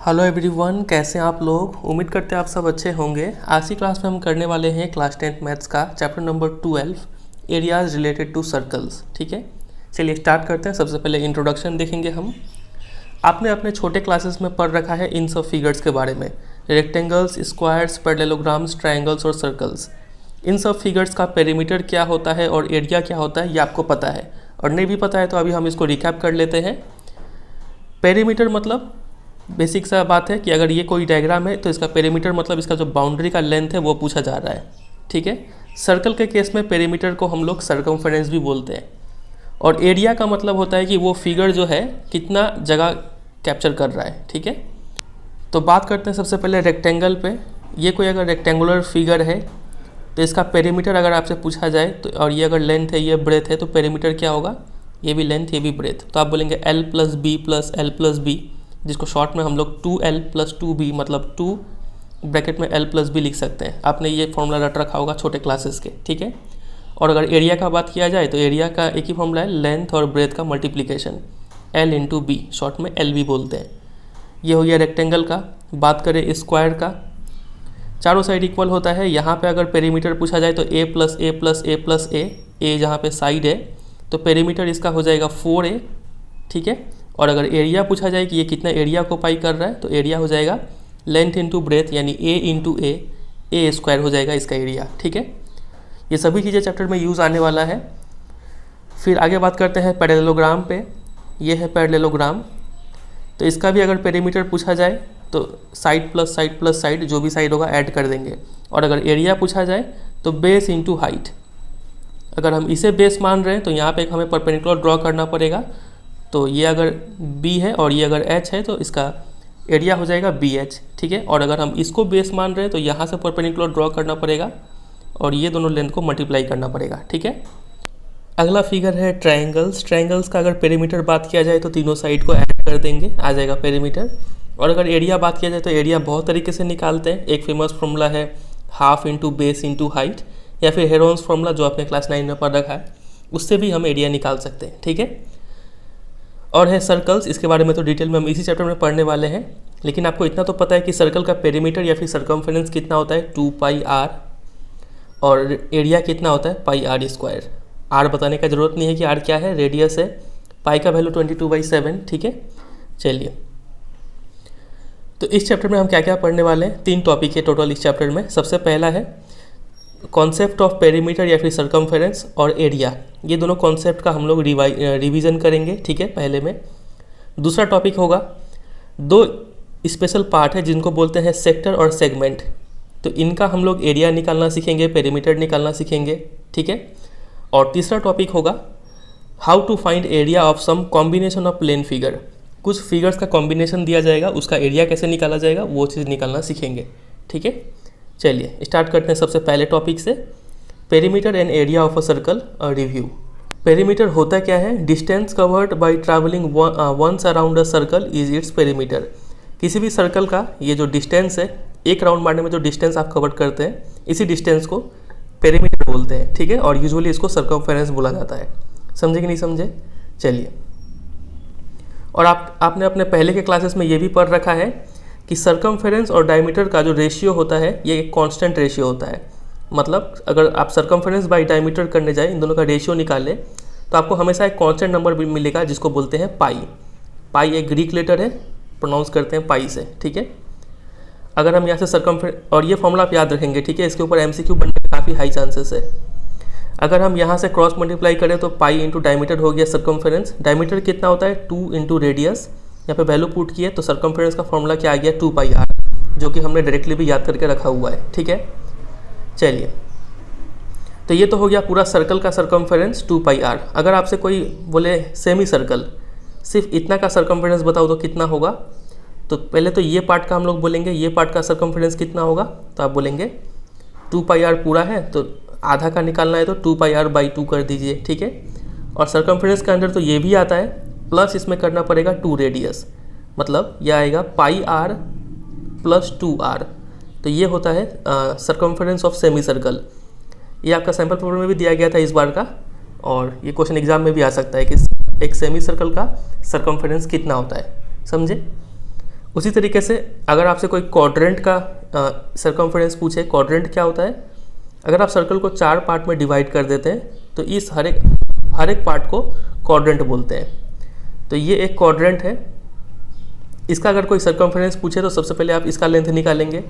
Hello everyone, कैसे हैं आप लोग। उम्मीद करते हैं आप सब अच्छे होंगे। आज की क्लास में हम करने वाले हैं क्लास 10th मैथ्स का chapter number 12 areas related to circles. ठीक है, चलिए स्टार्ट करते हैं। सबसे पहले इंट्रोडक्शन देखेंगे हम। आपने अपने छोटे क्लासेस में पढ़ रखा है इन सब फिगर्स के बारे में, रेक्टेंगल्स, स्क्वायर्स, पैरेललोग्राम्स, ट्रायंगल्स और सर्कल्स। इन सब फिगर्स का पेरीमीटर क्या होता है और एरिया क्या होता है ये आपको पता है, और नहीं भी पता है तो अभी हम इसको रिकैप कर लेते हैं। पेरीमीटर मतलब बेसिक सा बात है कि अगर ये कोई डायग्राम है तो इसका पेरीमीटर मतलब इसका जो बाउंड्री का लेंथ है वो पूछा जा रहा है। ठीक है, सर्कल के केस में पेरीमीटर को हम लोग सर्कमफेरेंस भी बोलते हैं, और एरिया का मतलब होता है कि वो फिगर जो है कितना जगह कैप्चर कर रहा है। ठीक है, तो बात करते हैं सबसे पहले रेक्टेंगल पे। ये कोई अगर रेक्टेंगुलर फिगर है तो इसका पेरीमीटर अगर आपसे पूछा जाए तो, और ये अगर लेंथ है, ये ब्रेथ है, तो पेरीमीटर क्या होगा, ये भी लेंथ ये भी ब्रेथ, तो आप बोलेंगे L + B + L + B, जिसको शॉर्ट में हम लोग 2L + 2B मतलब 2 ब्रैकेट में L + B लिख सकते हैं। आपने ये फॉर्मूला रट रखा होगा छोटे क्लासेस के। ठीक है, और अगर एरिया का बात किया जाए तो एरिया का एक ही फॉर्मूला है, लेंथ और ब्रेथ का मल्टीप्लिकेशन, L × B, शॉर्ट में LB बोलते हैं। ये हो गया रेक्टेंगल का। बात करें स्क्वायर का, चारों साइड इक्वल होता है। यहाँ पे अगर पेरीमीटर पूछा जाए तो A + A + A + A, A जहाँ पे साइड है तो पेरीमीटर इसका हो जाएगा 4A। ठीक है, और अगर एरिया पूछा जाए कि ये कितना एरिया ऑक्यूपाई कर रहा है तो एरिया हो जाएगा लेंथ × ब्रेथ यानी A × A स्क्वायर हो जाएगा इसका एरिया। ठीक है, ये सभी चीज़ें चैप्टर में यूज़ आने वाला है। फिर आगे बात करते हैं पैरेललोग्राम पे। ये है पैरेललोग्राम, तो इसका भी अगर पेरीमीटर पूछा जाए तो side plus side plus side, जो भी साइड होगा ऐड कर देंगे। और अगर एरिया पूछा जाए तो बेस × हाइट। अगर हम इसे बेस मान रहे हैं तो यहाँ पे हमें परपेंडिकुलर ड्रॉ करना पड़ेगा। तो ये अगर B है और ये अगर H है तो इसका एरिया हो जाएगा BH। ठीक है, और अगर हम इसको बेस मान रहे हैं तो यहाँ से परपेंडिकुलर ड्रॉ करना पड़ेगा और ये दोनों लेंथ को मल्टीप्लाई करना पड़ेगा। ठीक है, अगला फिगर है ट्रायंगल्स। ट्रायंगल्स का अगर पेरीमीटर बात किया जाए तो तीनों साइड को ऐड कर देंगे, आ जाएगा पेरीमीटर। और अगर एरिया बात किया जाए तो एरिया बहुत तरीके से निकालते हैं। एक फेमस फॉर्मूला है हाफ × बेस × हाइट, या फिर हेरोन्स फॉर्मूला जो आपने क्लास 9 में पढ़ रखा है, उससे भी हम एरिया निकाल सकते हैं। ठीक है, और है सर्कल्स। इसके बारे में तो डिटेल में हम इसी चैप्टर में पढ़ने वाले हैं, लेकिन आपको इतना तो पता है कि सर्कल का पेरीमीटर या फिर सर्कमफेरेंस कितना होता है, 2πr, और एरिया कितना होता है, πr²। r बताने का ज़रूरत नहीं है कि r क्या है, रेडियस है। पाई का वैल्यू 22/7। ठीक है, चलिए तो इस चैप्टर में हम क्या क्या पढ़ने वाले हैं। 3 टॉपिक है टोटल इस चैप्टर में। सबसे पहला है कॉन्सेप्ट ऑफ पेरीमीटर या फिर सर्कमफेरेंस और एरिया। ये दोनों कॉन्सेप्ट का हम लोग रिवीजन करेंगे। ठीक है, पहले में। दूसरा टॉपिक होगा 2 स्पेशल पार्ट है जिनको बोलते हैं सेक्टर और सेगमेंट, तो इनका हम लोग एरिया निकालना सीखेंगे, पेरीमीटर निकालना सीखेंगे। ठीक है, और तीसरा टॉपिक होगा how to find area of some combination of plane figure. कुछ फिगर्स का कॉम्बिनेशन दिया जाएगा, उसका एरिया कैसे निकाला जाएगा वो चीज़ निकालना सीखेंगे। ठीक है, चलिए स्टार्ट करते हैं सबसे पहले टॉपिक से, perimeter and area of a circle review. Perimeter होता क्या है, distance covered by travelling once around a circle is its perimeter. किसी भी सर्कल का ये जो डिस्टेंस है, एक राउंड मारने में जो डिस्टेंस आप कवर करते हैं, इसी डिस्टेंस को पेरीमीटर बोलते हैं। ठीक है, और यूजुअली इसको सर्कमफेरेंस बोला जाता है। समझे कि नहीं समझे, चलिए। और आपने अपने पहले के क्लासेस में ये भी पढ़ रखा है कि सर्कमफेरेंस और डायमीटर का जो रेशियो होता है ये एक कांस्टेंट रेशियो होता है। मतलब अगर आप सर्कमफेरेंस बाय डायमीटर करने जाए, इन दोनों का रेशियो निकालें, तो आपको हमेशा एक कांस्टेंट नंबर भी मिलेगा जिसको बोलते हैं पाई। पाई एक ग्रीक लेटर है, प्रोनाउंस करते हैं पाई से। ठीक है, अगर हम यहाँ से सर्कमफेरेंस, और ये फॉर्मूला आप याद रखेंगे। ठीक है, इसके ऊपर MCQ बनने के काफ़ी हाई चांसेस है। अगर हम यहाँ से क्रॉस मल्टीप्लाई करें तो पाई × डायमीटर हो गया सर्कमफेरेंस। डायमीटर कितना होता है, 2 × रेडियस। यहाँ पे वैल्यू पुट किए तो सर्कमफेरेंस का फॉर्मूला क्या आ गया, 2πr, जो कि हमने डायरेक्टली भी याद करके रखा हुआ है। ठीक है, चलिए तो ये तो हो गया पूरा सर्कल का सर्कमफेरेंस 2πr। अगर आपसे कोई बोले सेमी सर्कल, सिर्फ इतना का सर्कमफेरेंस बताओ तो कितना होगा, तो पहले तो ये पार्ट का हम लोग बोलेंगे, ये पार्ट का सर्कमफेरेंस कितना होगा, तो आप बोलेंगे 2πr पूरा है तो आधा का निकालना है तो 2πr/2 कर दीजिए। ठीक है, और सर्कमफेरेंस के अंदर तो ये भी आता है, प्लस इसमें करना पड़ेगा 2 रेडियस, मतलब यह आएगा πr + 2r। तो ये होता है सर्कमफेरेंस ऑफ सेमी सर्कल। ये आपका सैम्पल पेपर में भी दिया गया था इस बार का, और ये क्वेश्चन एग्जाम में भी आ सकता है कि एक सेमी सर्कल का सर्कमफेरेंस कितना होता है। समझे, उसी तरीके से अगर आपसे कोई क्वाड्रेंट का सर्कमफेरेंस पूछे, क्वाड्रेंट क्या होता है, अगर आप सर्कल को 4 पार्ट में डिवाइड कर देते हैं तो इस हर एक पार्ट को क्वाड्रेंट बोलते हैं। तो ये एक क्वाड्रेंट है। इसका अगर कोई सर्कमफेरेंस पूछे तो सबसे पहले आप इसका लेंथ निकालेंगे,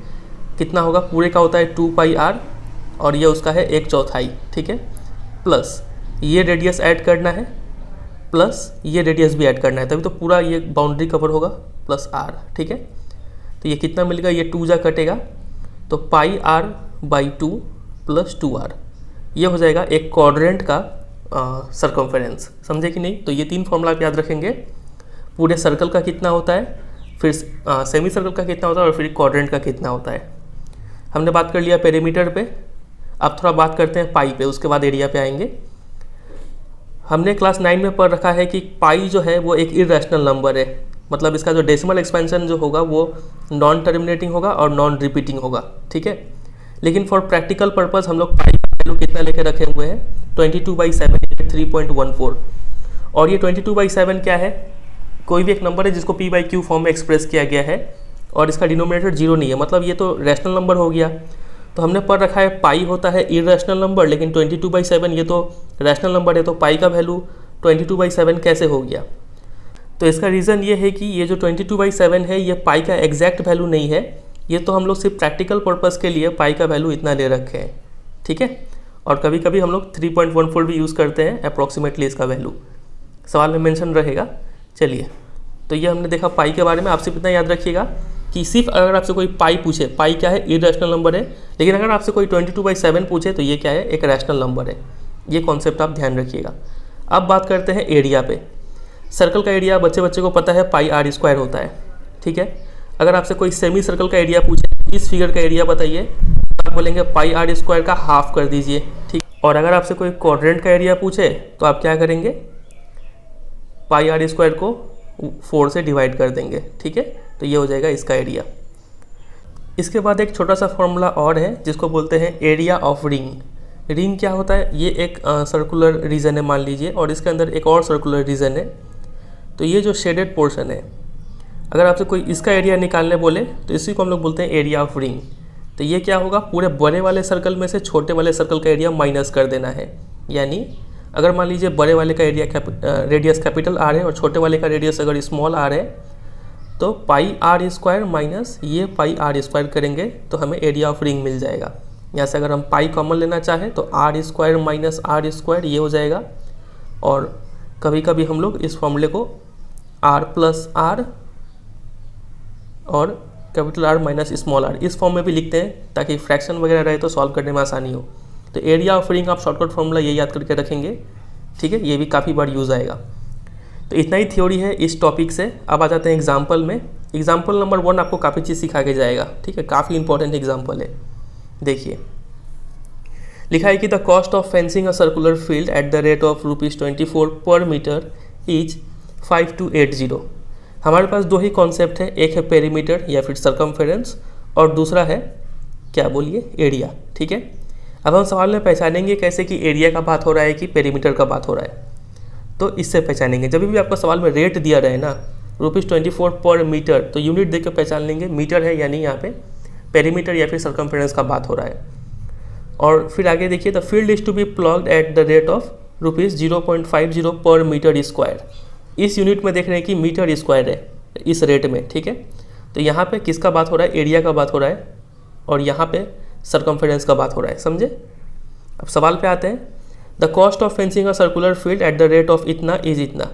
कितना होगा, पूरे का होता है 2πr और ये उसका है 1/4, ठीक है, प्लस ये रेडियस ऐड करना है, प्लस ये रेडियस भी ऐड करना है, तभी तो पूरा ये बाउंड्री कवर होगा, प्लस r, ठीक है। तो ये कितना मिलेगा, ये 2 जा कटेगा तो πr/2 + 2r, ये हो जाएगा एक क्वाड्रेंट का सर्कमफेरेंस। समझे कि नहीं? तो ये 3 फॉर्मूला आप याद रखेंगे, पूरे सर्कल का कितना होता है, फिर सेमी सर्कल का कितना होता है और फिर क्वाड्रेंट का कितना होता है। हमने बात कर लिया पेरीमीटर पे, अब थोड़ा बात करते हैं पाई पे, उसके बाद एरिया पे आएंगे। हमने क्लास 9 में पढ़ रखा है कि पाई जो है वो एक इरेशनल नंबर है, मतलब इसका जो डेसिमल एक्सपेंशन जो होगा वो नॉन टर्मिनेटिंग होगा और नॉन रिपीटिंग होगा, ठीक है। लेकिन फॉर प्रैक्टिकल पर्पस हम लोग पाई का वैल्यू कितना लेके रखे हुए हैं, 22/7 3.14। और ये 22/7 क्या है, कोई भी एक नंबर है जिसको p/q फॉर्म में एक्सप्रेस किया गया है और इसका डिनोमिनेटर 0 नहीं है, मतलब ये तो रैशनल नंबर हो गया। तो हमने पढ़ रखा है पाई होता है इरेशनल नंबर, लेकिन 22/7 ये तो रैशनल नंबर है, तो पाई का वैल्यू 22/7 कैसे हो गया। तो इसका रीज़न ये है कि ये जो 22/7 है ये पाई का एग्जैक्ट वैल्यू नहीं है, ये तो हम लोग सिर्फ प्रैक्टिकल पर्पस के लिए पाई का वैल्यू इतना ले रखे हैं, ठीक है। और कभी कभी हम लोग 3.14 भी यूज़ करते हैं अप्रॉक्सीमेटली, इसका वैल्यू सवाल में मेंशन रहेगा। चलिए, तो ये हमने देखा पाई के बारे में। आपसे इतना याद रखिएगा कि सिर्फ अगर आपसे कोई पाई पूछे, पाई क्या है, इरेशनल नंबर है, लेकिन अगर आपसे कोई 22/7 पूछे तो ये क्या है, एक रैशनल नंबर है। ये कॉन्सेप्ट आप ध्यान रखिएगा। अब बात करते हैं एरिया पे। सर्कल का एरिया बच्चे को पता है πr² होता है, ठीक है। अगर आपसे कोई सेमी सर्कल का एरिया पूछे, इस फिगर का एरिया बताइए, तो आप बोलेंगे πr² का हाफ कर दीजिए, ठीक। और अगर आपसे कोई क्वाड्रेंट का एरिया पूछे तो आप क्या करेंगे, πr² को 4 से डिवाइड कर देंगे, ठीक है। तो ये हो जाएगा इसका एरिया। इसके बाद एक छोटा सा फॉर्मूला और है जिसको बोलते हैं एरिया ऑफ रिंग। रिंग क्या होता है, ये एक सर्कुलर रीजन है मान लीजिए, और इसके अंदर एक और सर्कुलर रीजन है। तो ये जो शेडेड पोर्शन है, अगर आपसे कोई इसका एरिया निकालने बोले तो इसी को हम लोग बोलते हैं एरिया ऑफ रिंग। तो ये क्या होगा, पूरे बड़े वाले सर्कल में से छोटे वाले सर्कल का एरिया माइनस कर देना है। यानी अगर मान लीजिए बड़े वाले का एरिया रेडियस कैपिटल R है और छोटे वाले का रेडियस अगर स्मॉल r है, तो πr² माइनस ये πr² करेंगे तो हमें एरिया ऑफ रिंग मिल जाएगा। यहाँ से अगर हम पाई कॉमन लेना चाहें तो r² माइनस r² ये हो जाएगा। और कभी कभी हम लोग इस फॉर्मूले को r + r और capital R minus small r इस फॉर्म में भी लिखते हैं ताकि फ्रैक्शन वगैरह रहे तो सॉल्व करने में आसानी हो। तो एरिया ऑफ रिंग आप शॉर्टकट फॉर्मूला ये याद करके रखेंगे, ठीक है। ये भी काफ़ी बार यूज़ आएगा। तो इतना ही थ्योरी है इस टॉपिक से। अब आ जाते हैं एग्जाम्पल में। एग्जाम्पल नंबर 1 आपको काफ़ी चीज़ सिखा के जाएगा, ठीक है, काफ़ी इंपॉर्टेंट एग्जाम्पल है। देखिए, लिखा है कि the cost of fencing a circular field at the rate of ₹24 पर मीटर इज 5280। हमारे पास 2 ही कॉन्सेप्ट है, एक है पेरीमीटर या फिर सर्कमफेरेंस और दूसरा है क्या बोलिए, एरिया, ठीक है। अब हम सवाल में पहचानेंगे कैसे कि एरिया का बात हो रहा है कि पेरीमीटर का बात हो रहा है। तो इससे पहचानेंगे, जब भी आपको सवाल में रेट दिया रहे ना ₹24 पर मीटर, तो यूनिट देख के पहचान लेंगे मीटर है, यानी यहाँ पे पेरीमीटर या फिर सर्कमफेरेंस का बात हो रहा है। और फिर आगे देखिए, the field is to be ploughed at the rate of ₹0.50 per metre square. इस यूनिट में देख रहे हैं कि मीटर स्क्वायर है इस रेट में, ठीक है। तो यहाँ पे किसका बात हो रहा है, एरिया का बात हो रहा है, और यहाँ पे सर्कमफेरेंस का बात हो रहा है, समझे। अब सवाल पे आते हैं, the cost of fencing a circular field at the rate of इतना इज इतना।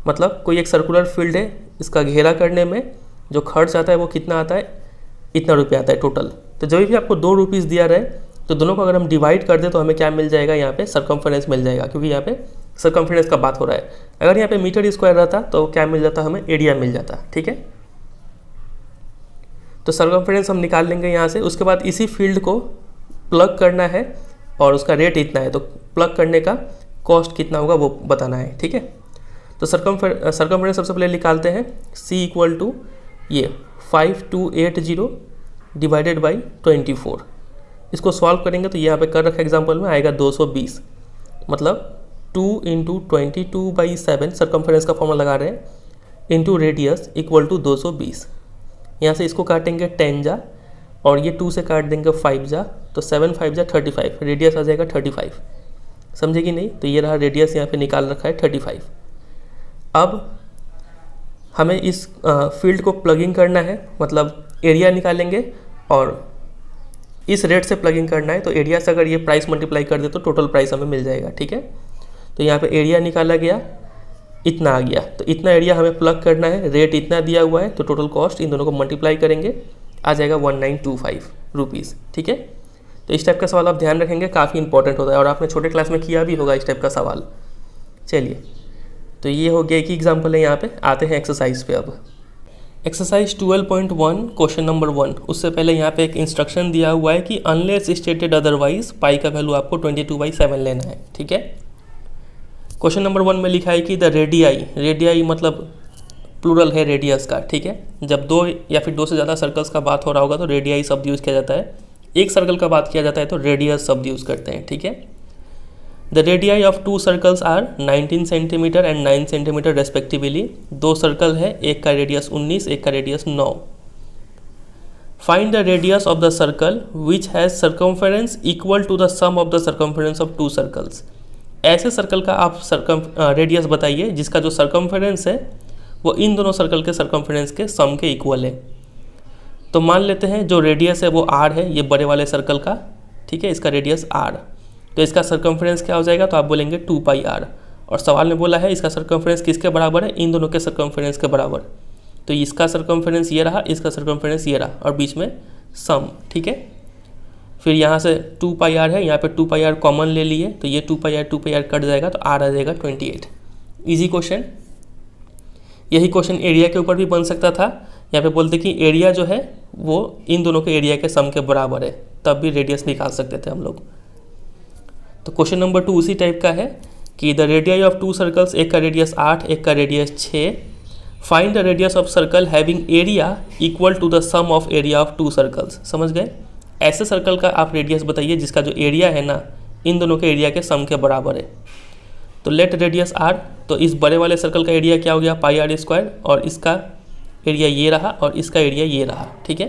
मतलब कोई एक सर्कुलर फील्ड है, इसका घेरा करने में जो खर्च आता है वो कितना आता है, इतना रुपया आता है टोटल। तो जब भी आपको ₹2 दिया रहे तो दोनों को अगर हम डिवाइड कर दें तो हमें क्या मिल जाएगा, यहाँ पे सर्कमफेरेंस मिल जाएगा, क्योंकि यहाँ पे सर्कमफेरेंस का बात हो रहा है। अगर यहाँ पे मीटर स्क्वायर रहता तो क्या मिल जाता, हमें एरिया मिल जाता, ठीक है। तो सर्कमफेरेंस हम निकाल लेंगे यहाँ से। उसके बाद इसी फील्ड को प्लग करना है और उसका रेट इतना है, तो प्लग करने का कॉस्ट कितना होगा वो बताना है, ठीक है। तो सर्कमफेरेंस सबसे पहले निकालते हैं, C = ये 5280 डिवाइडेड बाई 24। इसको सॉल्व करेंगे तो यहाँ पे कर रखा एग्जाम्पल में आएगा 220, मतलब 2 × 22/7 सर्कमफेरेंस का फॉर्मूला लगा रहे हैं, इंटू रेडियस इक्वल टू 220। यहाँ से इसको काटेंगे 10 जा और ये 2 से काट देंगे 5 जा, तो 7 5 जा 35, रेडियस आ जाएगा 35। समझे कि नहीं? तो ये रहा रेडियस यहाँ पे निकाल रखा है 35। अब हमें इस फील्ड को प्लगिंग करना है, मतलब एरिया निकालेंगे और इस रेट से प्लगिंग करना है। तो एरिया से अगर ये प्राइस मल्टीप्लाई कर दे तो टोटल प्राइस हमें मिल जाएगा, ठीक है। तो यहाँ पे एरिया निकाला गया, इतना आ गया, तो इतना एरिया हमें प्लग करना है, रेट इतना दिया हुआ है, तो टोटल कॉस्ट इन दोनों को मल्टीप्लाई करेंगे, आ जाएगा 1925 रुपीज़, ठीक है। तो इस टाइप का सवाल आप ध्यान रखेंगे, काफ़ी इंपॉर्टेंट होता है और आपने छोटे क्लास में किया भी होगा इस टाइप का सवाल। चलिए, तो ये हो गया कि एग्जाम्पल है। यहाँ पे आते हैं एक्सरसाइज पे। अब एक्सरसाइज 12.1 क्वेश्चन नंबर 1। उससे पहले यहाँ पे एक इंस्ट्रक्शन दिया हुआ है कि अनलेस स्टेटेड अदरवाइज पाई का वैल्यू आपको 22/7 लेना है, ठीक है। क्वेश्चन नंबर 1 में लिखा है कि द रेडियाई मतलब प्लूरल है रेडियस का, ठीक है। जब 2 या फिर 2 से ज़्यादा सर्कल्स का बात हो रहा होगा तो रेडियाई शब्द यूज़ किया जाता है। एक सर्कल का बात किया जाता है तो रेडियस शब्द यूज़ करते हैं, ठीक है। The radii of 2 circles are 19 centimetre and 9 centimetre respectively. 2 circle है, एक का रेडियस 19, एक का radius 9। Find the radius of the circle which has circumference equal to the sum of the circumference of 2 circles. ऐसे सर्कल का आप radius बताइए जिसका जो सर्कमफेरेंस है वो इन दोनों सर्कल के सर्कमफेरेंस के सम के इक्वल है। तो मान लेते हैं जो रेडियस है वो r है, ये बड़े वाले सर्कल का, ठीक है, इसका रेडियस r। तो इसका सर्कमफेरेंस क्या हो जाएगा? तो आप बोलेंगे 2πr। और सवाल में बोला है इसका सर्कमफेरेंस किसके बराबर है? इन दोनों के सर्कमफेरेंस के बराबर। तो इसका सर्कमफेरेंस ये रहा, इसका सर्कमफेरेंस ये रहा और बीच में सम, ठीक है। फिर यहाँ से 2πr है, यहाँ पे 2πr कॉमन ले लिए तो ये 2πr कट जाएगा तो r आ जाएगा 28। Easy question. यही क्वेश्चन एरिया के ऊपर भी बन सकता था। यहाँ पे बोलते कि एरिया जो है वो इन दोनों के एरिया के सम के बराबर है, तब भी रेडियस निकाल सकते थे हम लोग। तो क्वेश्चन नंबर 2 उसी टाइप का है कि द रेडियाई ऑफ 2 सर्कल्स, एक का रेडियस 8, एक का radius 6। Find the radius of circle having area equal to the sum of area of 2 circles. समझ गए? ऐसे सर्कल का आप रेडियस बताइए जिसका जो एरिया है ना इन दोनों के एरिया के सम के बराबर है। तो लेट रेडियस r, तो इस बड़े वाले सर्कल का एरिया क्या हो गया? πr² और इसका एरिया ये रहा और इसका एरिया ये रहा, ठीक है।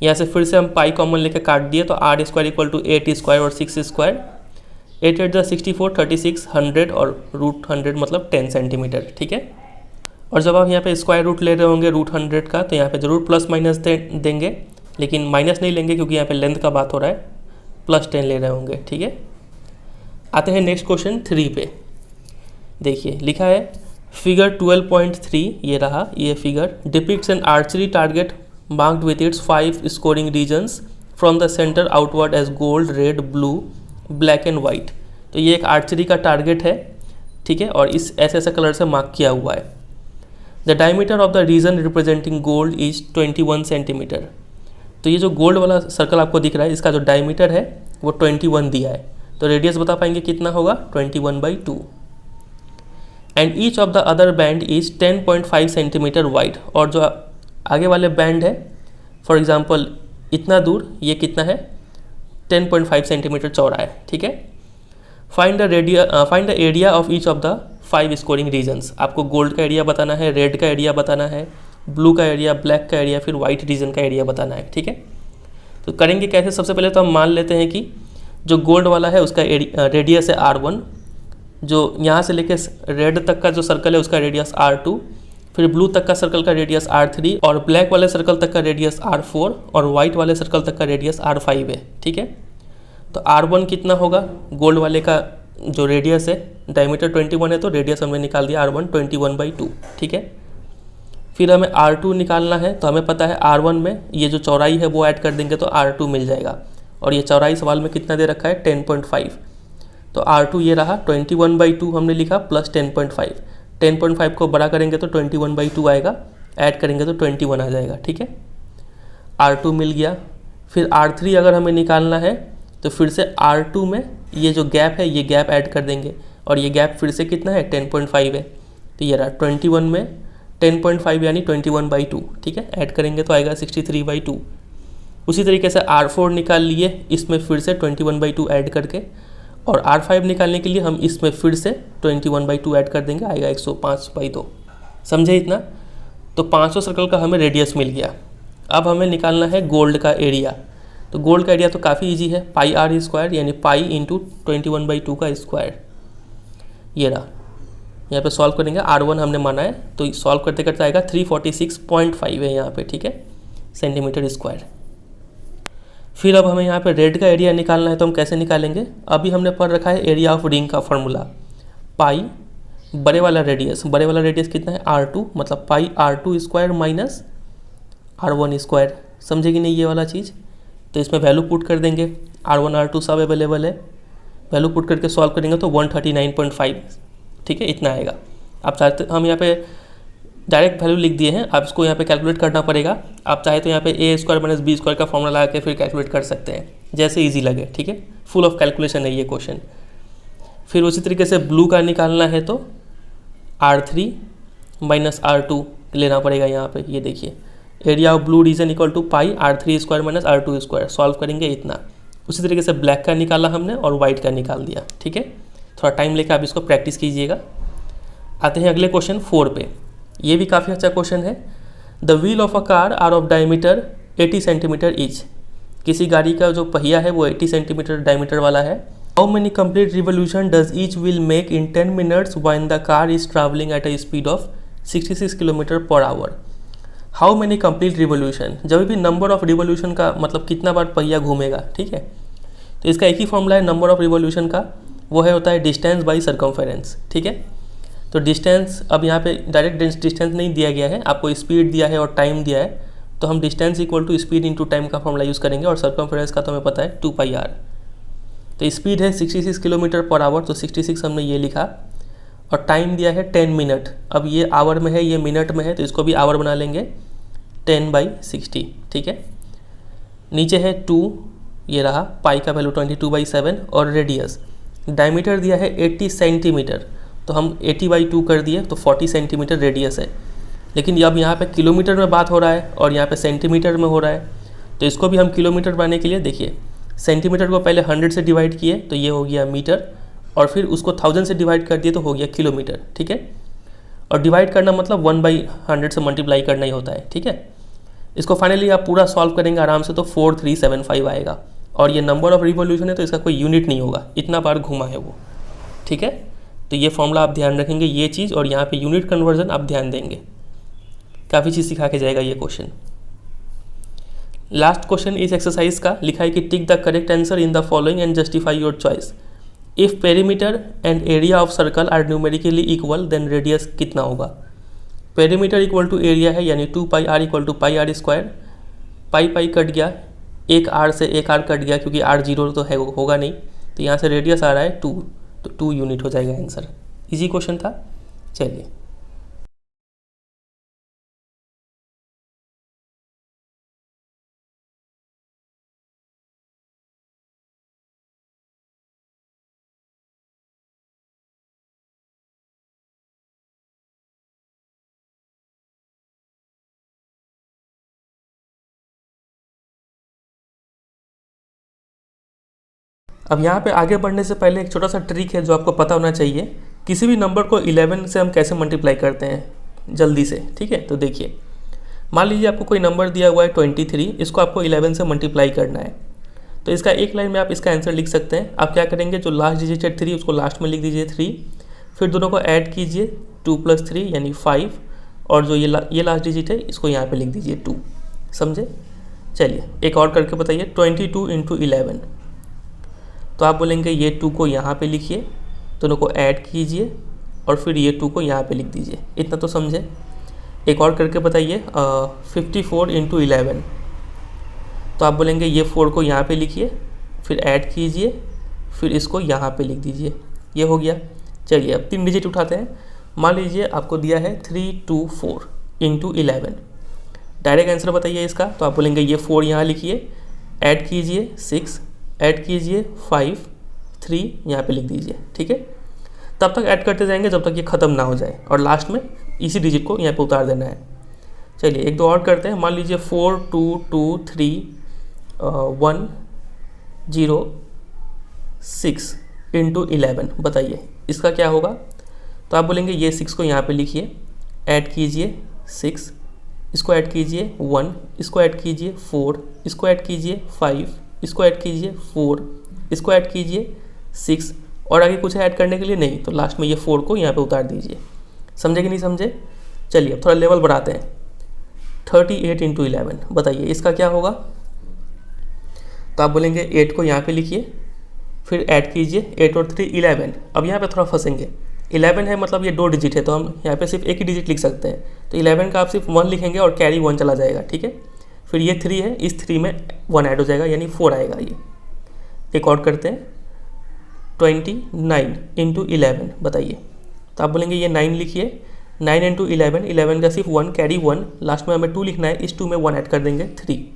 यहाँ से फिर से हम पाई कॉमन लेके काट दिए तो r² = 8² और 6²। 8 8 64, 36, 100 और √100 मतलब 10 सेंटीमीटर, ठीक है। और जब आप यहाँ पे स्क्वायर रूट ले रहे होंगे √100 का तो यहाँ पे ज़रूर प्लस माइनस देंगे, लेकिन माइनस नहीं लेंगे क्योंकि यहाँ पे लेंथ का बात हो रहा है, +10 ले रहे होंगे, ठीक है। आते हैं नेक्स्ट क्वेश्चन 3 पे। देखिए लिखा है फिगर 12.3, ये रहा ये figure, depicts an archery target marked with its 5 scoring regions from the centre outward as gold, red, blue, black and white. तो ये एक आर्चरी का टारगेट है, ठीक है, और इस ऐसे कलर से मार्क किया हुआ है। The diameter of the region representing gold is 21 centimetre. तो ये जो गोल्ड वाला सर्कल आपको दिख रहा है इसका जो डायमीटर है वो 21 दिया है। तो रेडियस बता पाएंगे कितना होगा? 21/2। And each of the other band is 10.5 centimetre wide. और जो आगे वाले बैंड है फॉर एग्जांपल इतना दूर, ये कितना है? 10.5 सेंटीमीटर चौड़ा है, ठीक है। Find the area of each of the 5 scoring regions. आपको गोल्ड का एरिया बताना है, रेड का एरिया बताना है, ब्लू का एरिया, ब्लैक का एरिया, फिर वाइट रीजन का एरिया बताना है, ठीक है। तो करेंगे कैसे? सबसे पहले तो हम मान लेते हैं कि जो गोल्ड वाला है उसका रेडियस है r1, जो यहाँ से लेके रेड तक का जो सर्कल है उसका रेडियस r2, फिर ब्लू तक का सर्कल का रेडियस r3 और ब्लैक वाले सर्कल तक का रेडियस r4 और वाइट वाले सर्कल तक का रेडियस r5 है, ठीक है। तो r1 कितना होगा? गोल्ड वाले का जो रेडियस है डायमीटर 21 है तो रेडियस हमने निकाल दिया r1 21/2, ठीक है। फिर हमें r2 निकालना है, तो हमें पता है r1 में ये जो चौड़ाई है वो ऐड कर देंगे तो r2 मिल जाएगा। और ये चौड़ाई सवाल में कितना दे रखा है? 10.5। तो r2 ये रहा 21/2 हमने लिखा प्लस 10.5। 10.5 को बड़ा करेंगे तो 21/2 आएगा, ऐड करेंगे तो 21 आ जाएगा, ठीक है। r2 मिल गया। फिर r3 अगर हमें निकालना है तो फिर से r2 में ये जो गैप है ये गैप ऐड कर देंगे और ये गैप फिर से कितना है? 10.5 है। तो ये रहा 21 में 10.5 यानी 21/2, ठीक है। ऐड करेंगे तो आएगा 63/2। उसी तरीके से r4 निकाल लिए, इसमें फिर से 21/2 ऐड करके, और r5 निकालने के लिए हम इसमें फिर से 21/2 ऐड कर देंगे, आएगा 105/2। समझे इतना? तो 500 सर्कल का हमें रेडियस मिल गया। अब हमें निकालना है गोल्ड का एरिया। तो गोल्ड का एरिया तो काफ़ी इजी है, पाई आर स्क्वायर यानी पाई इंटू 21/2 का स्क्वायर। ये रहा, यहाँ पे सॉल्व करेंगे, R1 हमने माना है तो सॉल्व करते करते आएगा 346.5 है यहाँ पे, ठीक है, सेंटीमीटर स्क्वायर। फिर अब हमें यहाँ पे रेड का एरिया निकालना है, तो हम कैसे निकालेंगे? अभी हमने पढ़ रखा है एरिया ऑफ रिंग का फॉर्मूला, पाई बड़े वाला रेडियस कितना है R2, मतलब पाई R2 square minus R1 square. समझे कि नहीं ये वाला चीज़? तो इसमें वैल्यू पुट कर देंगे, R1 R2 सब अवेलेबल है, वैल्यू पुट करके सॉल्व करेंगे तो 139.5, ठीक है, इतना आएगा। आप चाहते, हम यहाँ पे डायरेक्ट वैल्यू लिख दिए हैं, आप इसको यहाँ पे कैलकुलेट करना पड़ेगा। आप चाहे तो यहाँ पे ए स्क्वायर माइनस बी स्क्वायर का फॉर्मूला लगा के फिर कैलकुलेट कर सकते हैं, जैसे इजी लगे, ठीक है। फुल ऑफ कैलकुलेशन है ये क्वेश्चन। फिर उसी तरीके से ब्लू का निकालना है तो R3 माइनस R2 लेना पड़ेगा यहाँ पे। ये देखिए, area of blue region equal to pi R3 square minus R2 square, solve करेंगे इतना। उसी तरीके से ब्लैक का निकाला हमने और वाइट का निकाल दिया, ठीक है। थोड़ा टाइम लेकर आप इसको प्रैक्टिस कीजिएगा। आते हैं अगले क्वेश्चन 4 पे। ये भी काफ़ी अच्छा क्वेश्चन है। The wheel of a car are of diameter 80 centimetre each. किसी गाड़ी का जो पहिया है वो 80 सेंटीमीटर डायमीटर वाला है। How many complete revolution does each wheel make in 10 minutes when the car is travelling at a speed of 66 kilometre per hour. How many complete revolution, जब भी नंबर ऑफ रिवोल्यूशन का मतलब कितना बार पहिया घूमेगा, ठीक है। तो इसका एक ही फॉर्मूला है नंबर ऑफ रिवोल्यूशन का, वो है होता है डिस्टेंस बाई सर्कमफेरेंस, ठीक है। तो डिस्टेंस, अब यहाँ पे डायरेक्ट डिस्टेंस नहीं दिया गया है, आपको स्पीड दिया है और टाइम दिया है, तो हम distance equal to speed into time का फॉर्मूला यूज़ करेंगे, और सर्कमफेरेंस का तो हमें पता है 2πr। तो स्पीड है 66 किलोमीटर पर आवर, तो 66 हमने ये लिखा, और टाइम दिया है 10 मिनट। अब ये आवर में है, ये मिनट में है, तो इसको भी आवर बना लेंगे 10/60, ठीक है। नीचे है 2, ये रहा, पाई का वैल्यू 22/7, और रेडियस डायमीटर दिया है 80 सेंटीमीटर, तो हम 80/2 कर दिए, तो 40 सेंटीमीटर रेडियस है। लेकिन अब यहाँ पे किलोमीटर में बात हो रहा है और यहाँ पे सेंटीमीटर में हो रहा है, तो इसको भी हम किलोमीटर बनाने के लिए देखिए, सेंटीमीटर को पहले 100 से डिवाइड किए तो ये हो गया मीटर, और फिर उसको 1000 से डिवाइड कर दिए तो हो गया किलोमीटर, ठीक है। और डिवाइड करना मतलब 1/100 से मल्टीप्लाई करना ही होता है, ठीक है। इसको फाइनली आप पूरा सॉल्व करेंगे आराम से तो 4375 आएगा, और ये नंबर ऑफ रिवोल्यूशन है तो इसका कोई यूनिट नहीं होगा, इतना बार घुमा है वो, ठीक है। तो ये फॉर्मूला आप ध्यान रखेंगे, ये चीज़, और यहाँ पे यूनिट कन्वर्जन आप ध्यान देंगे, काफ़ी चीज़ सिखा के जाएगा ये क्वेश्चन। लास्ट क्वेश्चन इस एक्सरसाइज का लिखा है कि tick the correct answer in the following and justify your choice. If perimeter and area of circle are numerically equal then radius कितना होगा। पेरीमीटर इक्वल टू एरिया है, यानी 2πr equal to πr square, pi cut गया, एक r से एक r cut गया क्योंकि r 0 तो है होगा नहीं, तो यहाँ से रेडियस आ रहा है 2, तो 2 यूनिट हो जाएगा आंसर। इजी क्वेश्चन था। चलिए, अब यहाँ पे आगे बढ़ने से पहले एक छोटा सा ट्रिक है जो आपको पता होना चाहिए। किसी भी नंबर को 11 से हम कैसे मल्टीप्लाई करते हैं जल्दी से, ठीक है। तो देखिए, मान लीजिए आपको कोई नंबर दिया हुआ है 23, इसको आपको 11 से मल्टीप्लाई करना है, तो इसका एक लाइन में आप इसका आंसर लिख सकते हैं। आप क्या करेंगे, जो लास्ट डिजिट है 3 उसको लास्ट में लिख दीजिए 3, फिर दोनों को ऐड कीजिए 2 + 3 यानी 5, और जो ये लास्ट डिजिट है इसको यहाँ पे लिख दीजिए 2। समझे? चलिए एक और करके बताइए, 22 × 11, तो आप बोलेंगे ये 2 को यहाँ पे लिखिए, दोनों को ऐड कीजिए और फिर ये 2 को यहाँ पे लिख दीजिए। इतना तो समझे। एक और करके बताइए, 54 × 11, तो आप बोलेंगे ये 4 को यहाँ पे लिखिए, फिर ऐड कीजिए, फिर इसको यहाँ पे लिख दीजिए। ये हो गया। चलिए अब 3 डिजिट उठाते हैं। मान लीजिए आपको दिया है 324 × 11, डायरेक्ट आंसर बताइए इसका, तो आप बोलेंगे ये 4 यहाँ लिखिए, ऐड कीजिए 6, ऐड कीजिए 5, 3 यहाँ पे लिख दीजिए, ठीक है। तब तक ऐड करते जाएंगे जब तक ये ख़त्म ना हो जाए, और लास्ट में इसी डिजिट को यहाँ पे उतार देना है। चलिए एक दो और करते हैं। मान लीजिए 4 2 2 3 1 0 6 × 11, बताइए इसका क्या होगा। तो आप बोलेंगे ये 6 को यहाँ पे लिखिए, ऐड कीजिए 6, इसको ऐड कीजिए 1, इसको ऐड कीजिए 4, इसको ऐड कीजिए 5, इसको ऐड कीजिए 4, इसको ऐड कीजिए 6, और आगे कुछ ऐड करने के लिए नहीं, तो लास्ट में ये 4 को यहाँ पे उतार दीजिए। समझे कि नहीं समझे? चलिए अब थोड़ा लेवल बढ़ाते हैं। 38 इंटू 11 बताइए इसका क्या होगा? तो आप बोलेंगे 8 को यहाँ पे लिखिए, फिर ऐड कीजिए 8 और 3 11। अब यहाँ पे थोड़ा फंसेंगे, 11 है मतलब ये 2 डिजिट है, तो हम यहाँ पे सिर्फ एक ही डिजिट लिख सकते हैं, तो 11 का आप सिर्फ 1 लिखेंगे और कैरी 1 चला जाएगा, ठीक है। फिर ये 3 है, इस 3 में 1 ऐड हो जाएगा यानी 4 आएगा। ये एक और करते हैं, 29 इंटू 11 बताइए। तो आप बोलेंगे ये 9 लिखिए, 9 इंटू 11, 11 का सिर्फ 1 कैरी 1, लास्ट में हमें 2 लिखना है, इस 2 में 1 ऐड कर देंगे 3,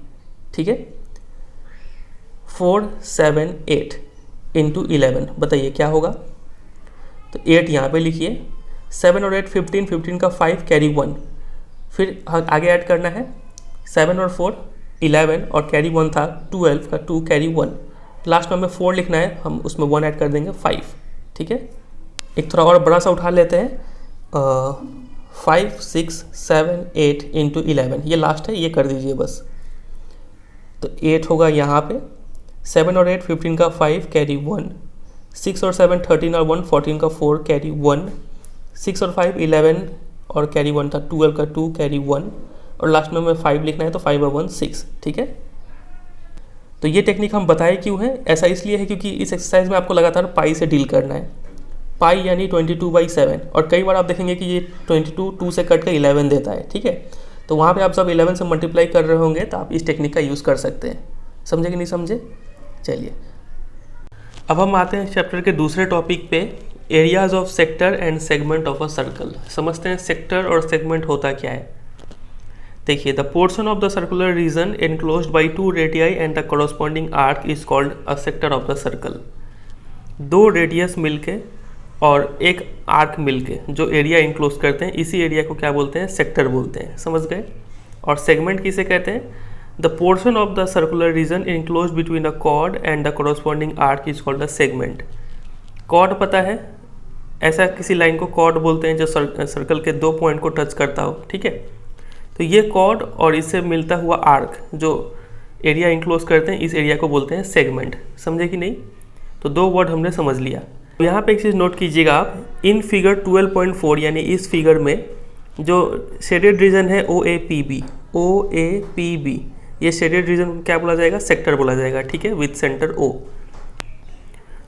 ठीक है। 4 7 8 इंटू 11 बताइए क्या होगा? तो 8 यहाँ पे लिखिए, 7 और 8 15, 15 का 5 कैरी 1, फिर आगे ऐड करना है 7 और 4 11 और कैरी 1 था 12 का 2 कैरी 1, लास्ट में हमें 4 लिखना है, हम उसमें 1 ऐड कर देंगे 5, ठीक है। एक थोड़ा और बड़ा सा उठा लेते हैं, 5 6 7 8 इंटू 11, ये लास्ट है, ये कर दीजिए बस। तो 8 होगा यहाँ पे, 7 और 8 15 का 5 कैरी 1, 6 और 7 13 और 1 14 का 4 कैरी 1, 6 और 5 11 और कैरी 1 था 12 का 2 कैरी 1, और लास्ट में हमें 5 लिखना है, तो 5 और 1 6, ठीक है। तो ये टेक्निक हम बताए क्यों है? ऐसा इसलिए है क्योंकि इस एक्सरसाइज में आपको लगातार पाई से डील करना है। पाई यानी 22/7, और कई बार आप देखेंगे कि ये 22 2 से कट कर 11 देता है, ठीक है। तो वहाँ पे आप जब 11 से मल्टीप्लाई कर रहे होंगे तो आप इस टेक्निक का यूज़ कर सकते हैं। समझे कि नहीं समझे? चलिए अब हम आते हैं चैप्टर के दूसरे टॉपिक पे, areas of sector and segment of a circle. समझते हैं सेक्टर और सेगमेंट होता क्या है। देखिए, the portion of the circular reason enclosed bye 2 radii and the corresponding arc is called a sector of the circle. 2 radius मिलके और एक आर्क मिलके जो एरिया इनक्लोज करते हैं, इसी एरिया को क्या बोलते हैं? सेक्टर बोलते हैं। समझ गए? और सेगमेंट किसे कहते हैं? The portion of the circular region enclose between a chord and the corresponding arc is called the segment. Chord पता है, ऐसा किसी लाइन को कॉर्ड बोलते हैं जो सर्कल के 2 पॉइंट को टच करता हो, ठीक है। तो ये कॉर्ड और इससे मिलता हुआ आर्क जो एरिया इनक्लोज करते हैं, इस एरिया को बोलते हैं सेगमेंट। समझे कि नहीं? तो 2 वर्ड हमने समझ लिया। यहाँ पे एक चीज़ नोट कीजिएगा आप, इन फिगर 12.4 यानी इस फिगर में जो शेडेड रीजन है OAPB, ये शेडेड रीजन क्या बोला जाएगा? सेक्टर बोला जाएगा, ठीक है, विद सेंटर O।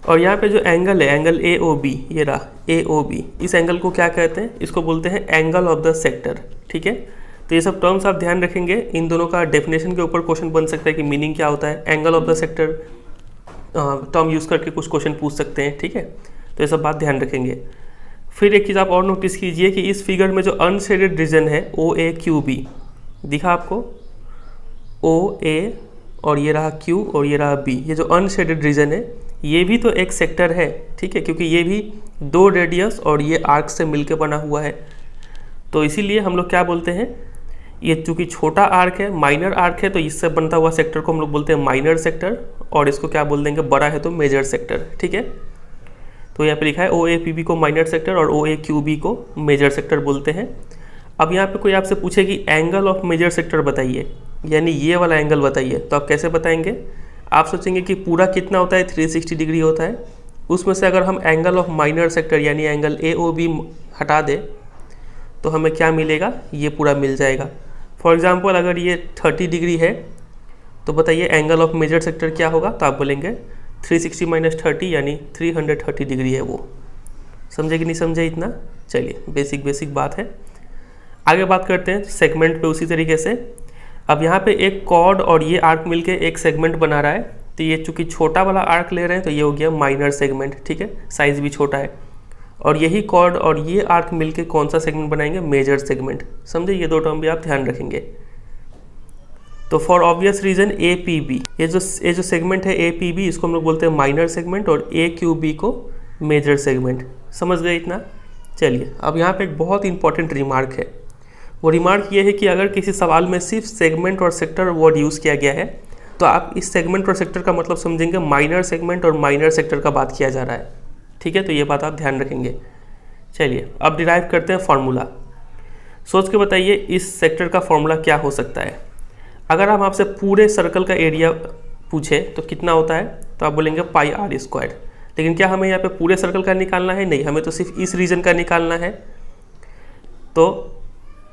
और यहाँ पे जो एंगल है, एंगल AOB, ये रहा AOB, इस एंगल को क्या कहते हैं? इसको बोलते हैं एंगल ऑफ द सेक्टर, ठीक है। तो ये सब टर्म्स आप ध्यान रखेंगे, इन दोनों का डेफिनेशन के ऊपर क्वेश्चन बन सकता है कि मीनिंग क्या होता है। Angle of the sector term use करके कुछ क्वेश्चन पूछ सकते हैं, ठीक है। तो ये सब बात ध्यान रखेंगे। फिर एक चीज़ आप और नोटिस कीजिए कि इस फिगर में जो अनशेडेड रीजन है OAQB दिखा आपको, OA और ये रहा Q और ये रहा B, ये जो अनशेडेड रीजन है ये भी तो एक सेक्टर है, ठीक है, क्योंकि ये भी 2 रेडियस और ये आर्क से मिलकर बना हुआ है। तो इसीलिए हम लोग क्या बोलते हैं, ये चूँकि छोटा आर्क है, माइनर आर्क है, तो इससे बनता हुआ सेक्टर को हम लोग बोलते हैं माइनर सेक्टर, और इसको क्या बोल देंगे? बड़ा है तो मेजर सेक्टर, ठीक है। तो यहाँ पे लिखा है OAPB को माइनर सेक्टर और OAQB को मेजर सेक्टर बोलते हैं। अब यहाँ पे कोई आपसे पूछे कि एंगल ऑफ मेजर सेक्टर बताइए, यानी ये वाला एंगल बताइए, तो आप कैसे बताएंगे? आप सोचेंगे कि पूरा कितना होता है? 360 डिग्री होता है। उसमें से अगर हम एंगल ऑफ माइनर सेक्टर यानी एंगल AOB हटा दें तो हमें क्या मिलेगा? ये पूरा मिल जाएगा। फॉर एग्जाम्पल अगर ये 30 डिग्री है तो बताइए एंगल ऑफ मेजर सेक्टर क्या होगा? तो आप बोलेंगे 360 माइनस 30 यानी 330 डिग्री है वो। समझे कि नहीं समझे इतना? चलिए, बेसिक बात है। आगे बात करते हैं सेगमेंट पे उसी तरीके से। अब यहाँ पे एक कॉर्ड और ये आर्क मिलके एक सेगमेंट बना रहा है, तो ये चूँकि छोटा वाला आर्क ले रहे हैं तो ये हो गया माइनर सेगमेंट, ठीक है, साइज़ भी छोटा है। और यही कॉर्ड और ये आर्क मिलके कौन सा सेगमेंट बनाएंगे? Major segment. समझे? ये 2 टर्म भी आप ध्यान रखेंगे। तो फॉर ऑब्वियस रीजन APB, ये जो सेगमेंट है APB, इसको हम लोग बोलते हैं माइनर सेगमेंट, और AQB को मेजर सेगमेंट। समझ गए इतना? चलिए, अब यहाँ पे एक बहुत इंपॉर्टेंट रिमार्क है। वो रिमार्क ये है कि अगर किसी सवाल में सिर्फ सेगमेंट और सेक्टर वर्ड यूज़ किया गया है तो आप इस सेगमेंट और सेक्टर का मतलब समझेंगे माइनर सेगमेंट और माइनर सेक्टर का बात किया जा रहा है, ठीक है। तो ये बात आप ध्यान रखेंगे। चलिए अब डिराइव करते हैं फार्मूला। सोच के बताइए इस सेक्टर का फॉर्मूला क्या हो सकता है। अगर हम आपसे पूरे सर्कल का एरिया पूछे तो कितना होता है, तो आप बोलेंगे पाई आर स्क्वायर। लेकिन क्या हमें यहाँ पे पूरे सर्कल का निकालना है? नहीं, हमें तो सिर्फ इस रीजन का निकालना है। तो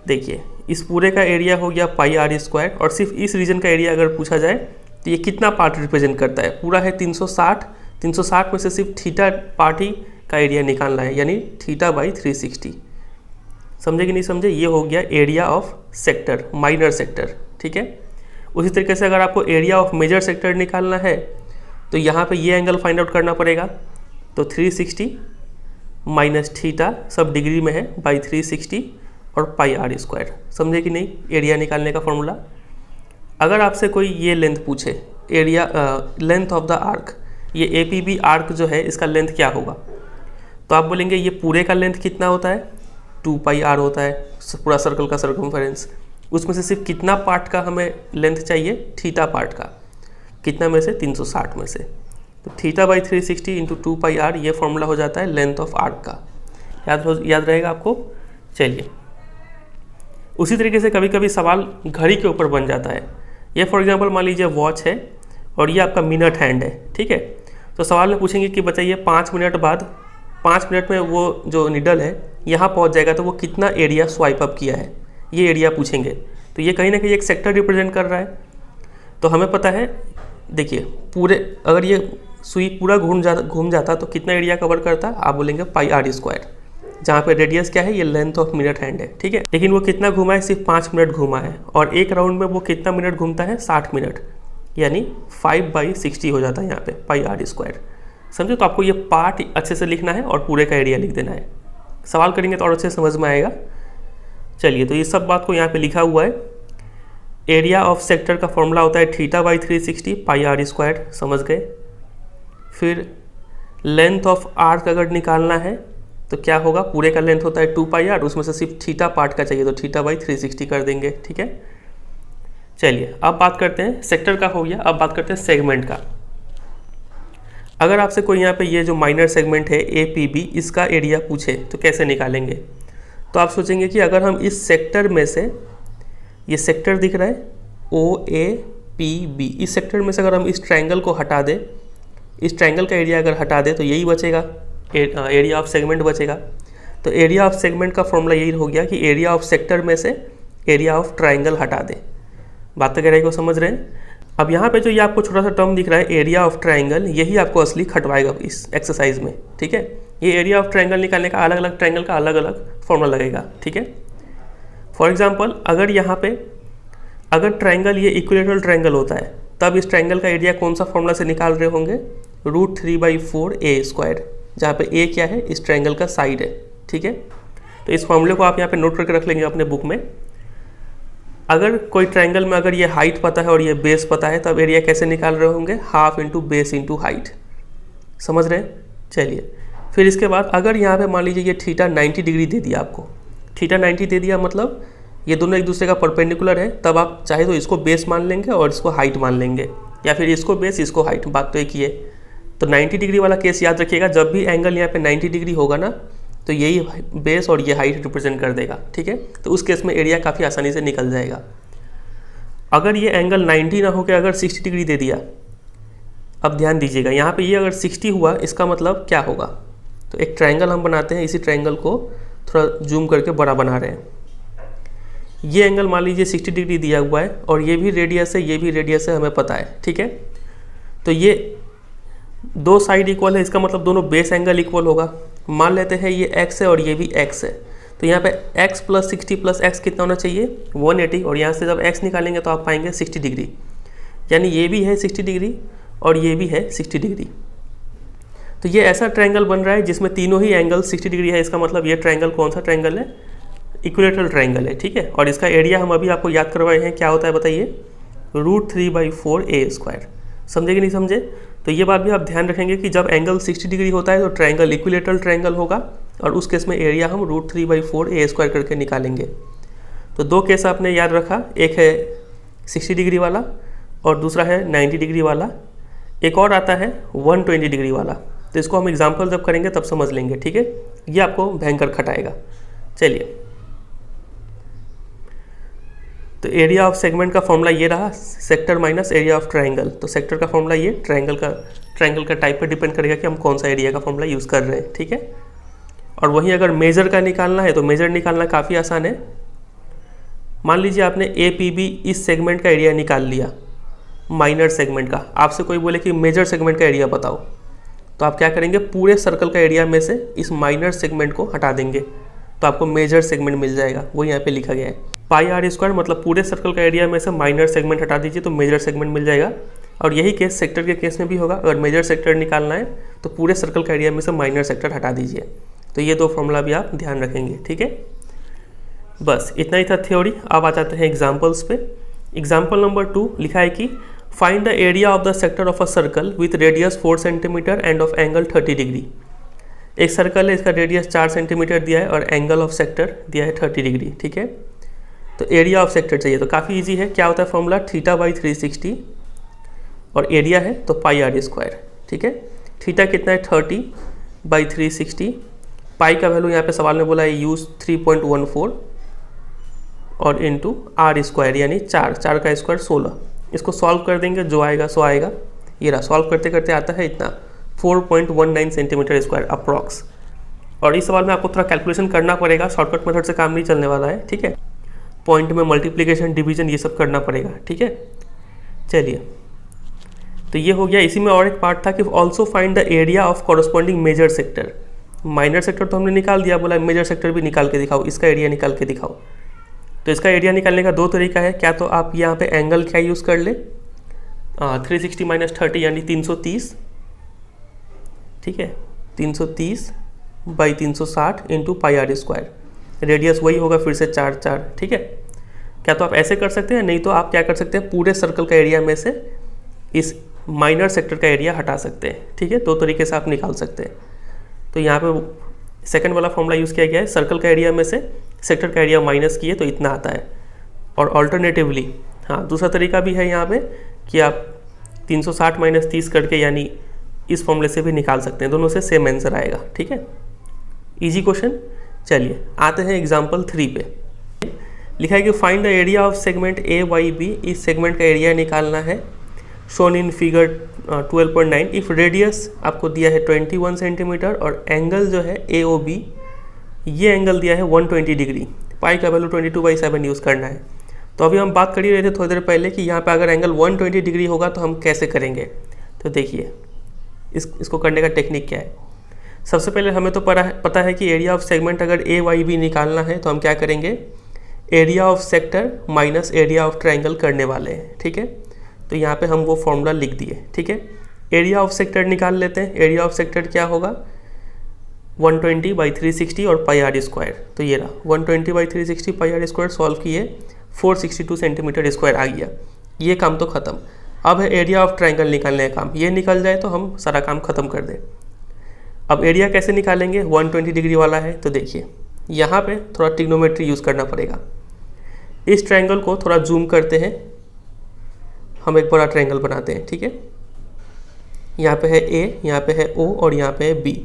देखिए इस पूरे का एरिया हो गया पाई आर स्क्वायर, और सिर्फ इस रीजन का एरिया अगर पूछा जाए तो ये कितना पार्ट रिप्रेजेंट करता है? पूरा है 360, 360 में से सिर्फ थीटा पार्ट ही का एरिया निकालना है, यानी थीटा बाई 360। समझे कि नहीं समझे? ये हो गया area of sector, minor sector, ठीक है। उसी तरीके से अगर आपको एरिया ऑफ मेजर सेक्टर निकालना है तो यहाँ पे ये एंगल फाइंड आउट करना पड़ेगा। तो 360 माइनस थीटा, सब डिग्री में है, बाई 360 और पाई आर स्क्वायर। समझे कि नहीं एरिया निकालने का फॉर्मूला। अगर आपसे कोई ये लेंथ पूछे, area length of the arc, ये APB आर्क जो है इसका लेंथ क्या होगा, तो आप बोलेंगे ये पूरे का लेंथ कितना होता है? 2 पाई आर होता है, पूरा सर्कल का सर्कमफेरेंस। उसमें से सिर्फ कितना पार्ट का हमें लेंथ चाहिए? थीटा पार्ट का। कितना में से? 360 में से। तो theta by 360 into 2 pi r, ये फॉर्मूला हो जाता है लेंथ ऑफ आर्क का। याद रहेगा आपको। चलिए उसी तरीके से कभी कभी सवाल घड़ी के ऊपर बन जाता है। ये फॉर एग्जांपल मान लीजिए वॉच है और ये आपका मिनट हैंड है, ठीक है। तो सवाल में पूछेंगे कि बताइए 5 मिनट बाद, 5 मिनट में वो जो निडल है यहाँ पहुँच जाएगा तो वो कितना एरिया स्वाइप अप किया है, ये एरिया पूछेंगे। तो ये कहीं ना कहीं एक सेक्टर रिप्रेजेंट कर रहा है। तो हमें पता है, देखिए पूरे, अगर ये सुई पूरा घूम जाता तो कितना एरिया कवर करता? आप बोलेंगे पाई आर स्क्वायर, जहाँ पे रेडियस क्या है? ये लेंथ ऑफ मिनट हैंड है, ठीक है। लेकिन वो कितना घूमा है? सिर्फ 5 मिनट घूमा है, और एक राउंड में वो कितना मिनट घूमता है? 60 मिनट, यानी 5/60 हो जाता है यहाँ पे पाई आर स्क्वायर। समझो? तो आपको ये पार्ट अच्छे से लिखना है और पूरे का एरिया लिख देना है। सवाल करेंगे तो और अच्छे समझ में आएगा। चलिए तो ये सब बात को यहाँ पे लिखा हुआ है। एरिया ऑफ सेक्टर का फॉर्मूला होता है theta by 360 pi r square, समझ गए। फिर लेंथ ऑफ आर्क अगर निकालना है तो क्या होगा? पूरे का लेंथ होता है 2 पाई आर, उसमें से सिर्फ थीटा पार्ट का चाहिए तो थीटा बाई 360 कर देंगे, ठीक है। चलिए अब बात करते हैं, सेक्टर का हो गया, अब बात करते हैं सेगमेंट का। अगर आपसे कोई यहाँ पे ये जो माइनर सेगमेंट है APB, इसका एरिया पूछे तो कैसे निकालेंगे? तो आप सोचेंगे कि अगर हम इस सेक्टर में से, ये सेक्टर दिख रहा है OAPB, इस सेक्टर में से अगर हम इस ट्रायंगल को हटा दें, इस ट्रायंगल का एरिया अगर हटा दें तो यही बचेगा, एरिया ऑफ सेगमेंट बचेगा। तो एरिया ऑफ सेगमेंट का फॉर्मूला यही हो गया कि एरिया ऑफ सेक्टर में से एरिया ऑफ ट्रायंगल हटा दें। बात तो गहराई को समझ रहे हैं। अब यहाँ पे जो ये आपको छोटा सा टर्म दिख रहा है एरिया ऑफ ट्रायंगल, यही आपको असली खटवाएगा इस एक्सरसाइज में, ठीक है। ये एरिया ऑफ ट्रायंगल निकालने का अलग अलग ट्रायंगल का अलग अलग फॉर्मूला लगेगा, ठीक है। फॉर एग्जांपल अगर यहाँ पे अगर ट्रायंगल ये इक्विलेटरल ट्रायंगल होता है तब इस ट्रायंगल का एरिया कौन सा फॉर्मूला से निकाल रहे होंगे? √3/4 A स्क्वायर, जहाँ पे A क्या है? इस ट्रायंगल का साइड है, ठीक है। तो इस फॉर्मूले को आप यहाँ पे नोट करके रख लेंगे अपने बुक में। अगर कोई ट्रायंगल में अगर ये हाइट पता है और ये बेस पता है तब एरिया कैसे निकाल रहे होंगे? Half into base into height, समझ रहे हैं। चलिए फिर इसके बाद अगर यहाँ पे मान लीजिए ये थीटा 90 डिग्री दे दिया आपको, थीटा 90 दे दिया मतलब ये दोनों एक दूसरे का परपेंडिकुलर है, तब आप चाहे तो इसको बेस मान लेंगे और इसको हाइट मान लेंगे, या फिर इसको बेस इसको हाइट, बात तो एक ही है। तो 90 डिग्री वाला केस याद रखिएगा, जब भी एंगल यहाँ पे 90 डिग्री होगा ना तो यही बेस और ये हाइट रिप्रेजेंट कर देगा, ठीक है। तो उस केस में एरिया काफ़ी आसानी से निकल जाएगा। अगर ये एंगल 90 ना होकर अगर 60 डिग्री दे दिया, अब ध्यान दीजिएगा यहाँ पे ये अगर 60 हुआ इसका मतलब क्या होगा? तो एक ट्रायंगल हम बनाते हैं, इसी ट्रायंगल को थोड़ा जूम करके बड़ा बना रहे हैं। ये एंगल मान लीजिए 60 डिग्री दिया हुआ है और ये भी रेडियस है, ये भी रेडियस है, हमें पता है, ठीक है। तो ये दो साइड इक्वल है, इसका मतलब दोनों बेस एंगल इक्वल होगा। मान लेते हैं ये x है और ये भी x है, तो यहाँ पे x + 60 + x कितना होना चाहिए? 180, और यहाँ से जब x निकालेंगे तो आप पाएंगे 60 डिग्री, यानी ये भी है 60 डिग्री और ये भी है 60 डिग्री। तो ये ऐसा ट्रायंगल बन रहा है जिसमें तीनों ही एंगल 60 डिग्री है। इसका मतलब ये ट्रायंगल कौन सा ट्रायंगल है? इक्विलेटरल ट्रायंगल है, ठीक है। और इसका एरिया हम अभी आपको याद करवाए हैं, क्या होता है बताइए? √3/4 A स्क्वायर। समझे कि नहीं समझे? तो ये बात भी आप ध्यान रखेंगे कि जब एंगल 60 डिग्री होता है तो ट्रायंगल इक्विलेटरल ट्रायंगल होगा, और उस केस में एरिया हम √3/4 A स्क्वायर करके निकालेंगे। तो दो केस आपने याद रखा, एक है 60 डिग्री वाला और दूसरा है 90 डिग्री वाला। एक और आता है 120 डिग्री वाला, तो इसको हम एग्जाम्पल जब करेंगे तब समझ लेंगे, ठीक है। ये आपको भयंकर खटाएगा। चलिए तो एरिया ऑफ सेगमेंट का फॉर्मूला ये रहा, sector minus area of triangle. तो सेक्टर का फॉर्मूला ये, ट्रायंगल का टाइप पे डिपेंड करेगा कि हम कौन सा एरिया का फॉर्मूला यूज़ कर रहे हैं, ठीक है। और वहीं अगर मेजर का निकालना है तो मेजर निकालना काफ़ी आसान है। मान लीजिए आपने ए पी बी इस सेगमेंट का एरिया निकाल लिया, माइनर सेगमेंट का। आपसे कोई बोले कि मेजर सेगमेंट का एरिया बताओ, तो आप क्या करेंगे, पूरे सर्कल का एरिया में से इस माइनर सेगमेंट को हटा देंगे तो आपको मेजर सेगमेंट मिल जाएगा। वो यहाँ पे लिखा गया है पाई आर स्क्वायर, मतलब पूरे सर्कल का एरिया में से माइनर सेगमेंट हटा दीजिए तो मेजर सेगमेंट मिल जाएगा। और यही केस सेक्टर के केस में भी होगा, अगर मेजर सेक्टर निकालना है तो पूरे सर्कल का एरिया में से माइनर सेक्टर हटा दीजिए। तो ये दो फॉर्मूला भी आप ध्यान रखेंगे, ठीक है। बस इतना ही था थ्योरी। अब आ जाते हैं एग्जाम्पल्स पे। एग्जाम्पल नंबर 2 लिखा है कि find the area of the sector of a circle with radius 4 centimetre end of angle 30 degree. एक सर्कल है, इसका रेडियस 4 सेंटीमीटर दिया है और एंगल ऑफ सेक्टर दिया है 30 डिग्री, ठीक है। तो एरिया ऑफ सेक्टर चाहिए, तो काफ़ी इजी है। क्या होता है फॉर्मूला, θ/360 और एरिया है तो पाई आर स्क्वायर, ठीक है। थीटा कितना है, 30/360। पाई का वैल्यू यहाँ पे सवाल में बोला है यूज 3.14 और इंटू आर स्क्वायर यानी 4 का स्क्वायर 16। इसको सॉल्व कर देंगे, जो आएगा सो आएगा। ये रहा, सॉल्व करते करते आता है इतना 4.19 सेंटीमीटर स्क्वायर अप्रॉक्स। और इस सवाल में आपको थोड़ा कैलकुलेशन करना पड़ेगा, शॉर्टकट मेथड से काम नहीं चलने वाला है, ठीक है। पॉइंट में मल्टीप्लिकेशन, डिवीजन ये सब करना पड़ेगा, ठीक है। चलिए, तो ये हो गया। इसी में और एक पार्ट था कि also find the area of corresponding major sector. Minor sector तो हमने निकाल दिया, बोला मेजर सेक्टर भी निकाल के दिखाओ, इसका एरिया निकाल के दिखाओ। तो इसका एरिया निकालने का दो तरीका है। क्या तो आप यहाँ पे एंगल क्या यूज़ कर ले, 360 - 30 यानी 330, ठीक है। 330/360 into pi r square. Radius वही होगा फिर से 4, ठीक है। क्या तो आप ऐसे कर सकते हैं, नहीं तो आप क्या कर सकते हैं, पूरे सर्कल का एरिया में से इस माइनर सेक्टर का एरिया हटा सकते हैं, ठीक है। दो तरीके से आप निकाल सकते हैं। तो यहाँ पे सेकंड वाला फॉर्मूला यूज़ किया गया है, सर्कल का एरिया में से सेक्टर का एरिया माइनस किए तो इतना आता है। और ऑल्टरनेटिवली हाँ, दूसरा तरीका भी है यहाँ पे कि आप 360 - 30 करके यानी इस फॉर्मूले से भी निकाल सकते हैं। दोनों से सेम आंसर आएगा, ठीक है। Easy question. चलिए आते हैं एग्जाम्पल 3 पे। लिखा है कि find the area of segment AYB। इस सेगमेंट का एरिया निकालना है, shown in figure 12.9। If radius आपको दिया है 21 सेंटीमीटर और एंगल जो है AOB, ये एंगल दिया है 120 डिग्री। पाई का वैल्यू 22/7 यूज़ करना है। तो अभी हम बात कर ही रहे थे थोड़ी देर पहले कि यहाँ पे अगर एंगल 120 डिग्री होगा तो हम कैसे करेंगे। तो देखिए इसको करने का टेक्निक क्या है। सबसे पहले हमें तो पता है कि एरिया ऑफ सेगमेंट अगर AYB निकालना है तो हम क्या करेंगे, area of sector minus area of triangle करने वाले हैं, ठीक है। तो यहाँ पे हम वो फॉर्मूला लिख दिए, ठीक है। एरिया ऑफ सेक्टर निकाल लेते हैं। एरिया ऑफ सेक्टर क्या होगा, 120/360 और पाई आर स्क्वायर। तो ये रहा 120/360 पाई आर स्क्वायर, सॉल्व किए 462 सेंटीमीटर स्क्वायर आ गया। ये काम तो ख़त्म। अब है एरिया ऑफ ट्रायंगल निकालने का काम। ये निकल जाए तो हम सारा काम ख़त्म कर दें। अब एरिया कैसे निकालेंगे, 120 डिग्री वाला है तो देखिए यहाँ पे थोड़ा ट्रिग्नोमेट्री यूज़ करना पड़ेगा। इस ट्रायंगल को थोड़ा जूम करते हैं, हम एक बड़ा ट्रायंगल बनाते हैं, ठीक है। यहाँ पे है A, यहाँ पे है O और यहाँ पे है B।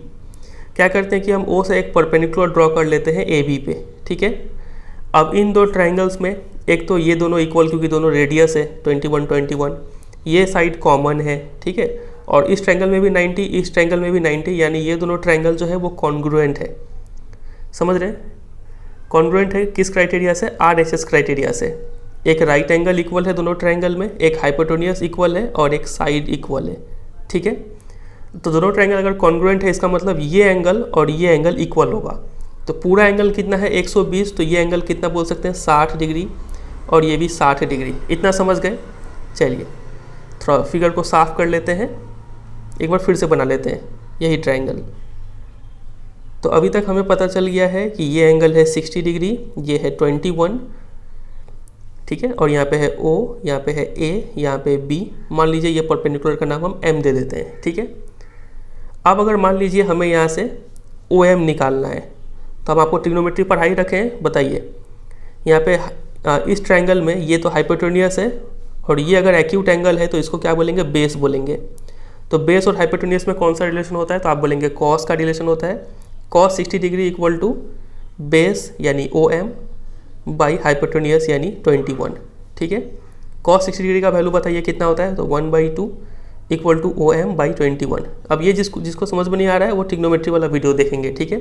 क्या करते हैं कि हम O से एक परपेंडिकुलर ड्रॉ कर लेते हैं AB पे, ठीक है। अब इन दो ट्रायंगल्स में एक तो ये दोनों इक्वल क्योंकि दोनों रेडियस है 21, ये साइड कॉमन है, ठीक है। और इस ट्रायंगल में भी 90, इस ट्रायंगल में भी 90, यानी ये दोनों ट्रायंगल जो है वो कॉन्ग्रुएंट है। समझ रहे हैं, कॉन्ग्रुएंट है किस क्राइटेरिया से, RHS क्राइटेरिया से। एक राइट एंगल इक्वल है दोनों ट्रायंगल में, एक हाइपोटेन्यूस इक्वल है और एक साइड इक्वल है, ठीक है। तो दोनों ट्रायंगल अगर कॉन्ग्रुएंट है इसका मतलब ये एंगल और ये एंगल इक्वल होगा। तो पूरा एंगल कितना है 120, तो ये एंगल कितना बोल सकते हैं 60 डिग्री और ये भी 60 डिग्री। इतना समझ गए। चलिए थोड़ा फिगर को साफ कर लेते हैं, एक बार फिर से बना लेते हैं यही ट्रायंगल। तो अभी तक हमें पता चल गया है कि ये एंगल है 60 डिग्री, ये है 21, ठीक है। और यहाँ पे है O, यहाँ पे है A, यहाँ पे B। मान लीजिए ये परपेंडिकुलर का नाम हम M दे देते हैं, ठीक है। अब अगर मान लीजिए हमें यहाँ से OM निकालना है तो हम आपको ट्रिग्नोमेट्री पढ़ाई रखे हैं, बताइए। यहाँ पे इस ट्रायंगल में ये तो हाइपोटेन्यूस है और ये अगर एक्यूट एंगल है तो इसको क्या बोलेंगे, बेस बोलेंगे। तो बेस और हाइपोटेन्यूस में कौन सा रिलेशन होता है, तो आप बोलेंगे कॉस का रिलेशन होता है। Cos 60 degree equal to base यानी OM बाई हाइपोटेन्यूस यानी 21, ठीक है। cos 60 डिग्री का वैल्यू बताइए कितना होता है, तो 1/2 इक्वल टू OM/21। अब ये जिसको समझ में नहीं आ रहा है वो ट्रिग्नोमेट्री वाला वीडियो देखेंगे, ठीक है।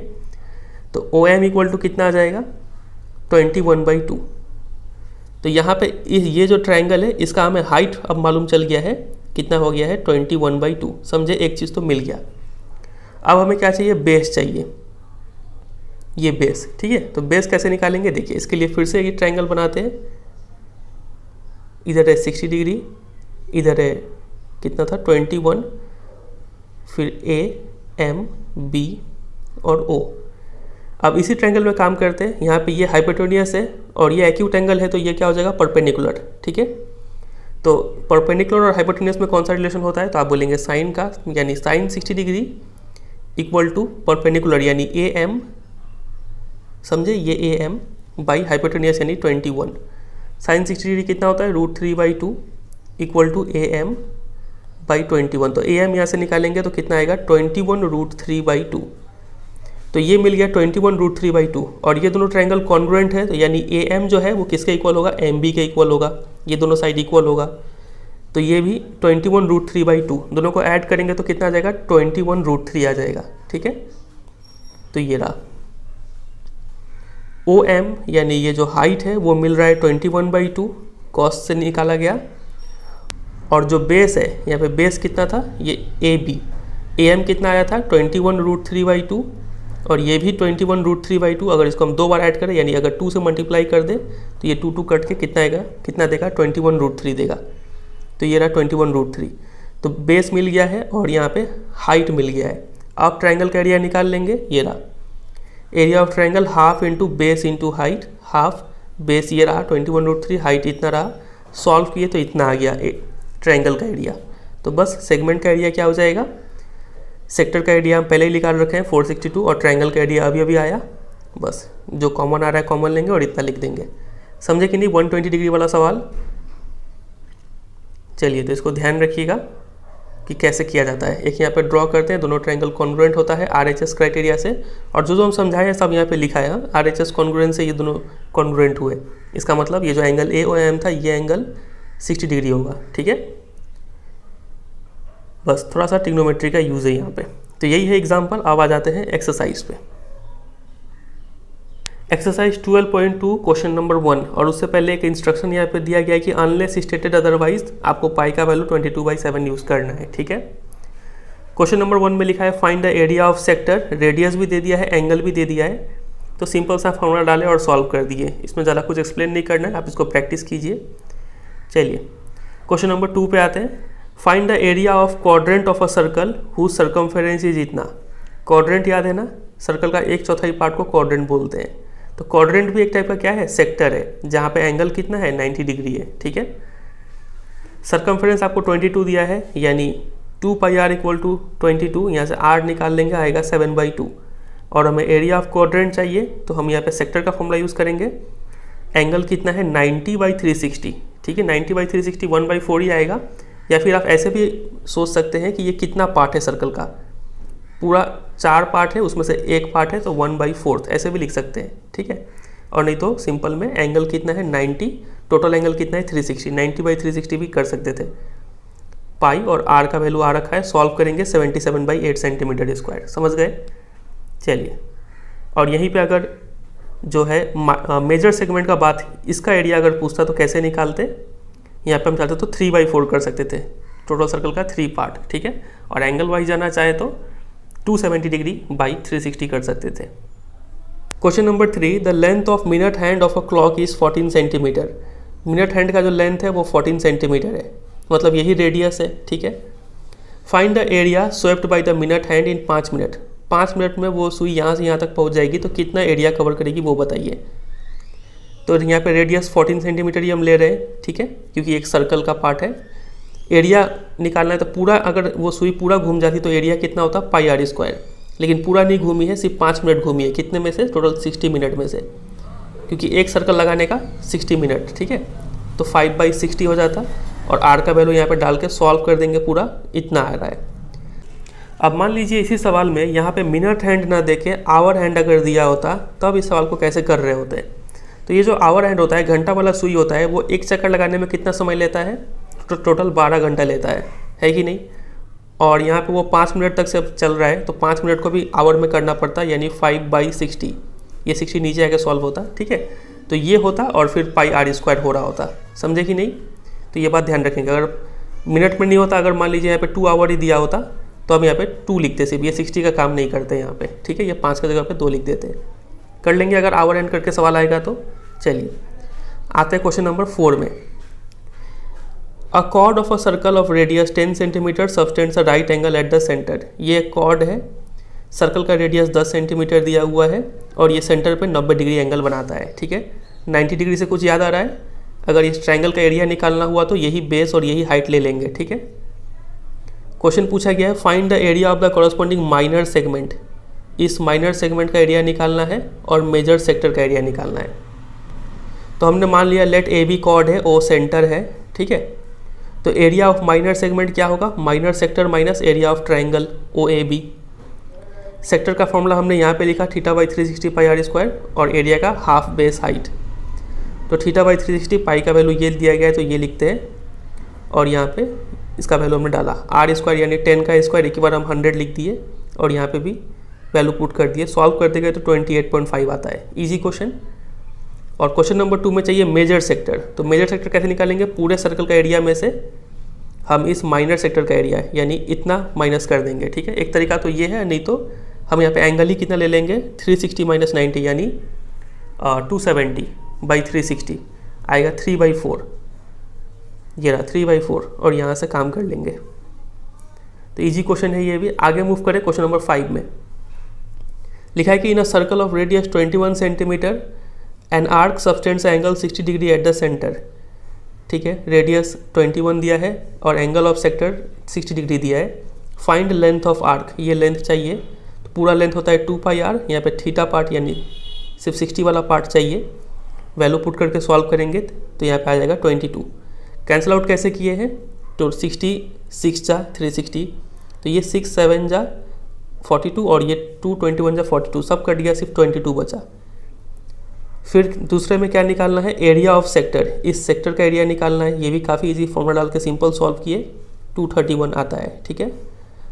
तो OM इक्वल टू कितना आ जाएगा, 21/2। तो यहाँ पे ये जो ट्रायंगल है इसका हमें हाइट अब मालूम चल गया है, कितना हो गया है 21/2, समझे, एक चीज़ तो मिल गया। अब हमें क्या चाहिए, बेस चाहिए, ये बेस, ठीक है। तो बेस कैसे निकालेंगे, देखिए इसके लिए फिर से ये ट्रायंगल बनाते हैं। इधर है 60 डिग्री, इधर है कितना था 21, फिर AM, B और O। अब इसी ट्रायंगल में काम करते हैं। यहाँ पे ये हाइपोटेन्यूस है और ये एक्यूट एंगल है, तो ये क्या हो जाएगा, परपेंडिकुलर, ठीक है। तो परपेंडिकुलर और हाइपोटेन्यूस में कौन सा रिलेशन होता है, तो आप बोलेंगे साइन का, यानी sine 60 degree equal to perpendicular यानी AM, समझे, ये AM बाई हाइपोटेन्यूस यानी 21। साइन 60 डिग्री कितना होता है, √3/2 इक्वल टू AM बाई 21। तो AM यहाँ से निकालेंगे तो कितना आएगा, 21 √3/2। तो ये मिल गया 21 √3/2। और ये दोनों ट्रायंगल कॉन्ग्रुएंट है, तो यानी AM जो है वो किसके इक्वल होगा, MB के इक्वल होगा, ये दोनों साइड इक्वल होगा। तो ये भी 21 √3/2, दोनों को ऐड करेंगे तो कितना आ जाएगा, 21 √3 आ जाएगा, ठीक है। तो ये रहा OM यानी ये जो हाइट है वो मिल रहा है 21/2, कॉस से निकाला गया। और जो बेस है, यहाँ पे बेस कितना था, ये AB, AM कितना आया था 21 √3/2, और ये भी 21 √3/2। अगर इसको हम दो बार ऐड करें, यानी अगर 2 से मल्टीप्लाई कर दे तो ये 2 कट के कितना आएगा, कितना देगा, 21 √3 देगा। तो ये रहा 21 √3। तो बेस मिल गया है और यहाँ पे हाइट मिल गया है। आप ट्रायंगल का एरिया निकाल लेंगे, ये रहा area of triangle, half into base into height, half base ये रहा 21 √3, हाइट इतना रहा, सॉल्व किए तो इतना आ गया ट्रायंगल का एरिया। तो बस सेगमेंट का एरिया क्या हो जाएगा, सेक्टर का एरिया हम पहले ही निकाल रखे हैं 462, और ट्रायंगल का एरिया अभी अभी आया। बस जो कॉमन आ रहा है कॉमन लेंगे और इतना लिख देंगे, समझे कि नहीं, 120 डिग्री वाला सवाल। चलिए तो इसको ध्यान रखिएगा कि कैसे किया जाता है। एक यहाँ पे ड्रॉ करते हैं, दोनों ट्रायंगल कॉन्ग्रुएंट होता है RHS क्राइटेरिया से, और जो हम समझाए हैं सब यहाँ पे लिखा है। RHS कॉन्ग्रुएंट से ये दोनों कॉन्ग्रुएंट हुए, इसका मतलब ये जो एंगल AOM था ये एंगल 60 डिग्री होगा, ठीक है। बस थोड़ा सा ट्रिग्नोमेट्री का यूज़ है यहाँ पे। तो यही है एग्जाम्पल। अब आ जाते हैं एक्सरसाइज पे। एक्सरसाइज 12.2 क्वेश्चन नंबर 1, और उससे पहले एक इंस्ट्रक्शन यहाँ पे दिया गया है कि अनलेस स्टेटेड अदरवाइज आपको पाई का वैल्यू 22/7 यूज़ करना है, ठीक है। क्वेश्चन नंबर 1 में लिखा है find the area of sector, radius भी दे दिया है, एंगल भी दे दिया है। तो सिंपल सा फॉर्मूला डालें और सॉल्व कर दिए, इसमें ज़्यादा कुछ एक्सप्लेन नहीं करना है, आप इसको प्रैक्टिस कीजिए। चलिए क्वेश्चन नंबर 2 पे आते हैं। Find the area of quadrant of a circle whose circumference is इतना। क्वाड्रेंट याद है ना, सर्कल का 1/4 पार्ट को क्वाड्रेंट बोलते हैं। तो क्वाड्रेंट भी एक टाइप का क्या है, सेक्टर है, जहाँ पे एंगल कितना है 90 डिग्री है, ठीक है। सर्कमफेरेंस आपको 22 दिया है, यानी 2πr इक्वल टू 22, यहाँ से r निकाल लेंगे, आएगा 7/2। और हमें एरिया ऑफ क्वाड्रेंट चाहिए, तो हम यहाँ पे सेक्टर का फॉर्मूला यूज़ करेंगे। एंगल कितना है 90/360, ठीक है, 90/360 1/4 ही आएगा। या फिर आप ऐसे भी सोच सकते हैं कि ये कितना पार्ट है सर्कल का, पूरा 4 पार्ट है, उसमें से एक पार्ट है, तो 1/4 ऐसे भी लिख सकते हैं, ठीक है। और नहीं तो सिंपल में एंगल कितना है 90, टोटल एंगल कितना है 360, 90/360 भी कर सकते थे। पाई और आर का वैल्यू आ रखा है, सॉल्व करेंगे 77/8 सेंटीमीटर स्क्वायर, समझ गए। चलिए, और यहीं पे अगर जो है मेजर सेगमेंट का बात, इसका एरिया अगर पूछता तो कैसे निकालते, यहाँ पे हम चाहते तो 3/4 कर सकते थे, टोटल सर्कल का 3 पार्ट, ठीक है। और एंगल वाइज जाना चाहे तो 270 डिग्री बाई 360 कर सकते थे। Question number 3, the length of minute hand of a clock is 14 centimetre. Minute hand का जो लेंथ है वो 14 सेंटीमीटर है, मतलब यही रेडियस है, ठीक है। Find the area swept by the minute hand in 5 minute. 5 minute में वो सुई यहाँ से यहाँ तक पहुँच जाएगी, तो कितना एरिया कवर करेगी वो बताइए। तो यहाँ पे रेडियस 14 सेंटीमीटर ही हम ले रहे हैं, ठीक है, क्योंकि एक सर्कल का पार्ट है। एरिया निकालना है तो पूरा, अगर वो सुई पूरा घूम जाती तो एरिया कितना होता, πr²। लेकिन पूरा नहीं घूमी है, सिर्फ 5 मिनट घूमी है, कितने में से, टोटल 60 मिनट में से, क्योंकि एक सर्कल लगाने का 60 मिनट, ठीक है। तो 5/60 हो जाता, और आर का वैल्यू यहाँ पे डाल के सॉल्व कर देंगे, पूरा इतना आ रहा है। अब मान लीजिए इसी सवाल में यहाँ पे मिनट हैंड ना देके आवर हैंड अगर दिया होता, तब इस सवाल को कैसे कर रहे होते। तो ये जो आवर हैंड होता है, घंटा वाला सुई होता है, वो एक चक्कर लगाने में कितना समय लेता है? तो टोटल 12 घंटा लेता है कि नहीं? और यहाँ पे वो 5 मिनट तक से चल रहा है, तो 5 मिनट को भी आवर में करना पड़ता है, यानी 5/60, ये 60 नीचे आके सॉल्व होता, ठीक है। तो ये होता और फिर πr² हो रहा होता, समझे कि नहीं? तो ये बात ध्यान रखेंगे। अगर मिनट में नहीं होता, अगर मान लीजिए यहाँ पे 2 आवर ही दिया होता तो हम यहाँ पे 2 लिखते, सिर्फ ये 60 का काम नहीं करते यहाँ पे, ठीक है। ये 5 की जगह पे 2 लिख देते हैं, कर लेंगे अगर आवर एंड करके सवाल आएगा तो। चलिए आते हैं क्वेश्चन नंबर 4 में। अ cord of a circle of radius 10 centimetre subtends a right angle eight the centre. ये एक कॉर्ड है, सर्कल का रेडियस 10 सेंटीमीटर दिया हुआ है और ये सेंटर पे 90 डिग्री एंगल बनाता है, ठीक है। 90 डिग्री से कुछ याद आ रहा है? अगर इस ट्रायंगल का एरिया निकालना हुआ तो यही बेस और यही हाइट ले लेंगे, ठीक है। क्वेश्चन पूछा गया है find the area of the corresponding minor segment. इस माइनर सेगमेंट का एरिया निकालना है और मेजर सेक्टर का एरिया निकालना है। तो हमने मान लिया लेट ए बी कॉर्ड है, ओ सेंटर है, ठीक है। तो एरिया ऑफ माइनर सेगमेंट क्या होगा? Minor sector minus area of triangle O A B. Sector का फॉर्मूला हमने यहाँ पे लिखा θ/360 πr² और एरिया का हाफ बेस हाइट। तो θ/360 पाई का वैल्यू ये दिया गया है, तो ये लिखते हैं और यहाँ पे इसका वैल्यू हमने डाला r² यानी 10 का स्क्वायर, एक बार हम 100 लिख दिए और यहाँ पे भी वैल्यू पुट कर दिए। सॉल्व करते गए तो 28.5 आता है। Easy question. और क्वेश्चन नंबर 2 में चाहिए मेजर सेक्टर। तो मेजर सेक्टर कैसे निकालेंगे? पूरे सर्कल का एरिया में से हम इस माइनर सेक्टर का एरिया यानी इतना माइनस कर देंगे, ठीक है। एक तरीका तो ये है, नहीं तो हम यहाँ पे एंगल ही कितना ले लेंगे 360 - 90 यानी 270/360 आएगा 3/4। ये रहा 3/4 और यहाँ से काम कर लेंगे। तो इजी क्वेश्चन है ये भी। आगे मूव करें क्वेश्चन नंबर 5 में। लिखा है कि in a circle of radius 21 centimetre an arc subtends angle 60 degree at the centre, ठीक है। रेडियस 21 दिया है और एंगल ऑफ सेक्टर 60 डिग्री दिया है। फाइंड लेंथ ऑफ आर्क, ये लेंथ चाहिए। तो पूरा लेंथ होता है 2πr, यहाँ पे थीटा पार्ट यानी सिर्फ 60 वाला पार्ट चाहिए। वैल्यू पुट करके सॉल्व करेंगे तो यहाँ पे आ जाएगा 22। कैंसिल आउट कैसे किए हैं? तो 60 6 जा 360, तो ये 6 7 जा 42 और ये 2 21 जा 42, सब कट गया, सिर्फ 22 बचा। फिर दूसरे में क्या निकालना है? Area of sector. इस सेक्टर का एरिया निकालना है। ये भी काफ़ी इजी, फॉर्मूला डाल के सिंपल सॉल्व किए, 231 आता है, ठीक है।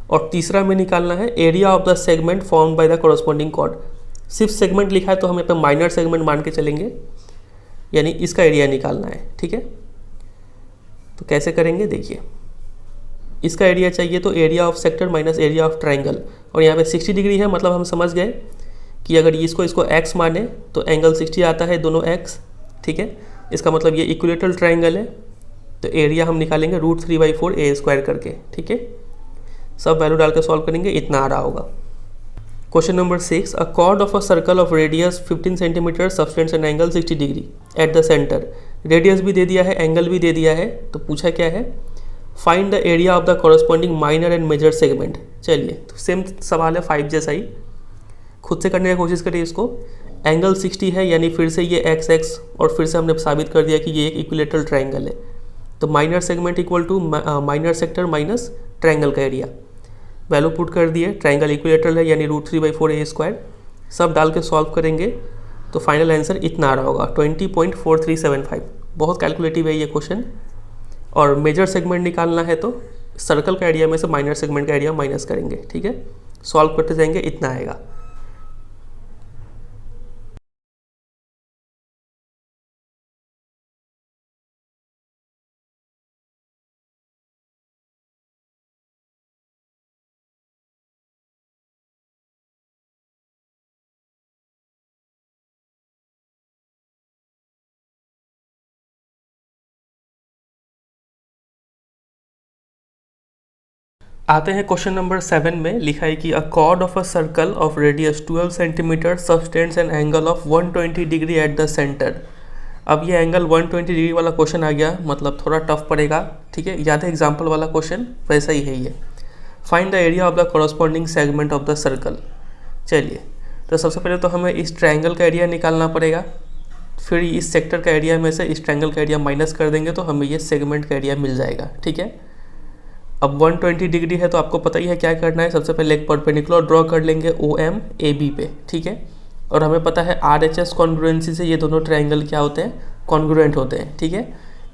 और तीसरा में निकालना है area of the segment formed by the corresponding chord. सिर्फ सेगमेंट लिखा है तो हम यहाँ पे माइनर सेगमेंट मान के चलेंगे, यानी इसका एरिया निकालना है, ठीक है। तो कैसे करेंगे देखिए, इसका एरिया चाहिए तो area of sector minus area of triangle, और यहाँ पे 60 डिग्री है, मतलब हम समझ गए कि अगर इसको x माने तो एंगल 60 आता है, दोनों x, ठीक है। इसका मतलब ये इक्विलेटरल ट्रायंगल है। तो एरिया हम निकालेंगे √3/4 a² करके, ठीक है। सब वैल्यू डाल के सॉल्व करेंगे, इतना आ रहा होगा। Question number 6, a cord of a circle of radius 15 centimetre subtends an angle 60 degree at the centre. Radius भी दे दिया है, एंगल भी दे दिया है, तो पूछा क्या है? Find the area of the corresponding minor and major segment. चलिए, तो सेम सवाल है 5 जैसा ही, खुद से करने की कोशिश करिए इसको। एंगल 60 है, यानी फिर से ये x और फिर से हमने साबित कर दिया कि ये एक इक्विलेटरल ट्रायंगल है। तो minor segment equal to minor sector minus triangle का एरिया। वैल्यू पुट कर दिए, ट्रायंगल इक्विलेटरल है यानी √3/4 a²। सब डाल के सॉल्व करेंगे तो फाइनल आंसर इतना आ रहा होगा 20.4375। बहुत कैलकुलेटिव है ये क्वेश्चन। और मेजर सेगमेंट निकालना है तो सर्कल का एरिया में से माइनर सेगमेंट का एरिया माइनस करेंगे, ठीक है। सॉल्व करते जाएंगे, इतना आएगा। आते हैं क्वेश्चन नंबर 7 में। लिखा है कि अ cord of a circle of radius 12 centimetre subtends an angle of 120 degree at the centre. अब ये एंगल 120 डिग्री वाला क्वेश्चन आ गया, मतलब थोड़ा टफ पड़ेगा, ठीक है। याद है एग्जाम्पल वाला क्वेश्चन, वैसा ही है ये। Find the area of the corresponding segment of the circle. चलिए, तो सबसे पहले तो हमें इस ट्रायंगल का एरिया निकालना पड़ेगा, फिर इस सेक्टर का एरिया में से इस ट्रायंगल का एरिया माइनस कर देंगे तो हमें ये सेगमेंट का एरिया मिल जाएगा, ठीक है। अब 120 डिग्री है तो आपको पता ही है क्या करना है। सबसे पहले एक परपेंडिकुलर ड्रॉ कर लेंगे OM AB पे, ठीक है। और हमें पता है RHS कॉन्ग्रुएंसी से ये दोनों ट्रायंगल क्या होते हैं, कॉन्ग्रुएंट होते हैं। ठीक है,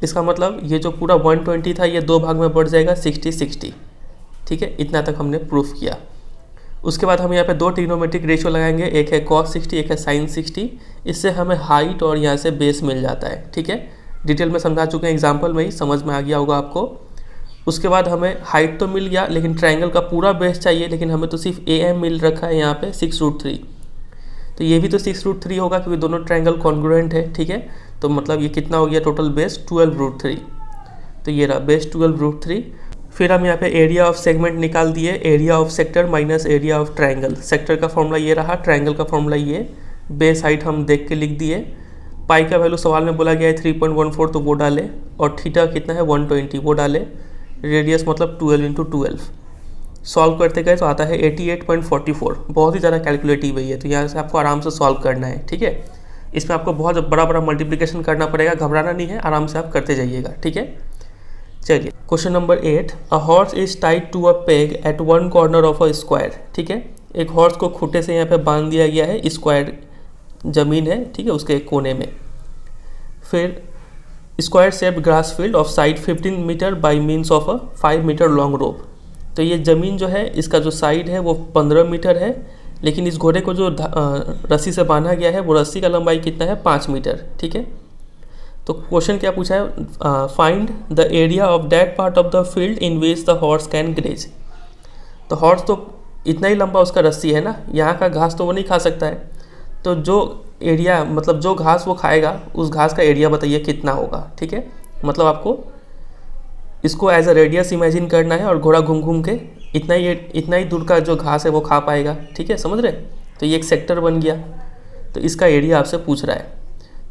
इसका मतलब ये जो पूरा 120 था ये दो भाग में बढ़ जाएगा 60-60। ठीक है, इतना तक हमने प्रूफ किया। उसके बाद हम यहाँ पे दो ट्रिग्नोमेट्रिक रेशियो लगाएंगे, एक है cos 60, एक है sin 60। इससे हमें हाइट और यहाँ से बेस मिल जाता है। ठीक है, डिटेल में समझा चुके हैं, एग्जाम्पल में ही समझ में आ गया होगा आपको। उसके बाद हमें हाइट तो मिल गया, लेकिन ट्रायंगल का पूरा बेस चाहिए, लेकिन हमें तो सिर्फ AM मिल रखा है यहाँ पे 6√3। तो ये भी तो 6√3 होगा क्योंकि दोनों ट्रायंगल कॉन्ग्रुएंट है। ठीक है, तो मतलब ये कितना हो गया टोटल बेस 12√3। तो ये रहा बेस 12√3। फिर हम यहाँ पे एरिया ऑफ सेगमेंट निकाल दिए, area of sector minus area of triangle. Sector का फॉर्मूला ये रहा, ट्रायंगल का फॉर्मूला ये, बेस हाइट हम देख के लिख दिए। पाई का वैल्यू सवाल में बोला गया है 3.14, तो वो डाले, और थीटा कितना है 120, वो डाले। रेडियस मतलब 12 × 12। सॉल्व करते गए तो आता है 88.44। बहुत ही ज़्यादा कैलकुलेटिव है, तो यहाँ से आपको आराम से सॉल्व करना है। ठीक है, इसमें आपको बहुत बड़ा बड़ा मल्टीप्लिकेशन करना पड़ेगा, घबराना नहीं है, आराम से आप करते जाइएगा। ठीक है, चलिए question number 8। A horse is tied to a peg at one corner of a square. ठीक है, एक हॉर्स को खूंटे से यहाँ पे बांध दिया गया है, स्क्वायर जमीन है। ठीक है, उसके एक कोने में। फिर square shaped grass field of side 15 metre by means of a 5 metre long rope. तो ये ज़मीन जो है इसका जो साइड है वो 15 मीटर है, लेकिन इस घोड़े को जो रस्सी से बांधा गया है वो रस्सी का लंबाई कितना है 5 मीटर। ठीक है, तो क्वेश्चन क्या पूछा है, find the area of that part of the field in which the horse can graze. तो हॉर्स तो इतना ही लंबा उसका रस्सी है ना, यहाँ का घास तो वो नहीं खा सकता है, तो जो एरिया मतलब जो घास वो खाएगा उस घास का एरिया बताइए कितना होगा। ठीक है, मतलब आपको इसको एज अ रेडियस इमेजिन करना है और घोड़ा घूम घूम के इतना ही दूर का जो घास है वो खा पाएगा। ठीक है, समझ रहे, तो ये एक सेक्टर बन गया। तो इसका एरिया आपसे पूछ रहा है,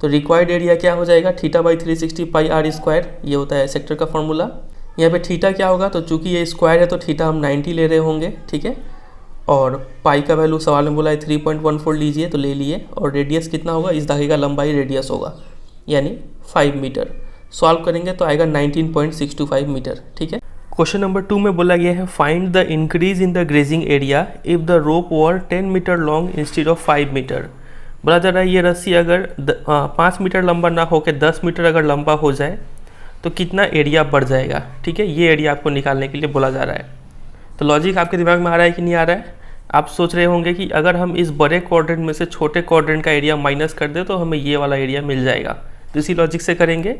तो रिक्वायर्ड एरिया क्या हो जाएगा, θ/360 πr²। ये होता है सेक्टर का फॉर्मूला। यहाँ पे थीटा क्या होगा, तो चूंकि ये स्क्वायर है तो थीटा हम 90 ले रहे होंगे। ठीक है, और पाई का वैल्यू सवाल में बोला है 3.14 लीजिए, तो ले लिए। और रेडियस कितना होगा, इस धागे का लंबाई रेडियस होगा, यानी 5 मीटर। सॉल्व करेंगे तो आएगा 19.625 मीटर। ठीक है, क्वेश्चन नंबर 2 में बोला गया है find the increase in the grazing area if the rope were 10 metre long instead of 5 metre. बोला जा रहा है ये रस्सी अगर 5 मीटर लंबा ना होकर 10 मीटर अगर लंबा हो जाए तो कितना एरिया बढ़ जाएगा। ठीक है, ये एरिया आपको निकालने के लिए बोला जा रहा है। तो लॉजिक आपके दिमाग में आ रहा है कि नहीं आ रहा है। आप सोच रहे होंगे कि अगर हम इस बड़े क्वाड्रेंट में से छोटे क्वाड्रेंट का एरिया माइनस कर दे तो हमें ये वाला एरिया मिल जाएगा। तो इसी लॉजिक से करेंगे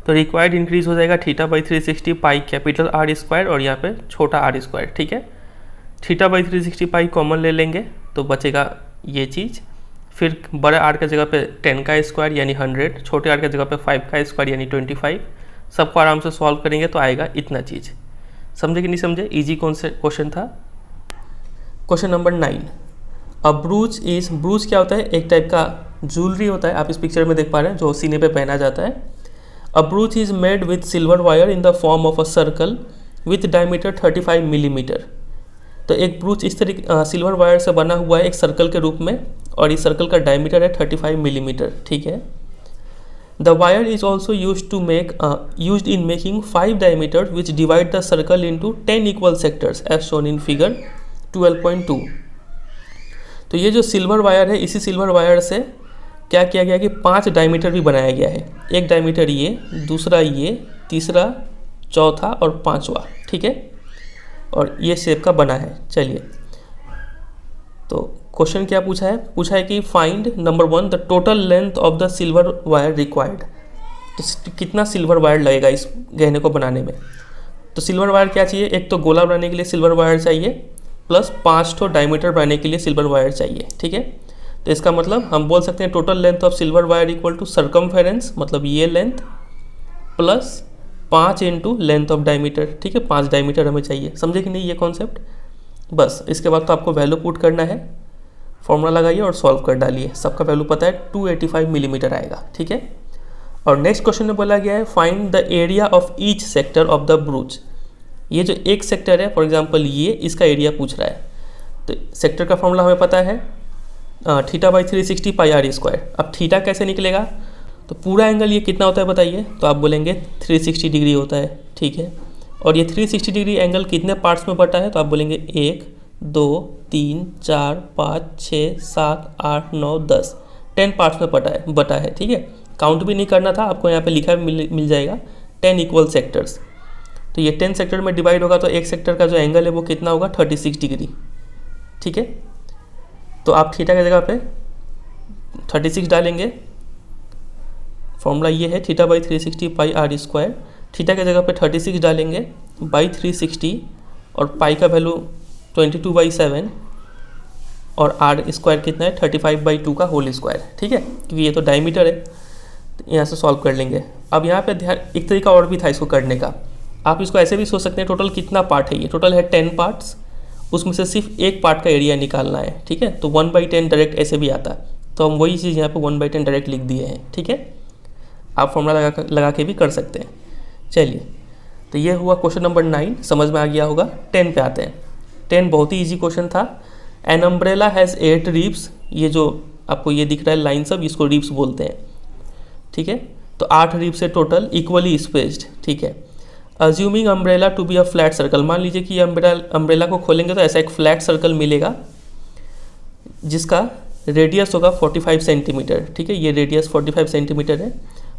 तो रिक्वायर्ड इंक्रीज हो जाएगा θ/360 पाई कैपिटल R², और यहाँ पे छोटा R²। ठीक है, θ/360 पाई कॉमन ले लेंगे तो बचेगा ये चीज़। फिर बड़े R के जगह पे 10 का स्क्वायर यानी 100, छोटे R के जगह पे 5 का स्क्वायर यानी 25। सबको आराम से सॉल्व करेंगे तो आएगा इतना चीज़। समझे कि नहीं समझे, इजी कौन से क्वेश्चन था। Question number 9। अ ब्रूच क्या होता है, एक टाइप का ज्वेलरी होता है, आप इस पिक्चर में देख पा रहे हैं, जो सीने पे पहना जाता है। A brooch is made with silver wire in the form of a circle with diameter 35 millimetre. तो एक ब्रूच इस तरीके सिल्वर वायर से बना हुआ है एक सर्कल के रूप में, और इस सर्कल का डायमीटर है 35 मिलीमीटर। ठीक है, the wire is also used in making 5 diameter which divide the circle into 10 equal sectors as shown in figure 12.2। तो ये जो सिल्वर वायर है, इसी सिल्वर वायर से क्या किया गया कि 5 डायमीटर भी बनाया गया है। एक डायमीटर ये, दूसरा ये, तीसरा, चौथा और 5वां। ठीक है, और ये शेप का बना है। चलिए, तो क्वेश्चन क्या पूछा है कि find number 1 the total length of the silver wire required. तो कितना सिल्वर वायर लगेगा इस गहने को बनाने में। तो सिल्वर वायर क्या चाहिए, एक तो गोला बनाने के लिए सिल्वर वायर चाहिए, प्लस 5 तो डायमीटर बनाने के लिए सिल्वर वायर चाहिए। ठीक है, तो इसका मतलब हम बोल सकते हैं total length of silver wire equal to circumference, मतलब ये length plus 5 into length of diameter. ठीक है, 5 डायमीटर हमें चाहिए। समझे कि नहीं ये कॉन्सेप्ट। बस इसके बाद तो आपको वैल्यू पुट करना है, फॉर्मूला लगाइए और सॉल्व कर डालिए। सबका वैल्यू पता है 285 मिलीमीटर आएगा। ठीक है, और नेक्स्ट क्वेश्चन में बोला गया है find the area of each sector of the ब्रूच। ये जो एक सेक्टर है, फॉर एग्जांपल ये, इसका एरिया पूछ रहा है। तो सेक्टर का फॉर्मूला हमें पता है θ/360 πr²। अब थीटा कैसे निकलेगा, तो पूरा एंगल ये कितना होता है बताइए, तो आप बोलेंगे 360 डिग्री होता है। ठीक है, और ये 360 डिग्री एंगल कितने पार्ट्स में बटा है, तो आप बोलेंगे 1, 2 3 4 5 6 7 8 9 10 10 पार्ट्स में बटा है। ठीक है, काउंट भी नहीं करना था आपको, यहाँ पे लिखा मिल जाएगा 10 इक्वल सेक्टर्स। तो ये 10 सेक्टर में डिवाइड होगा तो एक सेक्टर का जो एंगल है वो कितना होगा 36 डिग्री। ठीक है, तो आप थीटा की जगह पे 36 डालेंगे। फॉर्मूला ये है theta by 360 pi r square. Theta की जगह पे 36 डालेंगे बाई 360 और पाई का वैल्यू 22/7 और आर स्क्वायर कितना है 35/2 का होल स्क्वायर। ठीक है, क्योंकि ये तो डायमीटर है, तो यहाँ से सॉल्व कर लेंगे। अब यहाँ पे ध्यान, एक तरीका और भी था इसको करने का। आप इसको ऐसे भी सोच सकते हैं, टोटल कितना पार्ट है, ये टोटल है 10 पार्ट्स, उसमें से सिर्फ एक पार्ट का एरिया निकालना है। ठीक है, तो 1/10 डायरेक्ट ऐसे भी आता है, तो हम वही चीज़ यहाँ पे 1/10 डायरेक्ट लिख दिए हैं। ठीक है, आप फॉर्मूला लगा के भी कर सकते हैं। चलिए, तो ये हुआ क्वेश्चन नंबर 9, समझ में आ गया होगा। 10 पे आते हैं। 10 बहुत ही ईजी क्वेश्चन था। एन अम्ब्रेला हैज़ 8 रिब्स, ये जो आपको ये दिख रहा है लाइन सब, इसको रिब्स बोलते हैं। ठीक है, तो 8 रिब्स है टोटल, इक्वली स्पेस्ड। ठीक है, assuming umbrella to be a flat circle, मान लीजिए कि अम्ब्रेला को खोलेंगे तो ऐसा एक फ्लैट सर्कल मिलेगा जिसका रेडियस होगा 45 सेंटीमीटर। ठीक है, ये रेडियस 45 सेंटीमीटर है।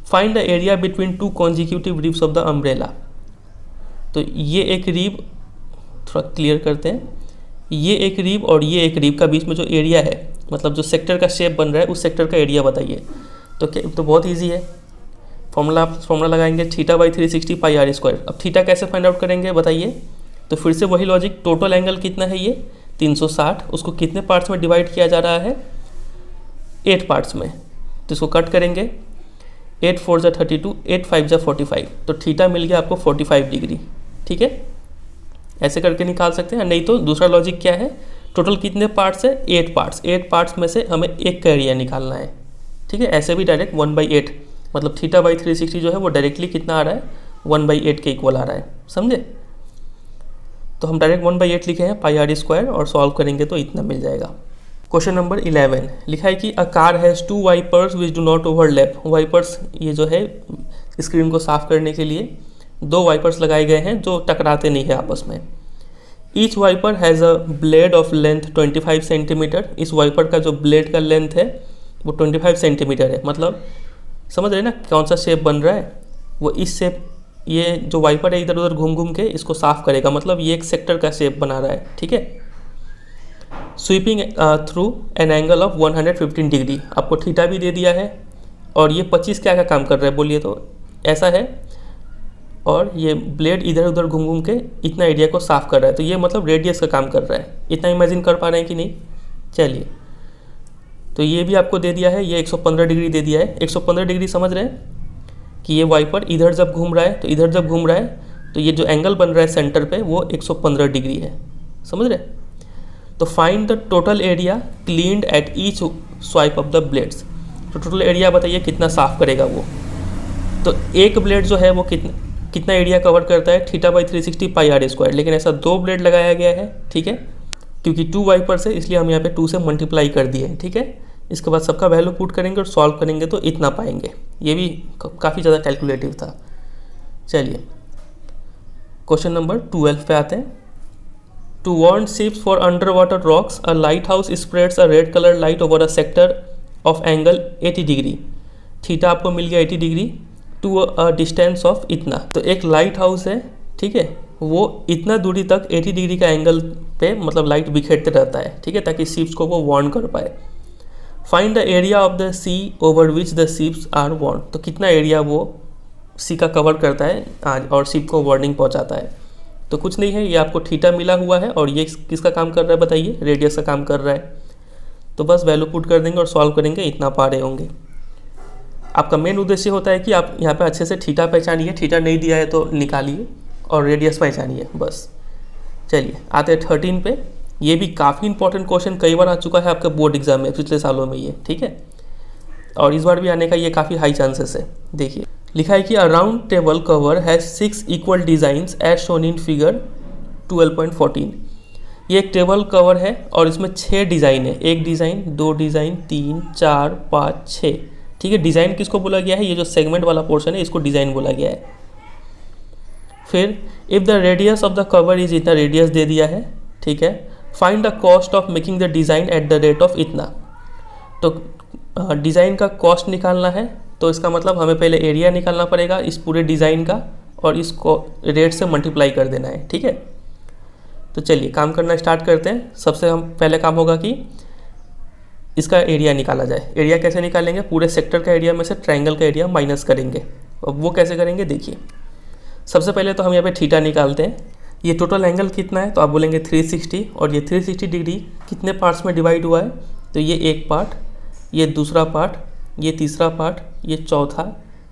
Find the area between 2 consecutive ribs of the umbrella. तो ये एक रिब, थोड़ा क्लियर करते हैं, ये एक रिब और ये एक रिब का बीच में जो एरिया है, मतलब जो सेक्टर का शेप बन रहा है उस सेक्टर का एरिया बताइए। तो बहुत ईजी है, फॉर्मूला लगाएंगे theta by 360 pi r square. अब थीटा कैसे फाइंड आउट करेंगे बताइए। तो फिर से वही लॉजिक, टोटल एंगल कितना है ये 360, उसको कितने पार्ट्स में डिवाइड किया जा रहा है 8 पार्ट्स में, तो इसको कट करेंगे। 8 4 जा 32, 8 5 जा 45, तो थीटा मिल गया आपको 45 डिग्री। ठीक है, ऐसे करके निकाल सकते हैं। नहीं तो दूसरा लॉजिक क्या है, टोटल कितने पार्ट्स है 8 पार्ट्स, 8 पार्ट्स में से हमें एक का एरिया निकालना है। ठीक है, ऐसे भी डायरेक्ट 1/8, मतलब थीटा बाई 360 जो है वो डायरेक्टली कितना आ रहा है 1/8 के इक्वल आ रहा है, समझे। तो हम डायरेक्ट 1/8 लिखे हैं पाई आर स्क्वायर और सॉल्व करेंगे तो इतना मिल जाएगा। क्वेश्चन नंबर 11 लिखा है कि a car has 2 wipers which do not overlap. Wipers ये जो है स्क्रीन को साफ करने के लिए 2 वाइपर्स लगाए गए हैं जो टकराते नहीं है आपस में। Each wiper has a blade of length 25 centimetre. इस वाइपर का जो ब्लेड का लेंथ है वो 25 सेंटीमीटर है, मतलब समझ रहे हैं ना कौन सा शेप बन रहा है। वो इस शेप, ये जो वाइपर है इधर उधर घूम घूम के इसको साफ करेगा, मतलब ये एक सेक्टर का शेप बना रहा है। ठीक है, sweeping through an angle of 115 degree. आपको थीटा भी दे दिया है और ये 25 क्या काम कर रहा है बोलिए, तो ऐसा है, और ये ब्लेड इधर उधर घूम घूम के इतना एरिया को साफ कर रहा है, तो ये मतलब रेडियस का काम कर रहा है। इतना इमेजिन कर पा रहे हैं कि नहीं। चलिए, तो ये भी आपको दे दिया है, ये 115 डिग्री दे दिया है। 115 डिग्री समझ रहे हैं कि ये वाइपर इधर जब घूम रहा है तो इधर जब घूम रहा है तो ये जो एंगल बन रहा है सेंटर पे वो 115 डिग्री है, समझ रहे हैं। तो find the total area cleaned at each swipe of the blades. तो टोटल एरिया बताइए कितना साफ करेगा वो। तो एक ब्लेड जो है वो कितना एरिया कवर करता है theta by 360 pi r square, लेकिन ऐसा 2 ब्लेड लगाया गया है। ठीक है, क्योंकि 2 वाइपर्स है इसलिए हम यहाँ पे 2 से मल्टीप्लाई कर दिए हैं। ठीक है, इसके बाद सबका वैल्यू पुट करेंगे और सॉल्व करेंगे तो इतना पाएंगे। ये भी काफ़ी ज़्यादा कैलकुलेटिव था। चलिए, क्वेश्चन नंबर 12 पे आते हैं। To warn ships for underwater rocks a lighthouse spreads a red colour light over a sector of angle 80 degree. Theta आपको मिल गया 80 degree to a distance of इतना। तो एक लाइट हाउस है, ठीक है, वो इतना दूरी तक 80 डिग्री का एंगल पे मतलब लाइट बिखेरते रहता है। ठीक है, ताकि शिप्स को वो वार्न कर पाए। Find the area of the sea over which the ships are warn. तो कितना एरिया वो सी का कवर करता है और शिप को वार्निंग पहुंचाता है। तो कुछ नहीं है, ये आपको थीटा मिला हुआ है और ये किसका काम कर रहा है बताइए, रेडियस का काम कर रहा है। तो बस वैल्यू पुट कर देंगे और सॉल्व करेंगे, इतना पा रहे होंगे। आपका मेन उद्देश्य होता है कि आप यहाँ पे अच्छे से थीटा पहचानिए, थीटा नहीं दिया है तो निकालिए और रेडियस पहचानिए बस। चलिए आते हैं 13 पे। ये भी काफ़ी इंपॉर्टेंट क्वेश्चन, कई बार आ चुका है आपके बोर्ड एग्जाम में पिछले सालों में ये, ठीक है, और इस बार भी आने का ये काफ़ी हाई चांसेस है। देखिए लिखा है कि a round table cover has 6 equal designs as shown in figure 12.14। ये एक टेबल कवर है और इसमें 6 डिज़ाइन है, 1 डिज़ाइन, 2 डिज़ाइन, 3, 4, 5, 6। ठीक है, डिज़ाइन किसको बोला गया है, ये जो सेगमेंट वाला पोर्शन है इसको डिज़ाइन बोला गया है। फिर if the radius of the cover is, इतना रेडियस दे दिया है, ठीक है। Find the cost of making the design eight the rate of इतना। तो डिज़ाइन का कॉस्ट निकालना है, तो इसका मतलब हमें पहले एरिया निकालना पड़ेगा इस पूरे डिज़ाइन का और इसको रेट से मल्टीप्लाई कर देना है, ठीक है। तो चलिए काम करना स्टार्ट करते हैं। सबसे हम पहले काम होगा कि इसका एरिया निकाला जाए। एरिया कैसे निकालेंगे, पूरे सेक्टर का एरिया में से ट्रायंगल का एरिया माइनस करेंगे। और वो कैसे करेंगे देखिए, सबसे पहले तो हम यहाँ पे थीटा निकालते हैं। ये टोटल एंगल कितना है, तो आप बोलेंगे 360, और ये 360 डिग्री कितने पार्ट्स में डिवाइड हुआ है, तो ये एक पार्ट, ये दूसरा पार्ट, ये तीसरा पार्ट, ये चौथा,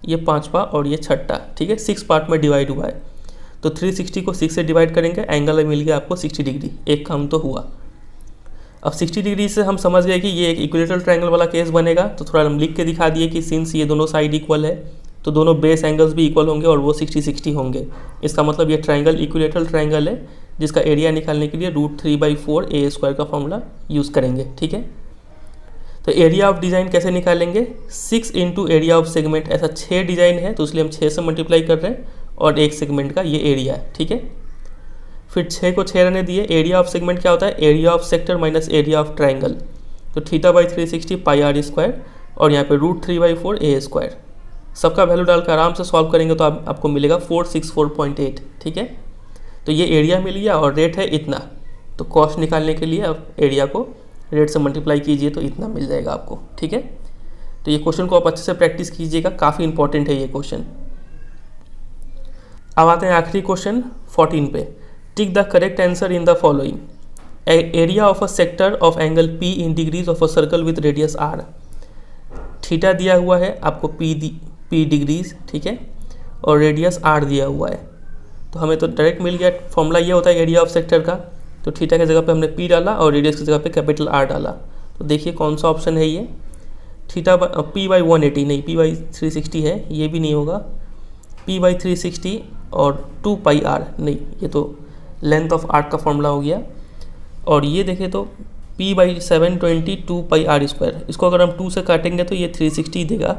ये पांचवा और ये छठा, ठीक है। 6 पार्ट में डिवाइड हुआ है। तो 360 को 6 से डिवाइड करेंगे, एंगल मिल गया आपको 60 डिग्री। एक काम तो हुआ। अब 60 डिग्री से हम समझ गए कि ये एक इक्विलेटरल ट्रायंगल वाला केस बनेगा। तो थोड़ा हम लिख के दिखा दिए कि सिंस ये दोनों साइड इक्वल है तो दोनों बेस एंगल्स भी इक्वल होंगे और वो 60-60 होंगे। इसका मतलब ये ट्रायंगल इक्विलेटरल ट्रायंगल है, जिसका एरिया निकालने के लिए √3/4 a² का फॉर्मूला यूज़ करेंगे, ठीक है। तो एरिया ऑफ डिज़ाइन कैसे निकालेंगे, 6 × एरिया ऑफ सेगमेंट। ऐसा 6 डिज़ाइन है तो इसलिए हम 6 से मल्टीप्लाई कर रहे हैं और एक सेगमेंट का ये एरिया है, ठीक है। फिर 6 को 6 रहने दिए। एरिया ऑफ सेगमेंट क्या होता है, area of sector minus area of triangle. तो θ/360 πr² और यहाँ पे √3/4 a²। सबका वैल्यू डालकर आराम से सॉल्व करेंगे तो आपको मिलेगा 464.8, ठीक है। तो ये एरिया मिल गया और रेट है इतना। तो कॉस्ट निकालने के लिए अब एरिया को रेट से मल्टीप्लाई कीजिए तो इतना मिल जाएगा आपको, ठीक है। तो ये क्वेश्चन को आप अच्छे से प्रैक्टिस कीजिएगा, काफ़ी इंपॉर्टेंट है ये क्वेश्चन। अब आते हैं आखिरी क्वेश्चन 14 पे। टिक the correct answer in the following. Area of a sector of angle P in degrees of a circle with radius R। Theta दिया हुआ है आपको P डिग्रीज, ठीक है, और रेडियस R दिया हुआ है। तो हमें तो डायरेक्ट मिल गया। फॉर्मूला ये होता है एरिया ऑफ सेक्टर का। तो थीटा की जगह पे हमने P डाला और रेडियस की जगह पे कैपिटल R डाला। तो देखिए कौन सा ऑप्शन है ये, P/180 नहीं, P/360 है, ये भी नहीं होगा। P/360 और 2πr नहीं, ये तो लेंथ ऑफ आर्क का फॉर्मूला हो गया। और ये देखें तो P/720 2πr²। इसको अगर हम 2 से काटेंगे तो ये 360 देगा,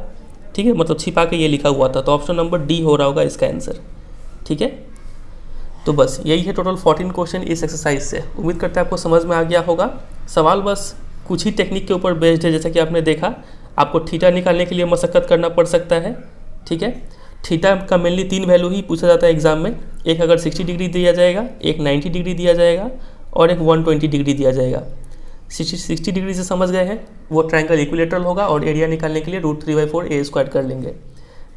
ठीक है। मतलब छिपा के ये लिखा हुआ था, तो ऑप्शन नंबर डी हो रहा होगा इसका आंसर, ठीक है। तो बस यही है टोटल 14 क्वेश्चन इस एक्सरसाइज से। उम्मीद करते हैं आपको समझ में आ गया होगा। सवाल बस कुछ ही टेक्निक के ऊपर बेस्ड है। जैसा कि आपने देखा, आपको थीटा निकालने के लिए मशक्कत करना पड़ सकता है, ठीक है। थीटा का मेनली 3 वैल्यू ही पूछा जाता है एग्जाम में। एक अगर 60 डिग्री दिया जाएगा, एक 90 डिग्री दिया जाएगा और एक 120 डिग्री दिया जाएगा। 60 डिग्री से समझ गए हैं, वो ट्रायंगल इक्विलेटरल होगा और एरिया निकालने के लिए √3/4 a² कर लेंगे।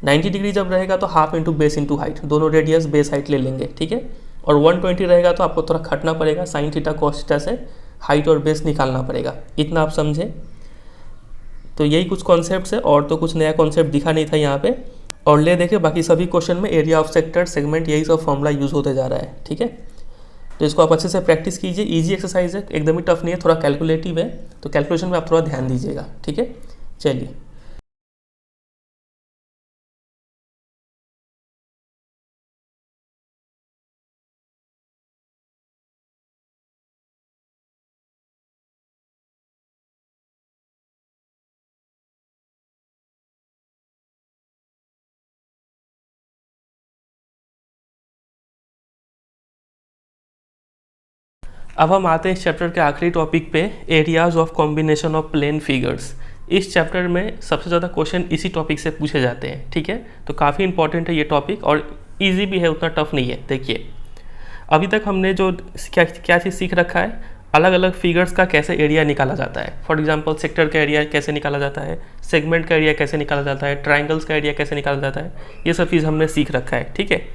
90 डिग्री जब रहेगा तो half into base into height, दोनों रेडियस बेस हाइट ले लेंगे, ठीक है। और 120 रहेगा तो आपको थोड़ा खटना पड़ेगा, साइन थीटा कॉस थीटा से हाइट और बेस निकालना पड़ेगा। इतना आप समझे। तो यही कुछ कॉन्सेप्ट्स है, और तो कुछ नया कॉन्सेप्ट दिखा नहीं था यहाँ पे। और ले देखे बाकी सभी क्वेश्चन में एरिया ऑफ सेक्टर, सेगमेंट, यही सब फॉर्मूला यूज़ होते जा रहा है, ठीक है। तो इसको आप अच्छे से प्रैक्टिस कीजिए। इजी एक्सरसाइज है, एकदम ही टफ नहीं है, थोड़ा कैलकुलेटिव है। तो कैलकुलेशन में आप थोड़ा ध्यान दीजिएगा, ठीक है। चलिए अब हम आते हैं इस चैप्टर के आखिरी टॉपिक पे, areas of combination of plane figures. इस चैप्टर में सबसे ज़्यादा क्वेश्चन इसी टॉपिक से पूछे जाते हैं, ठीक है। तो काफ़ी इंपॉर्टेंट है ये टॉपिक और इजी भी है, उतना टफ नहीं है। देखिए अभी तक हमने जो क्या चीज़ सीख रखा है, अलग अलग फिगर्स का कैसे एरिया निकाला जाता है। फॉर एग्जांपल सेक्टर का एरिया कैसे निकाला जाता है, सेगमेंट का एरिया कैसे निकाला जाता है, ट्रायंगल्स का एरिया कैसे निकाला जाता है, ये सब चीज़ हमने सीख रखा है, ठीक है।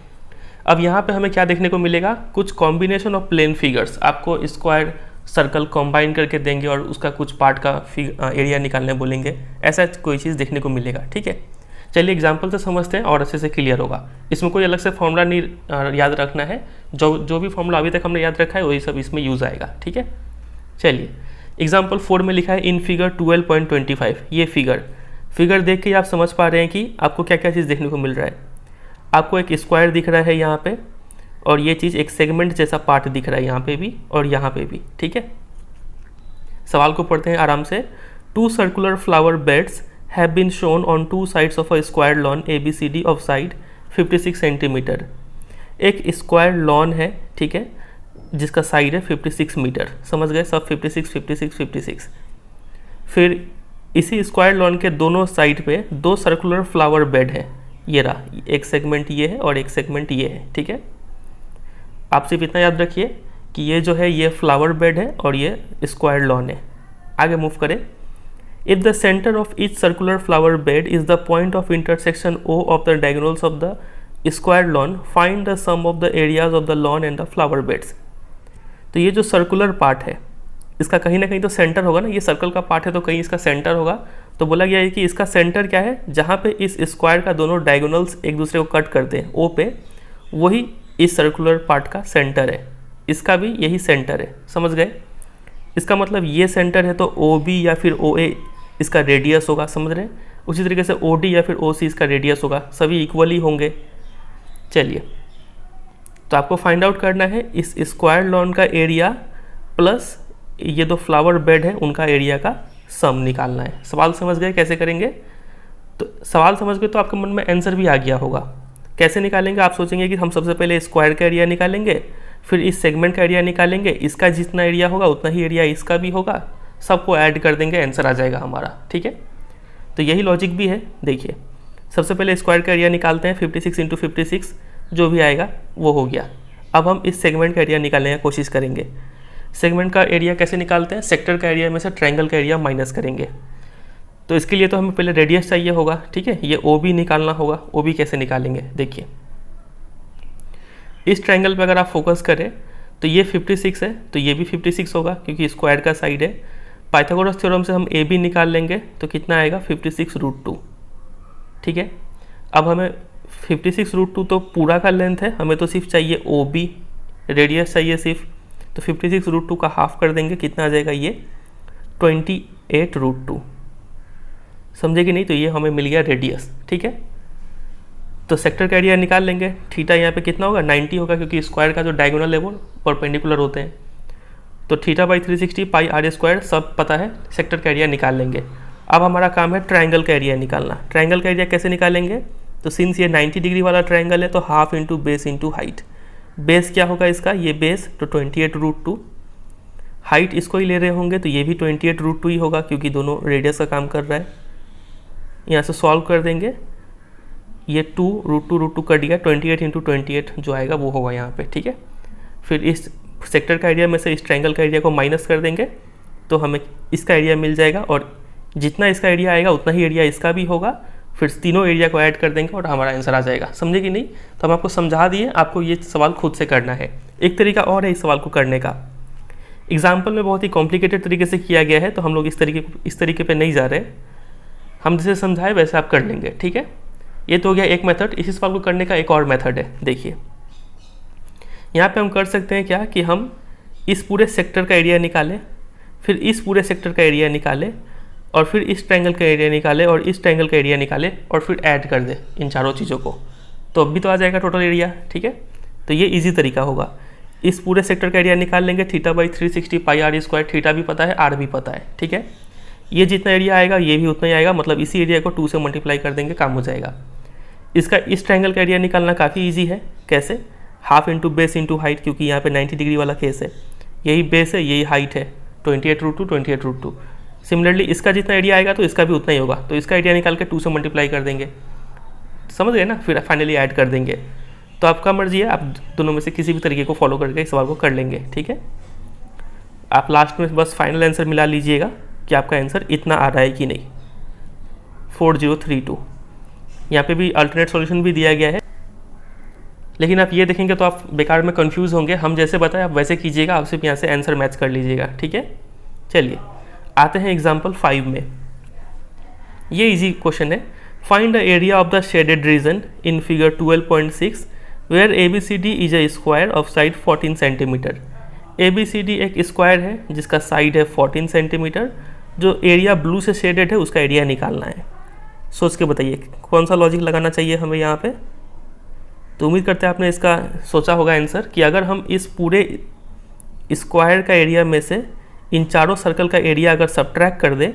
अब यहाँ पे हमें क्या देखने को मिलेगा, कुछ कॉम्बिनेशन ऑफ प्लेन फिगर्स। आपको स्क्वायर सर्कल कंबाइन करके देंगे और उसका कुछ पार्ट का एरिया निकालने बोलेंगे, ऐसा कोई चीज़ देखने को मिलेगा, ठीक है। चलिए एग्जाम्पल से समझते हैं और अच्छे से क्लियर होगा। इसमें कोई अलग से फॉर्मूला नहीं याद रखना है, जो भी फॉर्मूला अभी तक हमने याद रखा है वही सब इसमें यूज़ आएगा, ठीक है। चलिए एग्जाम्पल 4 में लिखा है इन फिगर 12.25। ये फिगर देख के आप समझ पा रहे हैं कि आपको क्या क्या चीज़ देखने को मिल रहा है। आपको एक स्क्वायर दिख रहा है यहाँ पे, और ये चीज़ एक सेगमेंट जैसा पार्ट दिख रहा है यहाँ पे भी और यहाँ पे भी, ठीक है। सवाल को पढ़ते हैं आराम से। 2 circular flower beds have been shown on 2 sides of a square lawn ABCD of side 56 centimetre. एक स्क्वायर लॉन है, ठीक है, जिसका साइड है 56 मीटर। समझ गए सब, 56 56 56। फिर इसी स्क्वायर लॉन के दोनों साइड पे दो सर्कुलर फ्लावर बेड है, ये रहा, एक सेगमेंट ये है और एक सेगमेंट ये है, ठीक है। आप सिर्फ इतना याद रखिए कि ये जो है ये फ्लावर बेड है और ये स्क्वायर लॉन है। आगे मूव करें। If the centre of each circular flower bed is the point of intersection O of the diagonals of the square lawn, find the sum of the areas of the lawn and the flower beds. तो ये जो circular part है इसका कहीं ना कहीं तो centre होगा ना, ये सर्कल का पार्ट है तो कहीं इसका सेंटर होगा। तो बोला गया है कि इसका सेंटर क्या है, जहाँ पे इस स्क्वायर का दोनों डायगोनल्स एक दूसरे को कट करते हैं ओ पे, वही इस सर्कुलर पार्ट का सेंटर है। इसका भी यही सेंटर है, समझ गए। इसका मतलब ये सेंटर है तो ओ बी या फिर ओ ए इसका रेडियस होगा, समझ रहे हैं। उसी तरीके से ओ डी या फिर ओ सी इसका रेडियस होगा, सभी इक्वली होंगे। चलिए, तो आपको फाइंड आउट करना है इस स्क्वायर लॉन का एरिया प्लस ये दो फ्लावर बेड है उनका एरिया का सम निकालना है। सवाल समझ गए कैसे करेंगे? तो सवाल समझ गए तो आपके मन में आंसर भी आ गया होगा। कैसे निकालेंगे? आप सोचेंगे कि हम सबसे पहले स्क्वायर का एरिया निकालेंगे, फिर इस सेगमेंट का एरिया निकालेंगे, इसका जितना एरिया होगा उतना ही एरिया इसका भी होगा, सबको ऐड कर देंगे, आंसर आ जाएगा हमारा, ठीक है। तो यही लॉजिक भी है। देखिए, सबसे पहले स्क्वायर का एरिया निकालते हैं, 56 × 56 जो भी आएगा वो हो गया। अब हम इस सेगमेंट का एरिया निकालने की कोशिश करेंगे। सेगमेंट का एरिया कैसे निकालते हैं? सेक्टर का एरिया में से ट्रायंगल का एरिया माइनस करेंगे। तो इसके लिए तो हमें पहले रेडियस चाहिए होगा, ठीक है। ये ओ बी निकालना होगा। ओ बी कैसे निकालेंगे? देखिए, इस ट्रायंगल पे अगर आप फोकस करें तो ये 56 है तो ये भी 56 होगा क्योंकि स्क्वायर का साइड है। पाइथागोरस थ्योरम से हम ए बी निकाल लेंगे तो कितना आएगा? 56√2, ठीक है। अब हमें 56√2 तो पूरा का लेंथ है, हमें तो सिर्फ चाहिए ओ बी, रेडियस चाहिए सिर्फ। तो 56√2 का हाफ कर देंगे, कितना आ जाएगा? ये 28√2, समझे कि नहीं? तो ये हमें मिल गया रेडियस, ठीक है। तो सेक्टर का एरिया निकाल लेंगे। थीटा यहाँ पे कितना होगा? 90 होगा क्योंकि स्क्वायर का जो डायगोनल है वो परपेंडिकुलर होते हैं। तो θ/360 πr² सब पता है, सेक्टर का एरिया निकाल लेंगे। अब हमारा काम है ट्रायंगल का एरिया निकालना। ट्रायंगल का एरिया कैसे निकालेंगे? तो सिंस ये 90 डिग्री वाला ट्रायंगल है तो half into base into height. Base क्या होगा इसका? ये बेस तो 28√2, हाइट इसको ही ले रहे होंगे तो ये भी 28√2 ही होगा क्योंकि दोनों रेडियस का काम कर रहा है। यहाँ से सॉल्व कर देंगे, ये 2√2 कट गया, 28 × 28 जो आएगा वो होगा यहाँ पे, ठीक है। फिर इस सेक्टर का एरिया में से इस ट्रायंगल का एरिया को माइनस कर देंगे तो हमें इसका एरिया मिल जाएगा और जितना इसका एरिया आएगा उतना ही एरिया इसका भी होगा। फिर तीनों एरिया को ऐड कर देंगे और हमारा आंसर आ जाएगा, समझे कि नहीं? तो हम आपको समझा दिए, आपको ये सवाल खुद से करना है। एक तरीका और है इस सवाल को करने का। एग्जाम्पल में बहुत ही कॉम्प्लिकेटेड तरीके से किया गया है तो हम लोग इस तरीके पे नहीं जा रहे। हम जैसे समझाए वैसे आप कर लेंगे, ठीक है। ये तो हो गया एक मेथड। इसी सवाल को करने का एक और मेथड है। देखिए, यहाँ पे हम कर सकते हैं क्या कि हम इस पूरे सेक्टर का एरिया निकालें, फिर इस पूरे सेक्टर का एरिया निकालें और फिर इस ट्रायंगल का एरिया निकाले और इस ट्रायंगल का एरिया निकाले और फिर ऐड कर दे इन चारों चीज़ों को, तो अब भी तो आ जाएगा टोटल एरिया, ठीक है। तो ये इजी तरीका होगा। इस पूरे सेक्टर का एरिया निकाल लेंगे, θ/360 πr², थीटा भी पता है, आर भी पता है, ठीक है। ये जितना एरिया आएगा ये भी उतना ही आएगा, मतलब इसी एरिया को 2 से मल्टीप्लाई कर देंगे, काम हो जाएगा। इसका इस ट्रायंगल का एरिया निकालना काफ़ी ईजी है। कैसे? Half into base into height, क्योंकि यहाँ पे 90 डिग्री वाला केस है। यही बेस है, यही हाइट है, 28√2 28√2। सिमिलरली इसका जितना एरिया आएगा तो इसका भी उतना ही होगा, तो इसका एरिया निकाल के 2 से मल्टीप्लाई कर देंगे, समझ गए ना। फिर फाइनली ऐड कर देंगे। तो आपका मर्जी है, आप दोनों में से किसी भी तरीके को फॉलो करके इस सवाल को कर लेंगे, ठीक है। आप लास्ट में बस फाइनल आंसर मिला लीजिएगा कि आपका आंसर इतना आ रहा है कि नहीं। 4032। यहाँ पे भी अल्टरनेट सॉल्यूशन भी दिया गया है, लेकिन आप ये देखेंगे तो आप बेकार में कंफ्यूज होंगे। हम जैसे बताएं आप वैसे कीजिएगा, आप सिर्फ यहाँ से आंसर मैच कर लीजिएगा, ठीक है। चलिए आते हैं एग्जाम्पल 5 में। ये इजी क्वेश्चन है। Find the area of the shaded region in figure 12.6 where ABCD is a square of side 14 centimetre. ABCD एक स्क्वायर है जिसका साइड है 14 सेंटीमीटर। जो एरिया ब्लू से शेडेड है उसका एरिया निकालना है। सोच के बताइए कौन सा लॉजिक लगाना चाहिए हमें यहाँ पे। तो उम्मीद करते हैं आपने इसका सोचा होगा आंसर कि अगर हम इस पूरे स्क्वायर का एरिया में से इन चारों सर्कल का एरिया अगर सब्ट्रैक्ट कर दे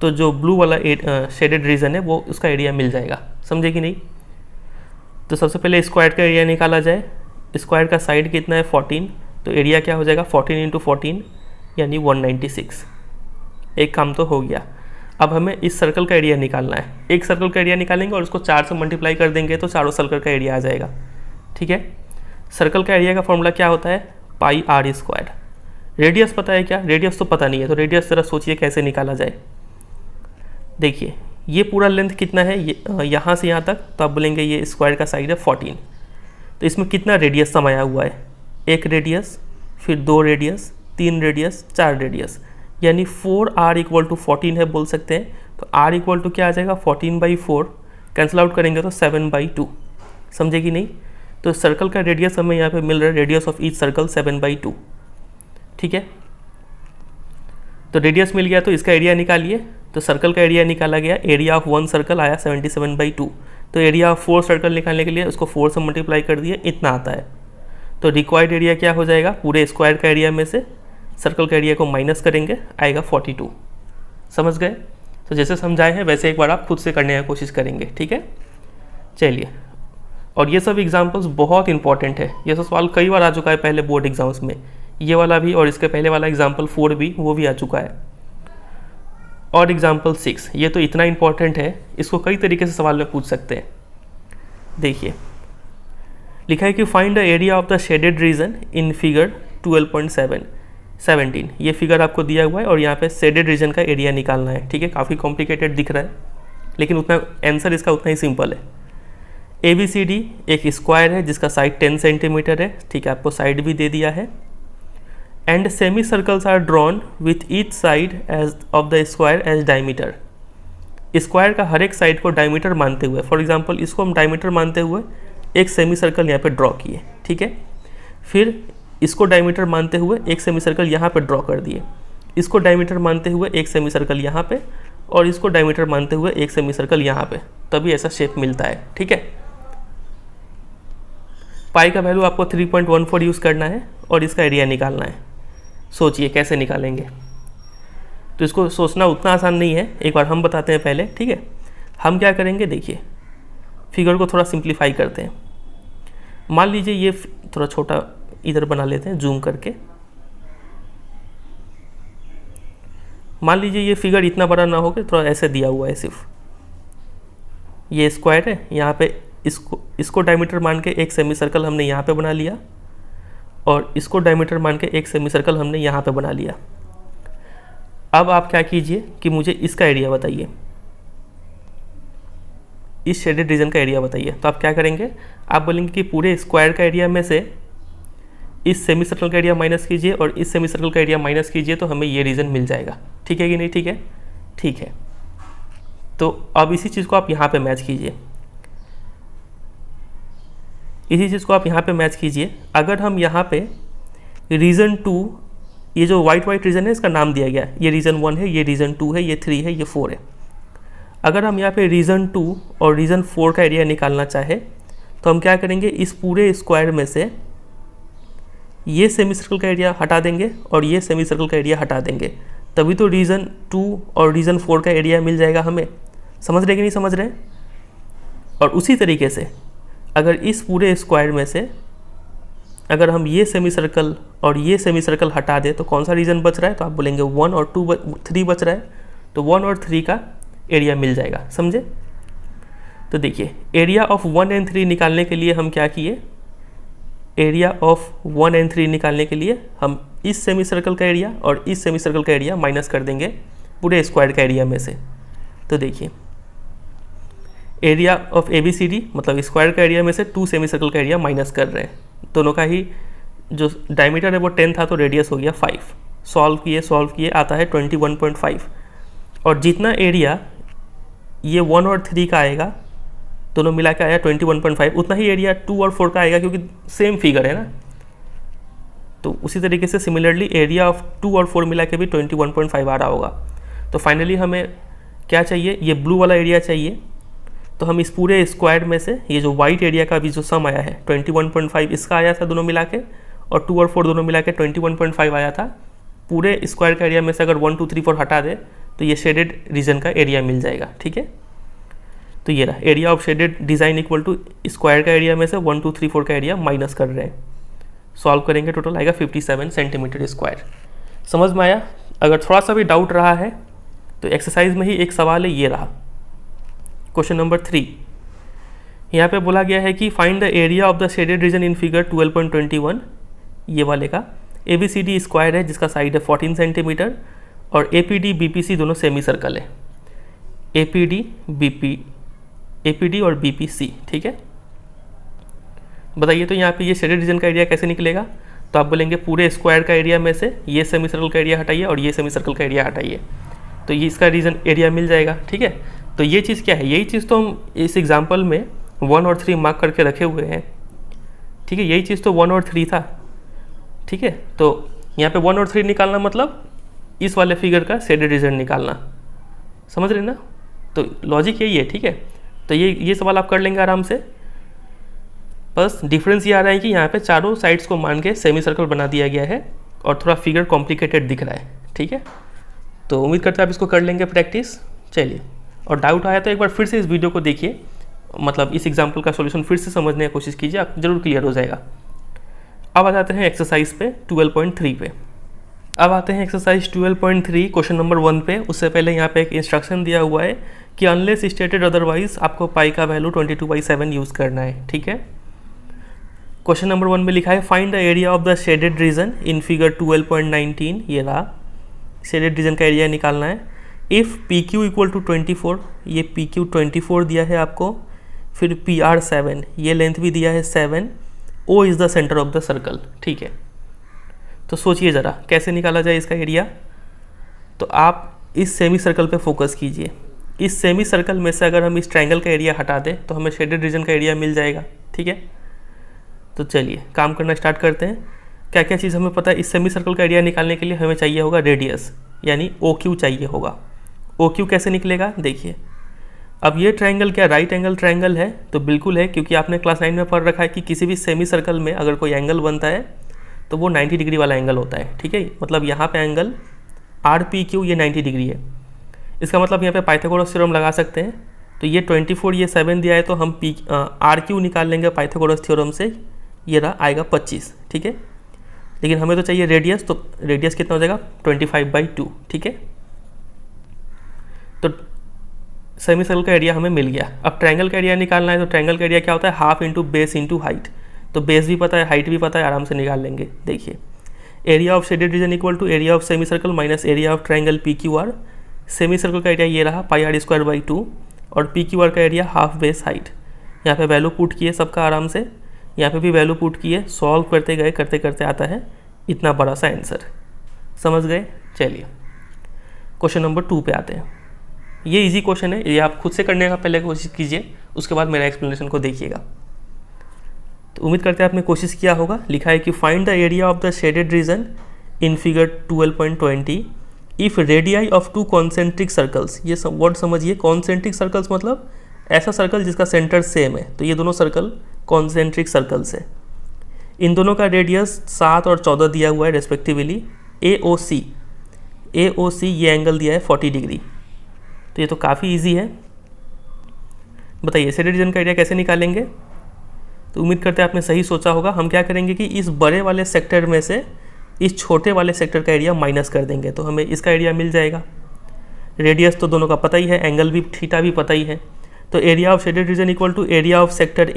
तो जो ब्लू वाला शेडेड रीजन है वो उसका एरिया मिल जाएगा, समझे कि नहीं। तो सबसे पहले स्क्वायर का एरिया निकाला जाए। स्क्वायर का साइड कितना है 14, तो एरिया क्या हो जाएगा 14 इंटू 14 यानी 196। एक काम तो हो गया। अब हमें इस सर्कल का एरिया निकालना है। एक सर्कल का एरिया निकालेंगे और उसको 4 से मल्टीप्लाई कर देंगे तो चारों सर्कल का एरिया आ जाएगा। ठीक है, सर्कल का एरिया का फॉर्मूला क्या होता है, पाई आर स्क्वायर। रेडियस पता है क्या, रेडियस तो पता नहीं है, तो रेडियस ज़रा सोचिए कैसे निकाला जाए। देखिए ये पूरा लेंथ कितना है, ये यहाँ से यहाँ तक, तो आप बोलेंगे ये स्क्वायर का साइड है 14। तो इसमें कितना रेडियस समाया हुआ है, एक रेडियस, फिर 2 रेडियस, 3 रेडियस, 4 रेडियस, यानी 4r इक्वल टू 14 है बोल सकते हैं। तो r इक्वल टू क्या आ जाएगा 14/4, कैंसिल आउट करेंगे तो 7/2। समझे कि नहीं। तो सर्कल का रेडियस हमें यहाँ पे मिल रहा है, रेडियस ऑफ ईच सर्कल 7/2। ठीक है, तो रेडियस मिल गया तो इसका एरिया निकालिए। तो सर्कल का एरिया निकाला गया, एरिया ऑफ 1 सर्कल आया 77/2। तो एरिया ऑफ 4 सर्कल निकालने के लिए उसको 4 से मल्टीप्लाई कर दिए, इतना आता है। तो रिक्वायर्ड एरिया क्या हो जाएगा, पूरे स्क्वायर का एरिया में से सर्कल का एरिया को माइनस करेंगे, आएगा 42। समझ गए। तो जैसे समझाए हैं वैसे एक बार आप खुद से करने की कोशिश करेंगे। ठीक है, चलिए। और ये सब एग्जाम्पल्स बहुत इंपॉर्टेंट है, ये सब सवाल कई बार आ चुका है पहले बोर्ड एग्जाम्स में, ये वाला भी और इसके पहले वाला एग्जाम्पल 4 भी, वो भी आ चुका है। और एग्जाम्पल 6 ये तो इतना इंपॉर्टेंट है, इसको कई तरीके से सवाल में पूछ सकते हैं। देखिए लिखा है कि find the area of the shaded region in figure 12.17। ये फिगर आपको दिया हुआ है और यहाँ पे शेडेड रीजन का एरिया निकालना है। ठीक है, काफ़ी कॉम्प्लिकेटेड दिख रहा है लेकिन उतना आंसर इसका उतना ही सिंपल है। ABCD एक स्क्वायर है जिसका साइड 10 सेंटीमीटर है। ठीक है, आपको साइड भी दे दिया है। And semi circles are drawn with each side as of the square as diameter. Square का हर एक साइड को डायमीटर मानते हुए, फॉर एग्जांपल इसको हम डायमीटर मानते हुए एक सेमी सर्कल यहाँ पे ड्रॉ किए। ठीक है, फिर इसको डायमीटर मानते हुए एक सेमी सर्कल यहाँ पे ड्रॉ कर दिए, इसको डायमीटर मानते हुए एक सेमी सर्कल यहाँ पे, और इसको डायमीटर मानते हुए एक सेमी सर्कल यहाँ पे, तभी ऐसा शेप मिलता है। ठीक है, पाई का वैल्यू आपको 3.14 यूज़ करना है और इसका एरिया निकालना है। सोचिए कैसे निकालेंगे। तो इसको सोचना उतना आसान नहीं है, एक बार हम बताते हैं पहले। ठीक है, हम क्या करेंगे, देखिए फिगर को थोड़ा सिंप्लीफाई करते हैं। मान लीजिए ये थोड़ा छोटा इधर बना लेते हैं जूम करके। मान लीजिए ये फिगर इतना बड़ा ना हो के थोड़ा ऐसे दिया हुआ है, सिर्फ ये स्क्वायर है, यहाँ पे इसको डायमीटर मान के एक सेमी सर्कल हमने यहाँ पे बना लिया और इसको डायमीटर मान के एक सेमी सर्कल हमने यहाँ पे बना लिया। अब आप क्या कीजिए कि मुझे इसका एरिया बताइए, इस शेडेड रीजन का एरिया बताइए। तो आप क्या करेंगे, आप बोलेंगे कि पूरे स्क्वायर का एरिया में से इस सेमी सर्कल का एरिया माइनस कीजिए और इस सेमी सर्कल का एरिया माइनस कीजिए, तो हमें ये रीजन मिल जाएगा। ठीक है कि नहीं, ठीक है, ठीक है। तो अब इसी चीज़ को आप यहाँ पे मैच कीजिए, इसी चीज़ को आप यहाँ पे मैच कीजिए। अगर हम यहाँ पे रीजन 2, ये जो वाइट रीजन है इसका नाम दिया गया, ये रीजन 1 है, ये रीजन 2 है, ये 3 है, ये 4 है। अगर हम यहाँ पे रीजन 2 और रीजन 4 का एरिया निकालना चाहे तो हम क्या करेंगे, इस पूरे स्क्वायर में से ये सेमी सर्कल का एरिया हटा देंगे और ये सेमी सर्कल का एरिया हटा देंगे, तभी तो रीजन 2 और रीजन 4 का एरिया मिल जाएगा हमें। समझ रहे कि नहीं समझ रहे। और उसी तरीके से अगर इस पूरे स्क्वायर में से अगर हम ये सेमी सर्कल और ये सेमी सर्कल हटा दें तो कौन सा रीजन बच रहा है, तो आप बोलेंगे 1 और 3 बच रहा है, तो 1 और 3 का एरिया मिल जाएगा। समझे। तो देखिए एरिया ऑफ 1 एंड 3 निकालने के लिए हम क्या किए, एरिया ऑफ 1 एंड 3 निकालने के लिए हम इस सेमी सर्कल का एरिया और इस सेमी सर्कल का एरिया माइनस कर देंगे पूरे स्क्वायर का एरिया में से। तो देखिए एरिया ऑफ ABCD मतलब स्क्वायर का एरिया में से 2 सेमी सर्कल का एरिया माइनस कर रहे हैं, दोनों का ही जो डायमीटर है वो 10 था तो रेडियस हो गया 5। सॉल्व किए आता है 21.5 और जितना एरिया ये 1 और 3 का आएगा दोनों मिला के आया 21.5, उतना ही एरिया 2 और 4 का आएगा क्योंकि सेम फिगर है ना। तो उसी तरीके से सिमिलरली एरिया ऑफ 2 और 4 मिला के भी 21.5 आ रहा होगा। तो फाइनली हमें क्या चाहिए, ये ब्लू वाला एरिया चाहिए। तो हम इस पूरे स्क्वायर में से ये जो वाइट एरिया का भी जो सम आया है 21.5 इसका आया था दोनों मिला के, और 2 और 4 दोनों मिला के 21.5 आया था। पूरे स्क्वायर का एरिया में से अगर 1 2 3 4 हटा दे तो ये शेडेड रीजन का एरिया मिल जाएगा। ठीक है, तो ये रहा area of shaded design equal to square का एरिया में से 1 2 3 4 का एरिया माइनस कर रहे हैं। सॉल्व करेंगे टोटल आएगा 57 सेंटीमीटर स्क्वायर। समझ में आया? अगर थोड़ा सा भी डाउट रहा है तो एक्सरसाइज में ही एक सवाल है, ये रहा क्वेश्चन नंबर 3। यहाँ पे बोला गया है कि find the area of the shaded region in figure 12.21, ये वाले का ABCD स्क्वायर है जिसका साइड है 14 सेंटीमीटर और APD BPC दोनों सेमी सर्कल है, APD और BPC, ठीक है। बताइए तो यहाँ पे ये शेडेड रीजन का एरिया कैसे निकलेगा? तो आप बोलेंगे पूरे स्क्वायर का एरिया में से ये सेमी सर्कल का एरिया हटाइए और ये सेमी सर्कल का एरिया हटाइए, तो ये इसका रीजन एरिया मिल जाएगा, ठीक है। तो ये चीज़ क्या है? यही चीज़ तो हम इस एग्जाम्पल में 1 और 3 मार्क करके रखे हुए हैं, ठीक है। यही चीज़ तो 1 और 3 था, ठीक है। तो यहाँ पे 1 और 3 निकालना मतलब इस वाले फिगर का शेडेड रीजन निकालना, समझ रहे ना? तो लॉजिक यही है, ठीक है। तो ये सवाल आप कर लेंगे आराम से। बस डिफरेंस ये आ रहा है कि यहाँ पे चारों साइड्स को मान के सेमी सर्कल बना दिया गया है और थोड़ा फिगर कॉम्प्लिकेटेड दिख रहा है, ठीक है। तो उम्मीद करते हैं आप इसको कर लेंगे प्रैक्टिस। चलिए, और डाउट आया तो एक बार फिर से इस वीडियो को देखिए, मतलब इस एग्जाम्पल का सॉल्यूशन फिर से समझने की कोशिश कीजिए, आप जरूर क्लियर हो जाएगा। अब आ जाते हैं एक्सरसाइज पे 12.3 पे। अब आते हैं एक्सरसाइज 12.3 क्वेश्चन नंबर 1 पे। उससे पहले यहाँ पे एक इंस्ट्रक्शन दिया हुआ है कि अनलेस स्टेटेड अदरवाइज आपको पाई का वैल्यू 22/7 यूज़ करना है, ठीक है। क्वेश्चन नंबर 1 में लिखा है find the area of the shaded region in figure 12.19, ये रहा शेडेड रीजन का एरिया निकालना है। इफ़ PQ इक्वल टू 24, ये PQ 24 दिया है आपको, फिर PR 7, ये लेंथ भी दिया है 7, O is the centre of the circle, ठीक है। तो सोचिए ज़रा कैसे निकाला जाए इसका एरिया। तो आप इस सेमी सर्कल पे फोकस कीजिए। इस सेमी सर्कल में से अगर हम इस ट्रायंगल का एरिया हटा दें तो हमें शेडेड रीजन का एरिया मिल जाएगा, ठीक है। तो चलिए काम करना स्टार्ट करते हैं। क्या क्या चीज़ हमें पता है? इस सेमी सर्कल का एरिया निकालने के लिए हमें चाहिए होगा रेडियस, यानी OQ चाहिए होगा। OQ कैसे निकलेगा देखिए। अब ये ट्रायंगल क्या राइट एंगल ट्रायंगल है? तो बिल्कुल है, क्योंकि आपने क्लास 9 में पढ़ रखा है कि किसी भी सेमी सर्कल में अगर कोई एंगल बनता है तो वो 90 डिग्री वाला एंगल होता है, ठीक है। मतलब यहाँ पे एंगल RPQ ये 90 डिग्री है। इसका मतलब यहाँ पे पाइथागोरस थ्योरम लगा सकते हैं। तो ये 24, ये 7 दिया है तो हम RQ निकाल लेंगे पाइथागोरस थ्योरम से, ये रहा आएगा 25, ठीक है। लेकिन हमें तो चाहिए रेडियस, तो रेडियस कितना हो जाएगा 25/2, ठीक है। तो सेमी सर्कल का एरिया हमें मिल गया। अब ट्रायंगल का एरिया निकालना है, तो ट्रायंगल का एरिया क्या होता है? Half into base into height. तो बेस भी पता है, हाइट भी पता है, आराम से निकाल लेंगे। देखिए area of shaded region equal to area of semi circle minus area of triangle PQR। Semicircle का एरिया ये रहा πr² और PQR का एरिया हाफ बेस हाइट। यहाँ पे वैल्यू पुट किए सबका आराम से, यहाँ पे भी वैल्यू पुट किए, सॉल्व करते गए, करते करते आता है इतना बड़ा सा आंसर। समझ गए? चलिए क्वेश्चन नंबर 2 पे आते हैं। ये इजी क्वेश्चन है, ये आप खुद से करने का पहले कोशिश कीजिए, उसके बाद मेरा एक्सप्लेनेशन को देखिएगा। तो उम्मीद करते हैं आपने कोशिश किया होगा। लिखा है कि find the area of the shaded region in figure 12.20 if radii of 2 concentric circles. ये वर्ड समझिए, कॉन्सेंट्रिक सर्कल्स मतलब ऐसा सर्कल जिसका सेंटर सेम है। तो ये दोनों सर्कल कॉन्सेंट्रिक सर्कल्स है। इन दोनों का रेडियस 7 और 14 दिया हुआ है रेस्पेक्टिवली। AOC ये एंगल दिया है 40 डिग्री। तो ये तो काफ़ी इजी है। बताइए शेडेड रीजन का एरिया कैसे निकालेंगे? तो उम्मीद करते हैं आपने सही सोचा होगा। हम क्या करेंगे कि इस बड़े वाले सेक्टर में से इस छोटे वाले सेक्टर का एरिया माइनस कर देंगे, तो हमें इसका एरिया मिल जाएगा। रेडियस तो दोनों का पता ही है, एंगल भी थीटा भी पता ही है। तो area of shaded region equal to area of sector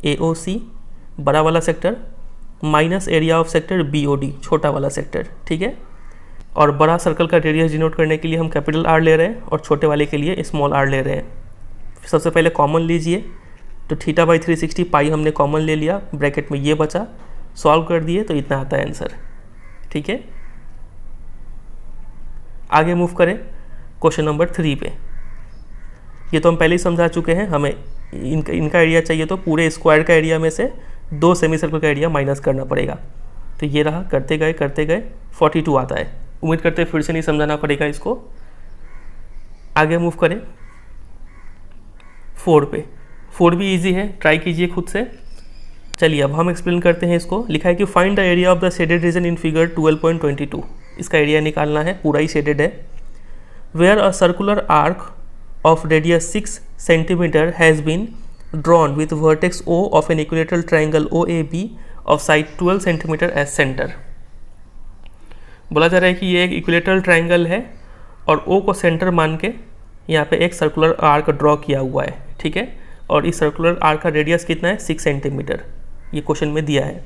AOC बड़ा वाला sector minus area of sector BOD छोटा वाला सेक्टर, ठीक है। और बड़ा सर्कल का रेडियस डिनोट करने के लिए हम कैपिटल R ले रहे हैं और छोटे वाले के लिए स्मॉल r ले रहे हैं। सबसे पहले कॉमन लीजिए, तो θ/360 पाई हमने कॉमन ले लिया, ब्रैकेट में ये बचा, सॉल्व कर दिए तो इतना आता है आंसर, ठीक है। आगे मूव करें क्वेश्चन नंबर 3 पे। ये तो हम पहले ही समझा चुके हैं। हमें इनका एरिया चाहिए तो पूरे स्क्वायर का एरिया में से 2 सेमी सर्कल का एरिया माइनस करना पड़ेगा। तो ये रहा, करते गए 42 आता है। उम्मीद करते फिर से नहीं समझाना पड़ेगा इसको। आगे मूव करें 4 पे। 4 भी इजी है, ट्राई कीजिए खुद से। चलिए अब हम एक्सप्लेन करते हैं इसको। लिखा है कि find the area of the shaded region in figure 12.22। इसका एरिया निकालना है, पूरा ही शेडेड है। Where a circular arc of radius 6 cm has been drawn with vertex O of an equilateral triangle OAB of side 12 centimetre as centre. बोला जा रहा है कि ये एक इक्विलेटरल ट्राइंगल है और ओ को सेंटर मान के यहाँ पे एक सर्कुलर आर्क ड्रॉ किया हुआ है, ठीक है। और इस सर्कुलर आर्क का रेडियस कितना है 6 सेंटीमीटर, ये क्वेश्चन में दिया है।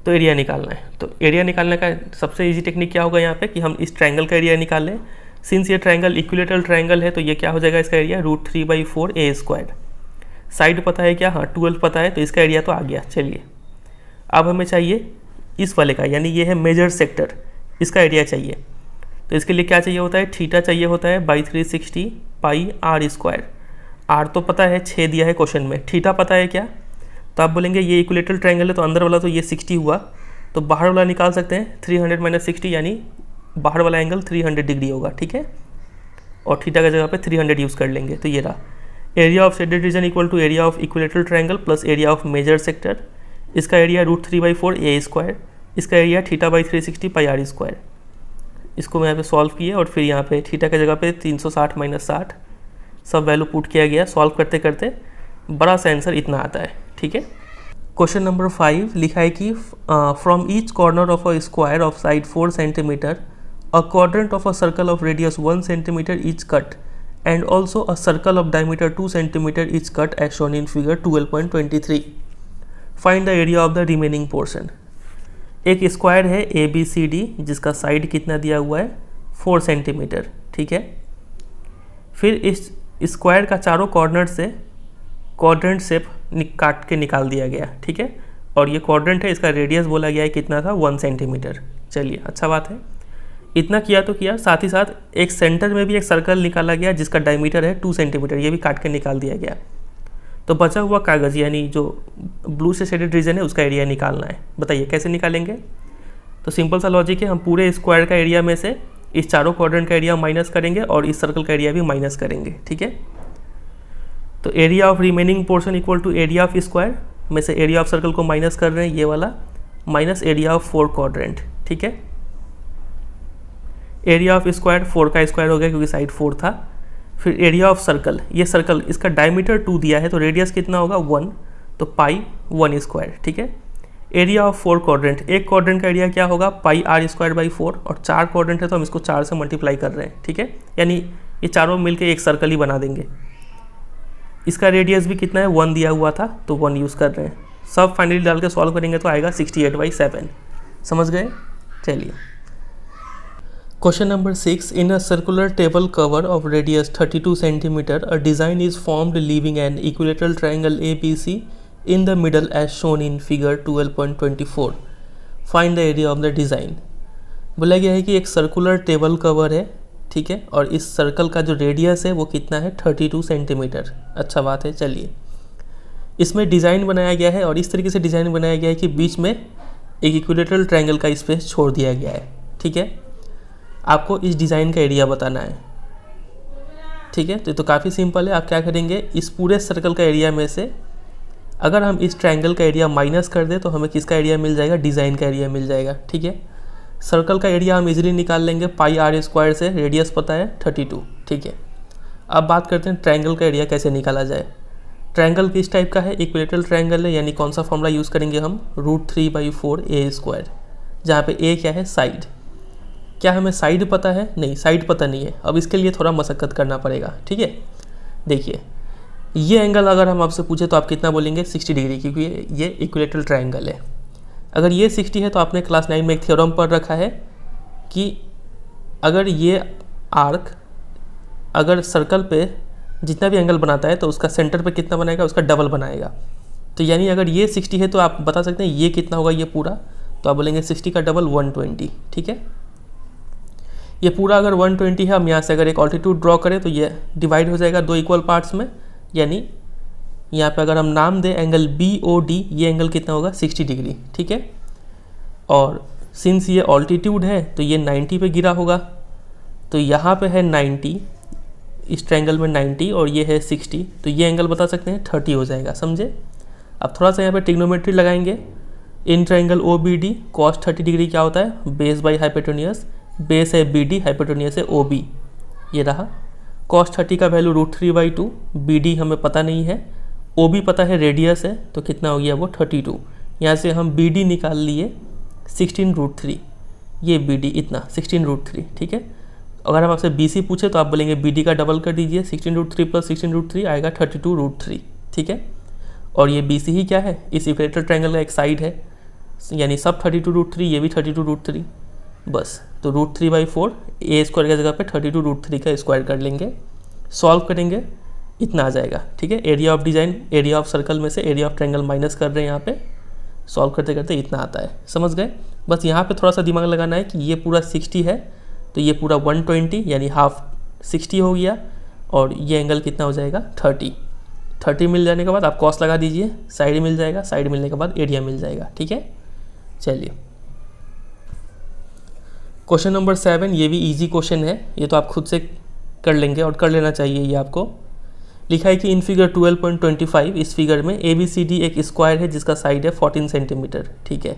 तो एरिया निकालना है। तो एरिया निकालने का सबसे इजी टेक्निक क्या होगा यहाँ पे कि हम इस ट्राइंगल का एरिया निकाल लें। सिंस ये ट्राइंगल इक्विलेटरल ट्राइंगल है तो ये क्या हो जाएगा, इसका एरिया √3/4 a²। साइड पता है क्या, हाँ 12 पता है, तो इसका एरिया तो आ गया। चलिए अब हमें चाहिए इस वाले का, यानी ये है मेजर सेक्टर, इसका एरिया चाहिए। तो इसके लिए क्या चाहिए होता है, थीटा चाहिए होता है /360 πr²। आर तो पता है, 6 दिया है क्वेश्चन में। थीटा पता है क्या, तो आप बोलेंगे ये इक्विलेटरल ट्राइंगल है तो अंदर वाला तो ये 60 हुआ, तो बाहर वाला निकाल सकते हैं 300 - 60, यानी बाहर वाला एंगल 300 डिग्री होगा, ठीक है। और थीटा की जगह पे 300 यूज़ कर लेंगे। तो ये रहा area of shaded region equal to area of equilateral triangle plus area of major sector. इसका एरिया √3/4 a², इसका एरिया θ/360 πr²। इसको मैं यहाँ पे सॉल्व किया और फिर यहाँ पे थीटा की जगह पे 360 - 60 सब वैल्यू पुट किया गया। सॉल्व करते करते बड़ा सा आंसर इतना आता है, ठीक है। क्वेश्चन नंबर 5 लिखा है कि from each corner of a square of side 4 centimetre a quadrant of a circle of radius 1 centimetre each cut and also a circle of diameter 2 centimetre each cut as shown in figure 12.23। Find the area of the remaining portion. एक square है ABCD जिसका side कितना दिया हुआ है 4 centimetre, ठीक है। फिर इस स्क्वायर का चारों कॉर्नर से क्वाड्रेंट शेप काट के निकाल दिया गया, ठीक है। और ये क्वाड्रेंट है, इसका रेडियस बोला गया है कितना था 1 सेंटीमीटर। चलिए अच्छा बात है, इतना किया तो किया, साथ ही साथ एक सेंटर में भी एक सर्कल निकाला गया जिसका डायमीटर है 2 सेंटीमीटर, ये भी काट के निकाल दिया गया। तो बचा हुआ कागज़ यानी जो ब्लू से शेडेड रीजन है उसका एरिया निकालना है। बताइए कैसे निकालेंगे। तो सिंपल सा लॉजिक है, हम पूरे स्क्वायर का एरिया में से इस चारों क्वाड्रेंट का एरिया माइनस करेंगे और इस सर्कल का एरिया भी माइनस करेंगे, ठीक है। तो area of remaining portion equal to area of square में से एरिया ऑफ सर्कल को माइनस कर रहे हैं, ये वाला माइनस एरिया ऑफ 4 क्वाड्रेंट, ठीक है। एरिया ऑफ स्क्वायर 4 का स्क्वायर हो गया क्योंकि साइड 4 था। फिर एरिया ऑफ सर्कल, ये सर्कल इसका डायमीटर 2 दिया है तो रेडियस कितना होगा 1, तो π1², ठीक है। एरिया ऑफ 4 क्वाड्रेंट, एक क्वाड्रेंट का एरिया क्या होगा πr²/4 और 4 क्वाड्रेंट है तो हम इसको 4 से मल्टीप्लाई कर रहे हैं, ठीक है। यानी ये चारों मिलकर एक सर्कल ही बना देंगे। इसका रेडियस भी कितना है 1 दिया हुआ था तो 1 यूज़ कर रहे हैं। सब फाइनली डाल के सॉल्व करेंगे तो आएगा 68/7। समझ गए। चलिए question number 6 in a circular table cover of radius 32 centimetre a design is formed leaving an equilateral triangle ABC in the middle as shown in figure 12.24. Find the area of the design. बोला गया है कि एक circular table cover है, ठीक है, और इस सर्कल का जो रेडियस है वो कितना है 32 सेंटीमीटर। अच्छा बात है। चलिए इसमें डिज़ाइन बनाया गया है और इस तरीके से डिज़ाइन बनाया गया है कि बीच में एक इक्विलेटरल ट्राइंगल का स्पेस छोड़ दिया गया है, ठीक है। आपको इस डिज़ाइन का एरिया बताना है, ठीक है। तो काफ़ी सिंपल है। आप क्या करेंगे, इस पूरे सर्कल का एरिया में से अगर हम इस ट्रायंगल का एरिया माइनस कर दें तो हमें किसका एरिया मिल जाएगा, डिज़ाइन का एरिया मिल जाएगा, ठीक है। सर्कल का एरिया हम इजीली निकाल लेंगे πr² से, रेडियस पता है 32, ठीक है। अब बात करते हैं ट्रायंगल का एरिया कैसे निकाला जाए। ट्रायंगल किस टाइप का है, इक्विलेटरल ट्रायंगल है, यानी कौन सा फॉर्मूला यूज़ करेंगे हम, √3/4 a², जहाँ पे a क्या है साइड। क्या हमें साइड पता है, नहीं साइड पता नहीं है। अब इसके लिए थोड़ा मशक्कत करना पड़ेगा, ठीक है। देखिए ये एंगल अगर हम आपसे पूछे तो आप कितना बोलेंगे 60 डिग्री, क्योंकि ये इक्विलेटरल ट्रायंगल है। अगर ये 60 है तो आपने क्लास 9 में एक थ्योरम पढ़ रखा है कि अगर ये आर्क अगर सर्कल पे जितना भी एंगल बनाता है तो उसका सेंटर पे कितना बनाएगा, उसका डबल बनाएगा। तो यानी अगर ये 60 है तो आप बता सकते हैं ये कितना होगा, ये पूरा, तो आप बोलेंगे 60 का डबल 120, ठीक है। ये पूरा अगर 120 है, हम यहाँ से अगर एक ऑल्टीट्यूड ड्रॉ करें तो ये डिवाइड हो जाएगा 2 इक्वल पार्ट्स में, यानी यहाँ पे अगर हम नाम दें एंगल BOD, ये एंगल कितना होगा 60 डिग्री, ठीक है। और सिंस ये ऑल्टीट्यूड है तो ये 90 पे गिरा होगा, तो यहाँ पे है 90, इस ट्रायंगल में 90 और ये है 60, तो ये एंगल बता सकते हैं 30 हो जाएगा, समझे। अब थोड़ा सा यहाँ पे ट्रिग्नोमेट्री लगाएंगे। In triangle OBD cos 30 degree क्या होता है, बेस बाई हाइपोटेन्यूस, बेस है BD, हाइपोटेन्यूस है OB, ये रहा। cos 30 का वैल्यू √3/2, BD हमें पता नहीं है, OB पता है रेडियस है, तो कितना हो गया वो 32, यहाँ से हम बी डी निकाल लिए 16√3, ये बी डी इतना 16√3, ठीक है। अगर हम आपसे बी सी पूछे तो आप बोलेंगे बी डी का डबल कर दीजिए, 16√3 + 16√3 आएगा 32√3, ठीक है। और ये बी सी ही क्या है, इस इक्वेटर ट्रायंगल का एक साइड है, यानी सब 32√3, ये भी 32√3, बस। तो √3/4 ए स्क्वायर की जगह पे 32√3 का स्क्वायर कर लेंगे, सॉल्व करेंगे, इतना आ जाएगा, ठीक है। Area of design, area of circle में से एरिया ऑफ ट्रायंगल माइनस कर रहे हैं यहाँ पे, सॉल्व करते करते इतना आता है, समझ गए। बस यहाँ पे थोड़ा सा दिमाग लगाना है कि ये पूरा 60 है तो ये पूरा 120 यानी हाफ 60 हो गया, और ये एंगल कितना हो जाएगा 30 मिल जाने के बाद आप कॉस लगा दीजिए, साइड मिल जाएगा, साइड मिलने के बाद एरिया मिल जाएगा, ठीक है। चलिए क्वेश्चन नंबर 7, ये भी इजी क्वेश्चन है, ये तो आप खुद से कर लेंगे और कर लेना चाहिए। ये आपको लिखा है कि इन फिगर 12.25 इस फिगर में ABCD एक स्क्वायर है जिसका साइड है 14 सेंटीमीटर, ठीक है।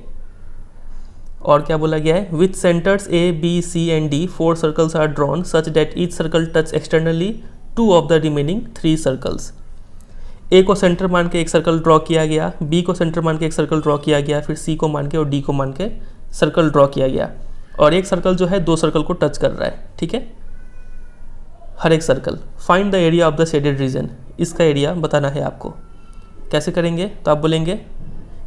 और क्या बोला गया है, with centres A, B, C and D 4 circles are drawn such that each circle touch externally 2 of the remaining 3 circles. A को सेंटर मान के एक सर्कल ड्रॉ किया गया, B को सेंटर मान के एक सर्कल ड्रॉ किया गया, फिर C को मान के और D को मान के सर्कल ड्रॉ किया गया, और एक सर्कल जो है 2 सर्कल को टच कर रहा है, ठीक है, हर एक circle. Find the area of the shaded reason, इसका एरिया बताना है आपको। कैसे करेंगे, तो आप बोलेंगे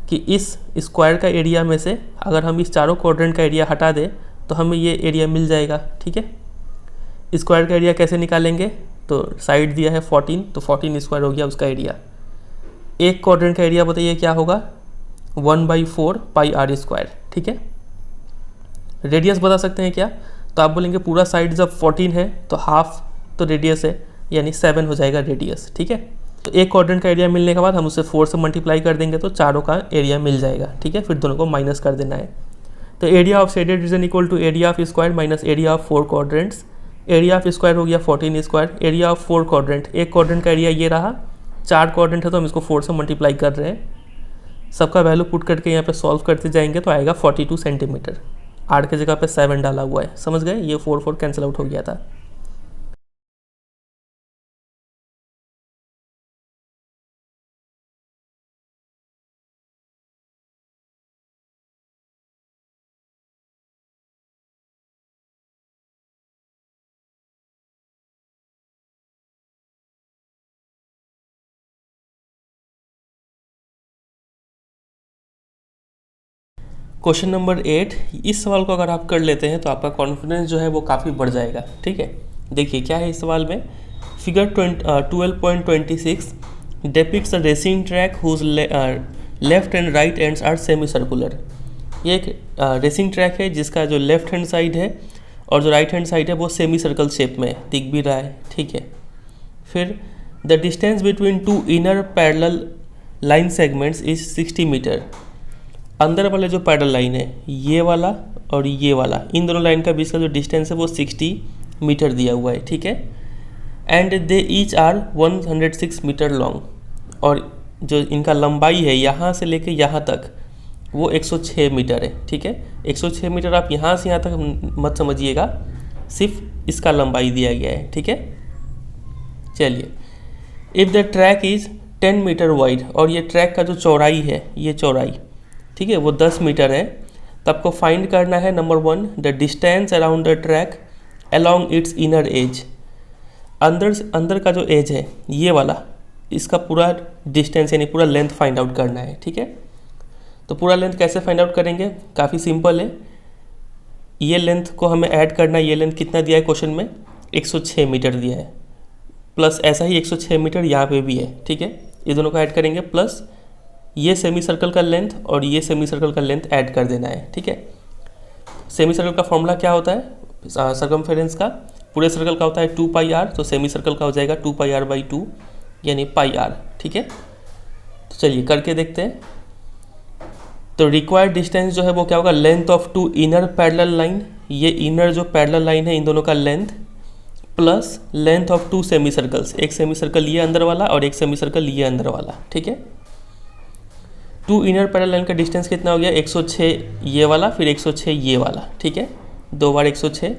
कि इस स्क्वायर का एरिया में से अगर हम इस चारों क्वाड्रेंट का एरिया हटा दें तो हमें ये एरिया मिल जाएगा, ठीक है। स्क्वायर का एरिया कैसे निकालेंगे, तो साइड दिया है 14, तो 14 स्क्वायर हो गया उसका एरिया। एक क्वाड्रेंट का एरिया बताइए क्या होगा, 1/4 πr², ठीक है। रेडियस बता सकते हैं क्या, तो आप बोलेंगे पूरा साइड जब 14 है तो हाफ तो रेडियस है, यानी 7 हो जाएगा रेडियस, ठीक है। तो एक क्वाड्रेंट का एरिया मिलने के बाद हम उसे 4 से मल्टीप्लाई कर देंगे तो चारों का एरिया मिल जाएगा, ठीक है। फिर दोनों को माइनस कर देना है। तो area of shaded region equal to area of square minus area of 4 quadrants. Area of square हो गया 14 स्क्वायर, एरिया ऑफ 4 क्वाड्रेंट, एक क्वाड्रेंट का एरिया ये रहा, 4 क्वाड्रेंट है तो हम इसको 4 से मल्टीप्लाई कर रहे हैं। सबका वैल्यू पुट करके यहाँ पे सॉल्व करते जाएंगे तो आएगा 42 सेंटीमीटर। 8 की जगह पे 7 डाला हुआ है, समझ गए, ये 4 कैंसिल आउट हो गया था। क्वेश्चन नंबर 8, इस सवाल को अगर आप कर लेते हैं तो आपका कॉन्फिडेंस जो है वो काफ़ी बढ़ जाएगा, ठीक है। देखिए क्या है इस सवाल में, figure 12.26 depicts a racing track whose left and right ends are semicircular. ये एक रेसिंग ट्रैक है जिसका जो लेफ्ट हैंड साइड है और जो राइट हैंड साइड है वो सेमी सर्कल शेप में दिख भी रहा है, ठीक है। फिर the distance between 2 inner parallel line segments is 60 metre. अंदर वाले जो पैरेलल लाइन है ये वाला और ये वाला, इन दोनों लाइन का बीच का जो डिस्टेंस है वो 60 मीटर दिया हुआ है, ठीक है। And they each are 106 metre long, और जो इनका लंबाई है यहाँ से लेके यहाँ तक वो 106 मीटर है, ठीक है। 106 मीटर आप यहाँ से यहाँ तक मत समझिएगा, सिर्फ इसका लंबाई दिया गया है, ठीक है। चलिए, if the track is 10 metre wide, और ये ट्रैक का जो चौड़ाई है, ये चौड़ाई, ठीक है, वो 10 मीटर है, तो आपको फाइंड करना है number 1 the distance around the track along its inner as. अंदर का जो एज है ये वाला, इसका पूरा डिस्टेंस यानी पूरा लेंथ फाइंड आउट करना है, ठीक है। तो पूरा लेंथ कैसे फाइंड आउट करेंगे, काफ़ी सिंपल है। ये लेंथ को हमें ऐड करना है, ये लेंथ कितना दिया है क्वेश्चन में, 106 मीटर दिया है, प्लस ऐसा ही 106 मीटर यहाँ पे भी है, ठीक है। ये दोनों को ऐड करेंगे, प्लस ये सेमी सर्कल का लेंथ और ये सेमी सर्कल का लेंथ ऐड कर देना है, ठीक है। सेमी सर्कल का फॉर्मूला क्या होता है, सर्कमफेरेंस का, पूरे सर्कल का होता है 2πr, तो सेमी सर्कल का हो जाएगा 2πr/2 यानी πr, ठीक है। तो चलिए करके देखते हैं। तो रिक्वायर्ड डिस्टेंस जो है वो क्या होगा, length of 2 inner parallel line, ये इनर जो पैरेलल लाइन है इन दोनों का length, plus length of 2 semi circles, एक सेमी सर्कल ये अंदर वाला और एक सेमी सर्कल ये अंदर वाला, ठीक है। 2 इनर पैरेलल लाइन का डिस्टेंस कितना हो गया, 106 ये वाला, फिर 106 ये वाला, ठीक है, 2 बार 106।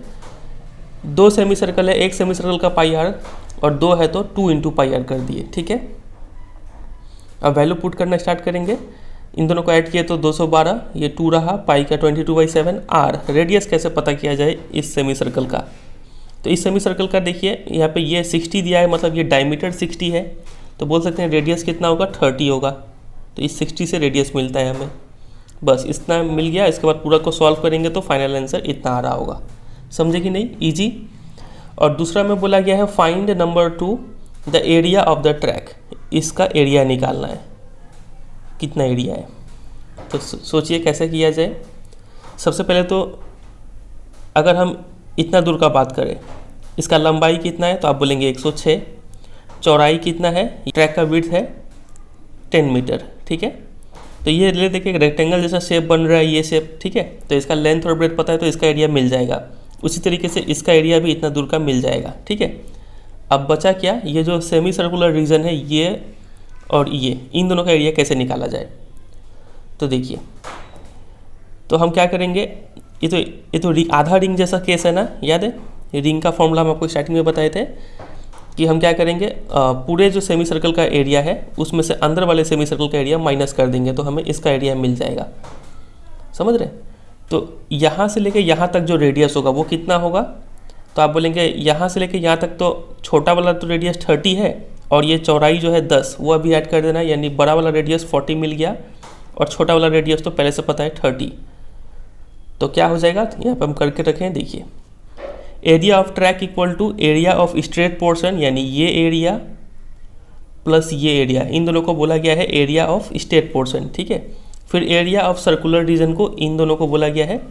2 सेमी सर्कल है, एक सेमी सर्कल का πr और 2 है तो 2 × πr कर दिए, ठीक है। अब वैल्यू पुट करना स्टार्ट करेंगे। इन दोनों को ऐड किए तो 212, ये 2 रहा, पाई का 22/7 आर। रेडियस कैसे पता किया जाए इस सेमी सर्कल का? तो इस सेमी सर्कल का देखिए यहाँ पे ये 60 दिया है, मतलब ये डायमीटर 60 है, तो बोल सकते हैं रेडियस कितना होगा, 30 होगा। तो इस 60 से रेडियस मिलता है हमें, बस इतना मिल गया। इसके बाद पूरा को सॉल्व करेंगे तो फाइनल आंसर इतना आ रहा होगा। समझे कि नहीं? इजी। और दूसरा में बोला गया है find number 2 the area of the track. इसका एरिया निकालना है, कितना एरिया है। तो सोचिए कैसे किया जाए। सबसे पहले तो अगर हम इतना दूर का बात करें, इसका लंबाई कितना है तो आप बोलेंगे 106, चौड़ाई कितना है, ट्रैक का विड्थ है 10 मीटर, ठीक है। तो ये ले देखिए रेक्टेंगल जैसा शेप बन रहा है, ये शेप, ठीक है। तो इसका लेंथ और ब्रेथ पता है तो इसका एरिया मिल जाएगा। उसी तरीके से इसका एरिया भी इतना दूर का मिल जाएगा, ठीक है। अब बचा क्या, ये जो सेमी सर्कुलर रीजन है ये और ये, इन दोनों का एरिया कैसे निकाला जाए। तो देखिए, तो हम क्या करेंगे, ये तो आधा रिंग जैसा केस है ना, याद है? रिंग का फॉर्मूला हम आपको स्टार्टिंग में बताए थे कि हम क्या करेंगे, पूरे जो सेमी सर्कल का एरिया है उसमें से अंदर वाले सेमी सर्कल का एरिया माइनस कर देंगे तो हमें इसका एरिया मिल जाएगा। समझ रहे? तो यहाँ से लेके यहाँ तक जो रेडियस होगा वो कितना होगा, तो आप बोलेंगे यहाँ से लेके यहाँ तक तो छोटा वाला तो रेडियस 30 है और ये चौड़ाई जो है 10, वो अभी ऐड कर देना, यानी बड़ा वाला रेडियस 40 मिल गया और छोटा वाला रेडियस तो पहले से पता है 30। तो क्या हो जाएगा, यहाँ पे हम करके रखें, देखिए area of track equal to area of straight portion, यानी ये एरिया प्लस ये एरिया, इन दोनों को बोला गया है एरिया ऑफ स्ट्रेट पोर्शन, ठीक है। फिर एरिया ऑफ सर्कुलर रीजन को, इन दोनों को बोला गया है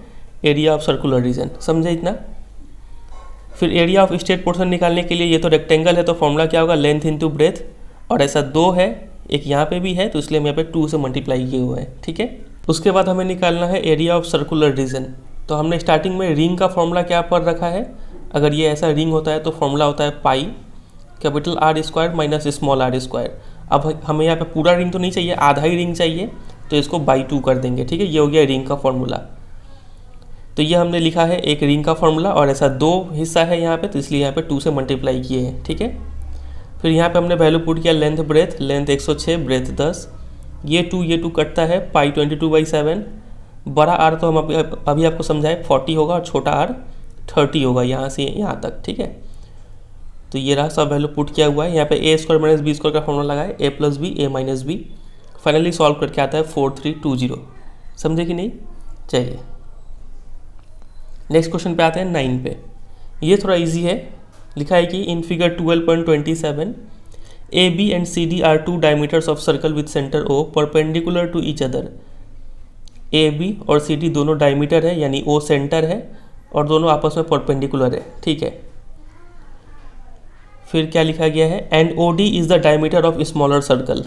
एरिया ऑफ सर्कुलर रीजन। समझे इतना? फिर एरिया ऑफ स्ट्रेट पोर्शन निकालने के लिए, ये तो रेक्टेंगल है तो फॉर्मूला क्या होगा, लेंथ इंटू ब्रेथ, और ऐसा 2 है, एक यहाँ पे भी है तो इसलिए हम यहाँ पे 2 से मल्टीप्लाई किए हुए हैं, ठीक है। उसके बाद हमें निकालना है एरिया ऑफ सर्कुलर रीजन। तो हमने स्टार्टिंग में रिंग का फॉर्मूला क्या पर रखा है, अगर ये ऐसा रिंग होता है तो फॉर्मूला होता है pi capital R square minus small r square. अब हमें यहाँ पे पूरा रिंग तो नहीं चाहिए, आधा ही रिंग चाहिए, तो इसको बाई 2 कर देंगे, ठीक है। ये हो गया रिंग का फॉर्मूला। तो ये हमने लिखा है एक रिंग का फॉर्मूला, और ऐसा 2 हिस्सा है यहाँ पे तो इसलिए यहाँ पे 2 से मल्टीप्लाई किए हैं, ठीक है। फिर यहाँ पे हमने वैल्यू पुट किया लेंथ ब्रेथ, लेंथ 106, ब्रेथ 10, ये 2 कटता है, पाई 22/7, बड़ा R तो हम अभी आपको समझाए 40 होगा और छोटा R 30 होगा यहाँ से यहाँ तक, ठीक है। तो ये रहा सब वैल्यू पुट किया हुआ है। यहाँ पे a square minus B square का फॉर्मूला लगाए, a plus B a minus B, finally solve करके आता है 4320। समझे कि नहीं? चलिए नेक्स्ट क्वेश्चन पे आते हैं 9 पे। ये थोड़ा इजी है। लिखा है कि in figure 12.27 A B and C D are 2 diameters of circle with centre O perpendicular to each other. A B और सी डी दोनों डायमीटर है, यानी ओ सेंटर है और दोनों आपस में परपेंडिकुलर है, ठीक है। फिर क्या लिखा गया है, and O D is the diameter of smaller circle.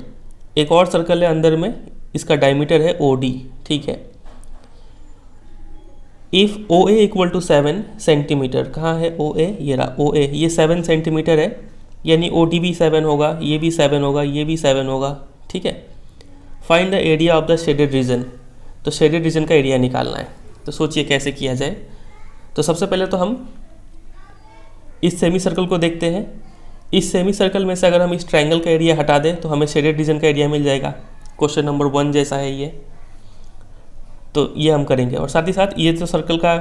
एक और सर्कल है अंदर में, इसका डायमीटर है ओ डी, ठीक है। If O A equal to 7 centimetre, कहाँ है ओ ए, ये रहा ओ ए, ये 7 सेंटीमीटर है, यानी ओ डी भी 7 होगा, ये भी 7 होगा, ये भी 7 होगा, ठीक है। Find the area of the shaded reason. तो शेडेड रीजन का एरिया निकालना है, तो सोचिए कैसे किया जाए। तो सबसे पहले तो हम इस सेमी सर्कल को देखते हैं। इस सेमी सर्कल में से अगर हम इस ट्रायंगल का एरिया हटा दें तो हमें शेडेड रीजन का एरिया मिल जाएगा। क्वेश्चन नंबर 1 जैसा है ये, तो ये हम करेंगे। और साथ ही साथ ये तो सर्कल का,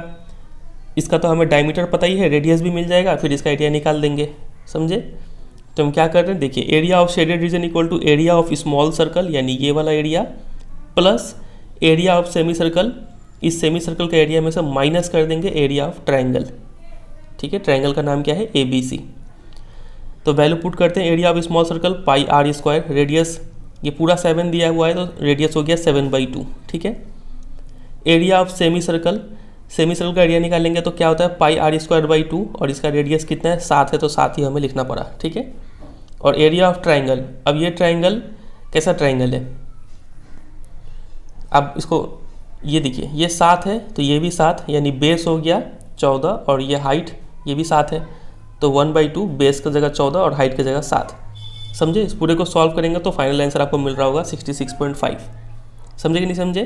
इसका तो हमें डायमीटर पता ही है, रेडियस भी मिल जाएगा, फिर इसका एरिया निकाल देंगे। समझे? तो हम क्या कर रहे हैं, देखिए area of shaded region equal to area of small circle, यानी ये वाला area, plus area of semi circle. इस सेमी सर्कल का एरिया में से माइनस कर देंगे एरिया ऑफ ट्रायंगल, ठीक है। ट्रायंगल का नाम क्या है, ए बी सी। तो वैल्यू पुट करते हैं, area of small circle pi R square, radius ये पूरा 7 दिया हुआ है तो रेडियस हो गया 7/2, ठीक है। Area of semi circle, semi circle का एरिया निकालेंगे तो क्या होता है, पाई R स्क्वायर बाई 2, और इसका रेडियस कितना है, 7 है, तो 7 ही हमें लिखना पड़ा, ठीक है। और एरिया ऑफ ट्रायंगल, अब ये ट्रायंगल कैसा ट्रायंगल है, अब इसको ये देखिए, ये 7 है तो ये भी 7, यानी बेस हो गया 14 और ये हाइट ये भी 7 है, तो 1/2, बेस की जगह 14 और हाइट की जगह 7। समझे? इस पूरे को सॉल्व करेंगे तो फाइनल आंसर आपको मिल रहा होगा 66.5। समझे कि नहीं समझे?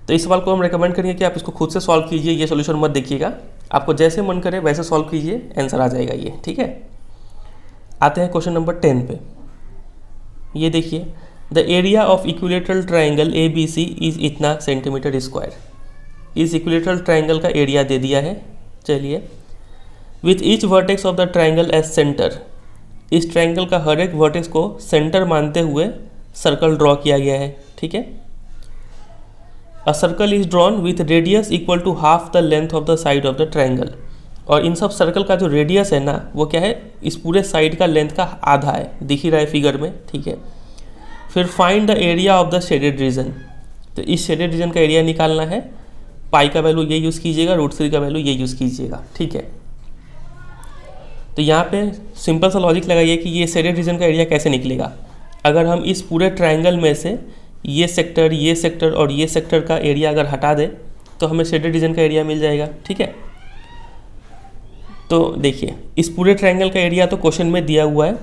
तो इस सवाल को हम रेकमेंड करेंगे कि आप इसको खुद से सॉल्व कीजिए, ये सॉल्यूशन मत देखिएगा, आपको जैसे मन करे वैसे सॉल्व कीजिए, आंसर आ जाएगा ये, ठीक है। आते हैं क्वेश्चन नंबर 10 पे। ये देखिए, the area of equilateral triangle A B C is इतना सेंटीमीटर स्क्वायर। इस इक्विलेटरल ट्राइंगल का एरिया दे दिया है। चलिए, with each vertex of the triangle as centre, इस ट्राइंगल का हर एक वर्टेक्स को सेंटर मानते हुए सर्कल ड्रॉ किया गया है। ठीक है, a circle is drawn with radius equal to half the length of the side of the triangle. और इन सब सर्कल का जो रेडियस है ना, वो क्या है, इस पूरे साइड का लेंथ का आधा है, दिख ही रहा है फिगर में। ठीक है, फिर find the area of the shaded reason. तो इस शेडेड रीजन का एरिया निकालना है। पाई का वैल्यू ये यूज़ कीजिएगा, √3 का वैल्यू ये यूज़ कीजिएगा। ठीक है, तो यहाँ पे सिंपल सा लॉजिक लगाइए कि ये शेडेड रीजन का एरिया कैसे निकलेगा। अगर हम इस पूरे ट्राइंगल में से ये सेक्टर और ये सेक्टर का एरिया अगर हटा दें तो हमें शेडेड रीजन का एरिया मिल जाएगा। ठीक है, तो देखिए, इस पूरे ट्राइंगल का एरिया तो क्वेश्चन में दिया हुआ है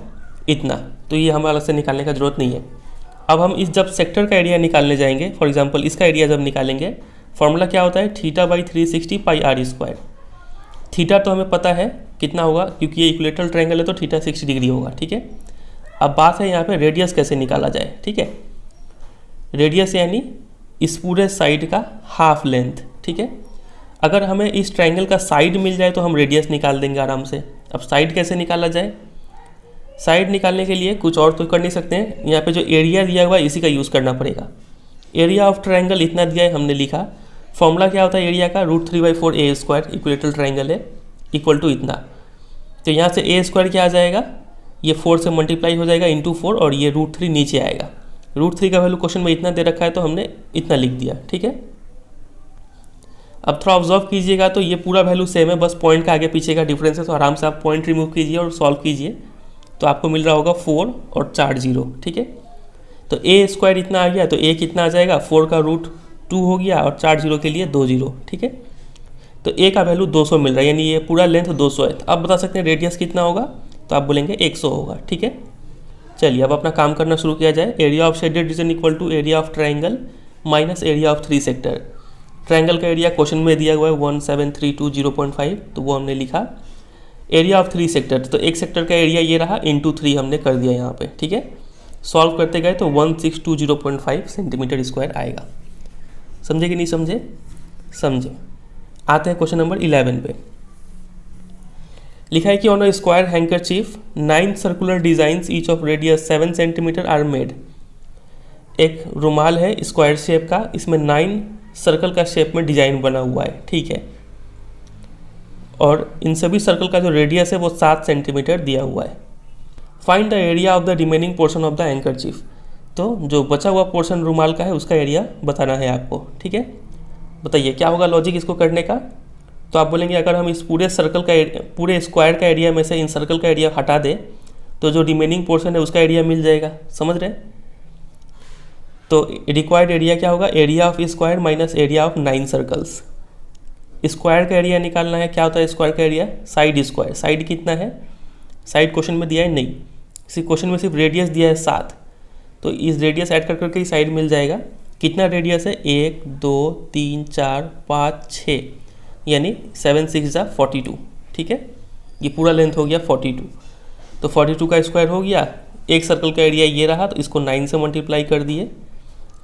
इतना, तो ये हमें अलग से निकालने का ज़रूरत नहीं है। अब हम इस जब सेक्टर का एरिया निकालने जाएंगे, फॉर एग्जांपल इसका एरिया जब निकालेंगे, फॉर्मूला क्या होता है, θ/360 πr²। थीटा तो हमें पता है कितना होगा, क्योंकि ये इक्विलेटरल ट्राइंगल है तो थीटा 60 डिग्री होगा। ठीक है, अब बात है यहाँ पे रेडियस कैसे निकाला जाए। ठीक है, रेडियस यानी इस पूरे साइड का हाफ लेंथ। ठीक है, अगर हमें इस ट्राइंगल का साइड मिल जाए तो हम रेडियस निकाल देंगे आराम से। अब साइड कैसे निकाला जाए, साइड निकालने के लिए कुछ और तो कर नहीं सकते हैं, यहाँ पे जो एरिया दिया हुआ है इसी का यूज़ करना पड़ेगा। एरिया ऑफ ट्राइंगल इतना दिया है, हमने लिखा। फॉर्मूला क्या होता है एरिया का, √3/4 a², इक्विलेटरल ट्राइंगल है, इक्वल टू इतना। तो यहाँ से a² क्या आ जाएगा, ये 4 से मल्टीप्लाई हो जाएगा इंटू 4, और ये √3 नीचे आएगा। √3 का वैल्यू क्वेश्चन में इतना दे रखा है तो हमने इतना लिख दिया। ठीक है, अब थोड़ा ऑब्जर्व कीजिएगा तो ये पूरा वैल्यू सेम है, बस पॉइंट का आगे पीछे का डिफरेंस है। तो आराम से आप पॉइंट रिमूव कीजिए और सॉल्व कीजिए, तो आपको मिल रहा होगा 4 और 4 0। ठीक है, तो a² इतना आ गया, तो a कितना आ जाएगा, 4 का √2 हो गया, और 4 0 के लिए 2 0। ठीक है, तो a का वैल्यू 200 मिल रहा है, यानी ये पूरा लेंथ 200 है। अब बता सकते हैं रेडियस कितना होगा, तो आप बोलेंगे 100 होगा। ठीक है, चलिए अब अपना काम करना शुरू किया जाए। Area of shaded region equal to area of triangle minus area of 3 sector. Triangle का एरिया क्वेश्चन में दिया हुआ है 17320.5, तो वो हमने लिखा। एरिया ऑफ 3 सेक्टर, तो एक सेक्टर का एरिया ये रहा, इंटू 3 हमने कर दिया यहाँ पे। ठीक है, सॉल्व करते गए तो 1620.5 सेंटीमीटर स्क्वायर आएगा। समझे कि नहीं समझे, समझे। आते हैं क्वेश्चन नंबर 11 पे। लिखा है कि on a square handkerchief 9 circular designs each of radius 7 centimetre are made. एक रुमाल है स्क्वायर शेप का, इसमें 9 सर्कल का शेप में डिजाइन बना हुआ है। ठीक है, और इन सभी सर्कल का जो रेडियस है वो 7 सेंटीमीटर दिया हुआ है। Find the area of the remaining portion of the handkerchief. तो जो बचा हुआ पोर्शन रुमाल का है उसका एरिया बताना है आपको। ठीक है, बताइए क्या होगा लॉजिक इसको करने का। तो आप बोलेंगे अगर हम इस पूरे सर्कल का पूरे स्क्वायर का एरिया में से इन सर्कल का एरिया हटा दें तो जो रिमेनिंग पोर्शन है उसका एरिया मिल जाएगा। समझ रहे हैं, तो रिक्वायर्ड एरिया क्या होगा, area of square minus area of 9 circles. Square का एरिया निकालना है, क्या होता है स्क्वायर का एरिया, साइड स्क्वायर। साइड कितना है, साइड क्वेश्चन में दिया है नहीं, इसी क्वेश्चन में सिर्फ रेडियस दिया है 7, तो इस रेडियस ऐड कर करके ही साइड मिल जाएगा। कितना रेडियस है, 1 2 3 4 5 6, यानी 7 6 जा 42। ठीक है, ये पूरा लेंथ हो गया 42, तो 42 का स्क्वायर हो गया। एक सर्कल का एरिया ये रहा, तो इसको 9 से मल्टीप्लाई कर दिए,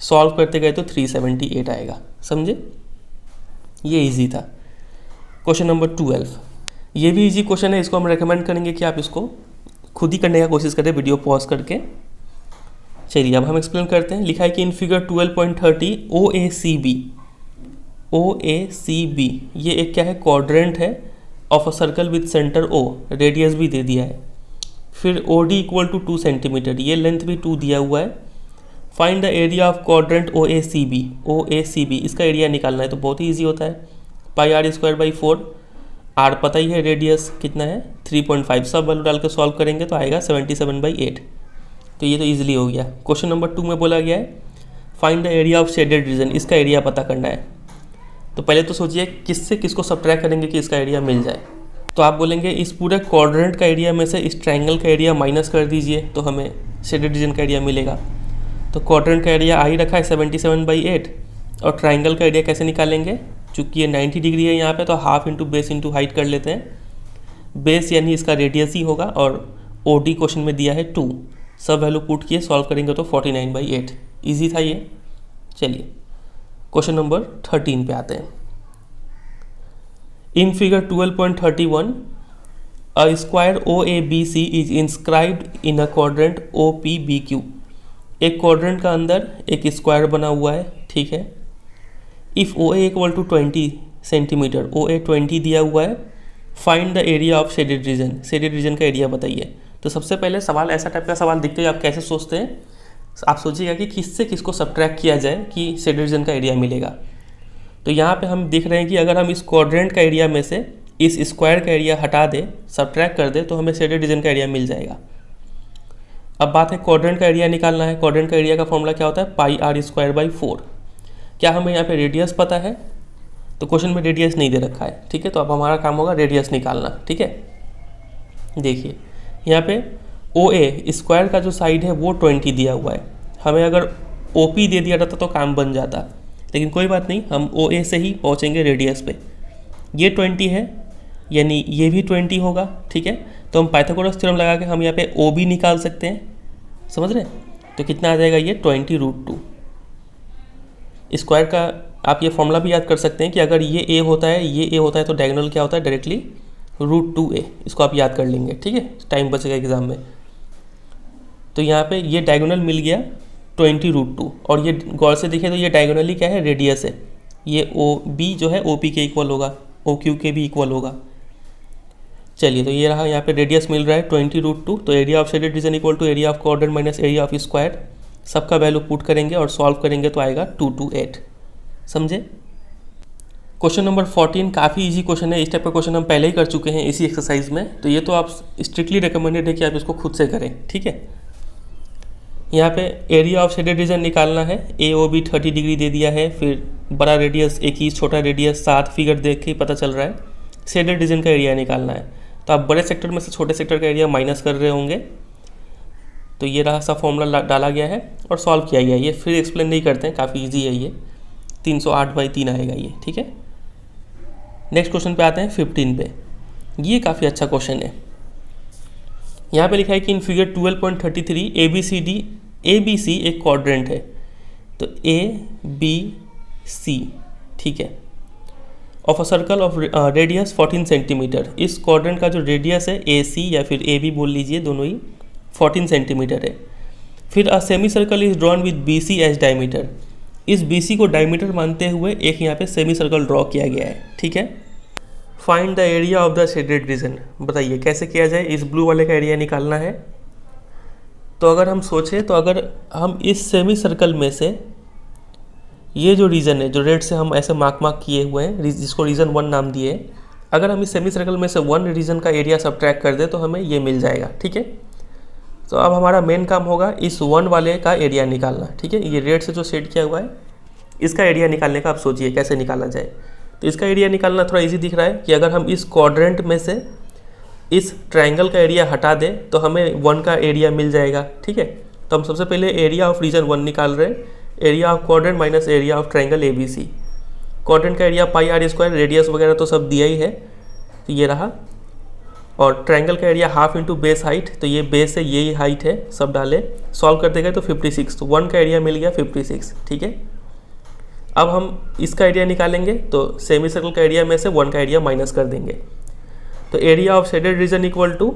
सॉल्व करते गए तो 378 आएगा। समझे, ये इजी था। क्वेश्चन नंबर 12, ये भी इजी क्वेश्चन है, इसको हम रेकमेंड करेंगे कि आप इसको खुद ही करने का कोशिश करें वीडियो पॉज करके। चलिए अब हम एक्सप्लेन करते हैं। लिखा है कि इन फिगर 12.30 OACB ये एक क्या है, क्वाड्रेंट है of a circle with centre O, radius भी दे दिया है। फिर OD इक्वल टू 2 सेंटीमीटर, ये लेंथ भी 2 दिया हुआ है। Find the area of quadrant OACB, इसका एरिया निकालना है, तो बहुत ही ईजी होता है, πr²/4। आर पता ही है, रेडियस कितना है 3.5, सब वैल्यू डाल के सॉल्व करेंगे तो आएगा 77/8। तो ये तो ईजिली हो गया। क्वेश्चन नंबर 2 में बोला गया है find the area of shaded reason, इसका एरिया पता करना है। तो पहले तो सोचिए किससे किसको सब्ट्रैक्ट करेंगे कि इसका एरिया मिल जाए। तो आप बोलेंगे इस पूरे क्वाड्रेंट का एरिया में से इस ट्राइंगल का एरिया माइनस कर दीजिए तो हमें शेडेड रीजन का एरिया मिलेगा। तो क्वाड्रेंट का एरिया आ ही रखा है 77/8, और ट्राइंगल का एरिया कैसे निकालेंगे, चूँकि ये 90 डिग्री है यहाँ पे, तो half into base into height कर लेते हैं। बेस यानी इसका रेडियस ही होगा, और OD क्वेश्चन में दिया है 2, सब वैल्यू पुट किए, सॉल्व करेंगे तो 49/8। ईजी था ये। चलिए क्वेश्चन नंबर 13 पे आते हैं। In figure 12.31 a square OABC is inscribed in a quadrant OPBQ। एक क्वाड्रेंट का अंदर एक स्क्वायर बना हुआ है, ठीक है। If OA equal to 20 centimetre, OA 20 दिया हुआ है, find the area of shaded region. Shaded region का एरिया बताइए। तो सबसे पहले सवाल, ऐसा टाइप का सवाल दिखते ही आप कैसे सोचते हैं, आप सोचिएगा कि किससे किसको सब्ट्रैक्ट किया जाए कि शेडेड रीजन का एरिया मिलेगा। तो यहाँ पे हम देख रहे हैं कि अगर हम इस क्वाड्रेंट का एरिया में से इस स्क्वायर का एरिया हटा दें, सब्ट्रैक्ट कर दें, तो हमें शेडेड रीजन का एरिया मिल जाएगा। अब बात है क्वाड्रेंट का एरिया निकालना है। क्वाड्रेंट का एरिया का फॉर्मूला क्या होता है? πr²/4। क्या हमें यहाँ पे रेडियस पता है? तो क्वेश्चन में रेडियस नहीं दे रखा है, ठीक है। तो अब हमारा काम होगा रेडियस निकालना, ठीक है। देखिए यहाँ पे OA स्क्वायर का जो साइड है वो 20 दिया हुआ है। हमें अगर OP दे दिया जाता तो काम बन जाता, लेकिन कोई बात नहीं, हम OA से ही पहुँचेंगे रेडियस पे। ये 20 है, यानी ये भी 20 होगा, ठीक है। तो हम पाइथागोरस थ्योरम लगा के हम यहाँ पे OB निकाल सकते हैं, समझ रहे हैं। तो कितना आ जाएगा ये 20√2। स्क्वायर का आप ये फॉर्मूला भी याद कर सकते हैं कि अगर ये A होता है, ये A होता है, तो डायगोनल क्या होता है? Directly √2a। इसको आप याद कर लेंगे, ठीक है, टाइम बचेगा एग्जाम में। तो यहाँ पे ये डायगोनल मिल गया 20√2, और ये गौर से देखिए तो ये डायगोनली क्या है? रेडियस है। ये OB जो है OP के इक्वल होगा, OQ के भी इक्वल होगा। चलिए, तो ये रहा, यहाँ पे रेडियस मिल रहा है 20√2। तो area of shaded region equal to area of quadrant minus area of square. सबका वैल्यू पुट करेंगे और सॉल्व करेंगे तो आएगा 228। समझे? क्वेश्चन नंबर 14 काफ़ी इजी क्वेश्चन है। इस टाइप का क्वेश्चन हम पहले ही कर चुके हैं इसी एक्सरसाइज में, तो ये तो आप स्ट्रिक्टली रिकमेंडेड है कि आप इसको खुद से करें, ठीक है। यहाँ पे एरिया ऑफ शेडेड रीजन निकालना है। AOB 30 डिग्री दे दिया है, फिर बड़ा रेडियस 21, छोटा रेडियस 7, फिगर देख के ही पता चल रहा है। शेडेड रीजन का एरिया निकालना है, तो आप बड़े सेक्टर में से छोटे सेक्टर का एरिया माइनस कर रहे होंगे। तो ये रहा, सा फॉर्मूला डाला गया है और सॉल्व किया गया है। ये फिर एक्सप्लेन नहीं करते हैं, काफ़ी ईजी है ये। 308/3 आएगा ये, ठीक है। नेक्स्ट क्वेश्चन पे आते हैं 15 पे। ये काफ़ी अच्छा क्वेश्चन है। यहाँ पे लिखा है कि इन फिगर 12.33 ABC एक क्वाड्रेंट है। तो ABC, ठीक है, of a circle of radius 14 centimetre. इस क्वाड्रेंट का जो रेडियस है AC या फिर AB बोल लीजिए, दोनों ही 14 सेंटीमीटर है। फिर a semi circle is drawn with BC as diameter. इस BC को डायमीटर मानते हुए एक यहाँ पे सेमी सर्कल ड्रॉ किया गया है, ठीक है। Find the area of the shaded reason. बताइए कैसे किया जाए? इस ब्लू वाले का एरिया निकालना है। तो अगर हम सोचें, तो अगर हम इस सेमी सर्कल में से ये जो रीजन है, जो रेड से हम ऐसे मार्क किए हुए हैं, जिसको रीजन 1 नाम दिए, अगर हम इस सेमी सर्कल में से 1 रीजन का एरिया सब्ट्रैक्ट कर दें तो हमें ये मिल जाएगा, ठीक है। तो अब हमारा मेन काम होगा इस 1 वाले का एरिया निकालना, ठीक है। ये रेड से जो शेड किया हुआ है, इसका एरिया निकालने का आप सोचिए कैसे निकाला जाए। तो इसका एरिया निकालना थोड़ा इजी दिख रहा है कि अगर हम इस क्वाड्रेंट में से इस ट्रायंगल का एरिया हटा दें तो हमें 1 का एरिया मिल जाएगा, ठीक है। तो हम सबसे पहले एरिया ऑफ रीजन 1 निकाल रहे हैं। Area of quadrant minus area of triangle ABC। Quadrant का एरिया πr², रेडियस वगैरह तो सब दिया ही है, तो ये रहा। और ट्रायंगल का area half into base height, तो ये बेस है, यही हाइट है, सब डाले, सॉल्व कर देंगे तो 56। तो 1 का एरिया मिल गया 56, ठीक है। अब हम इसका एरिया निकालेंगे, तो सेमी सर्कल का एरिया में से 1 का एरिया माइनस कर देंगे। तो area of shaded region equal to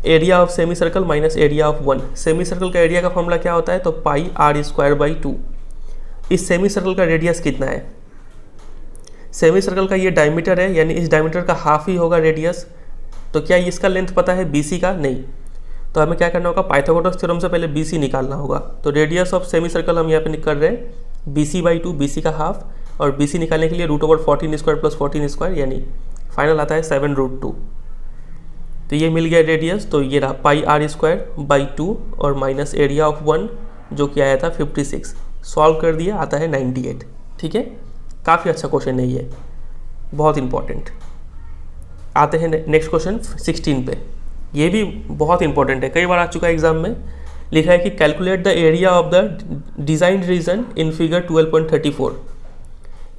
area of semi circle minus area of 1। Semicircle का एरिया का फॉर्मूला क्या होता है? तो πr²/2। इस सेमी सर्कल का रेडियस कितना है? सेमी सर्कल का ये डायमीटर है, यानी इस डायमीटर का हाफ ही होगा रेडियस। तो क्या इसका लेंथ पता है BC का? नहीं। तो हमें क्या करना होगा? पाइथागोरस थ्योरम से पहले BC निकालना होगा। तो रेडियस ऑफ सेमी सर्कल हम यहाँ पे कर रहे हैं BC/2, BC का हाफ, और BC निकालने के लिए √14² + 14², यानी फाइनल आता है 7√2। तो ये मिल गया रेडियस। तो ये रहा πr²/2 और माइनस एरिया ऑफ 1 जो कि आया था 56। सॉल्व कर दिया, आता है 98, ठीक है। काफ़ी अच्छा क्वेश्चन है ये, बहुत इंपॉर्टेंट। आते हैं नेक्स्ट क्वेश्चन 16 पे। ये भी बहुत इंपॉर्टेंट है, कई बार आ चुका है एग्जाम में। लिखा है कि calculate the area of the design region in figure 12.34।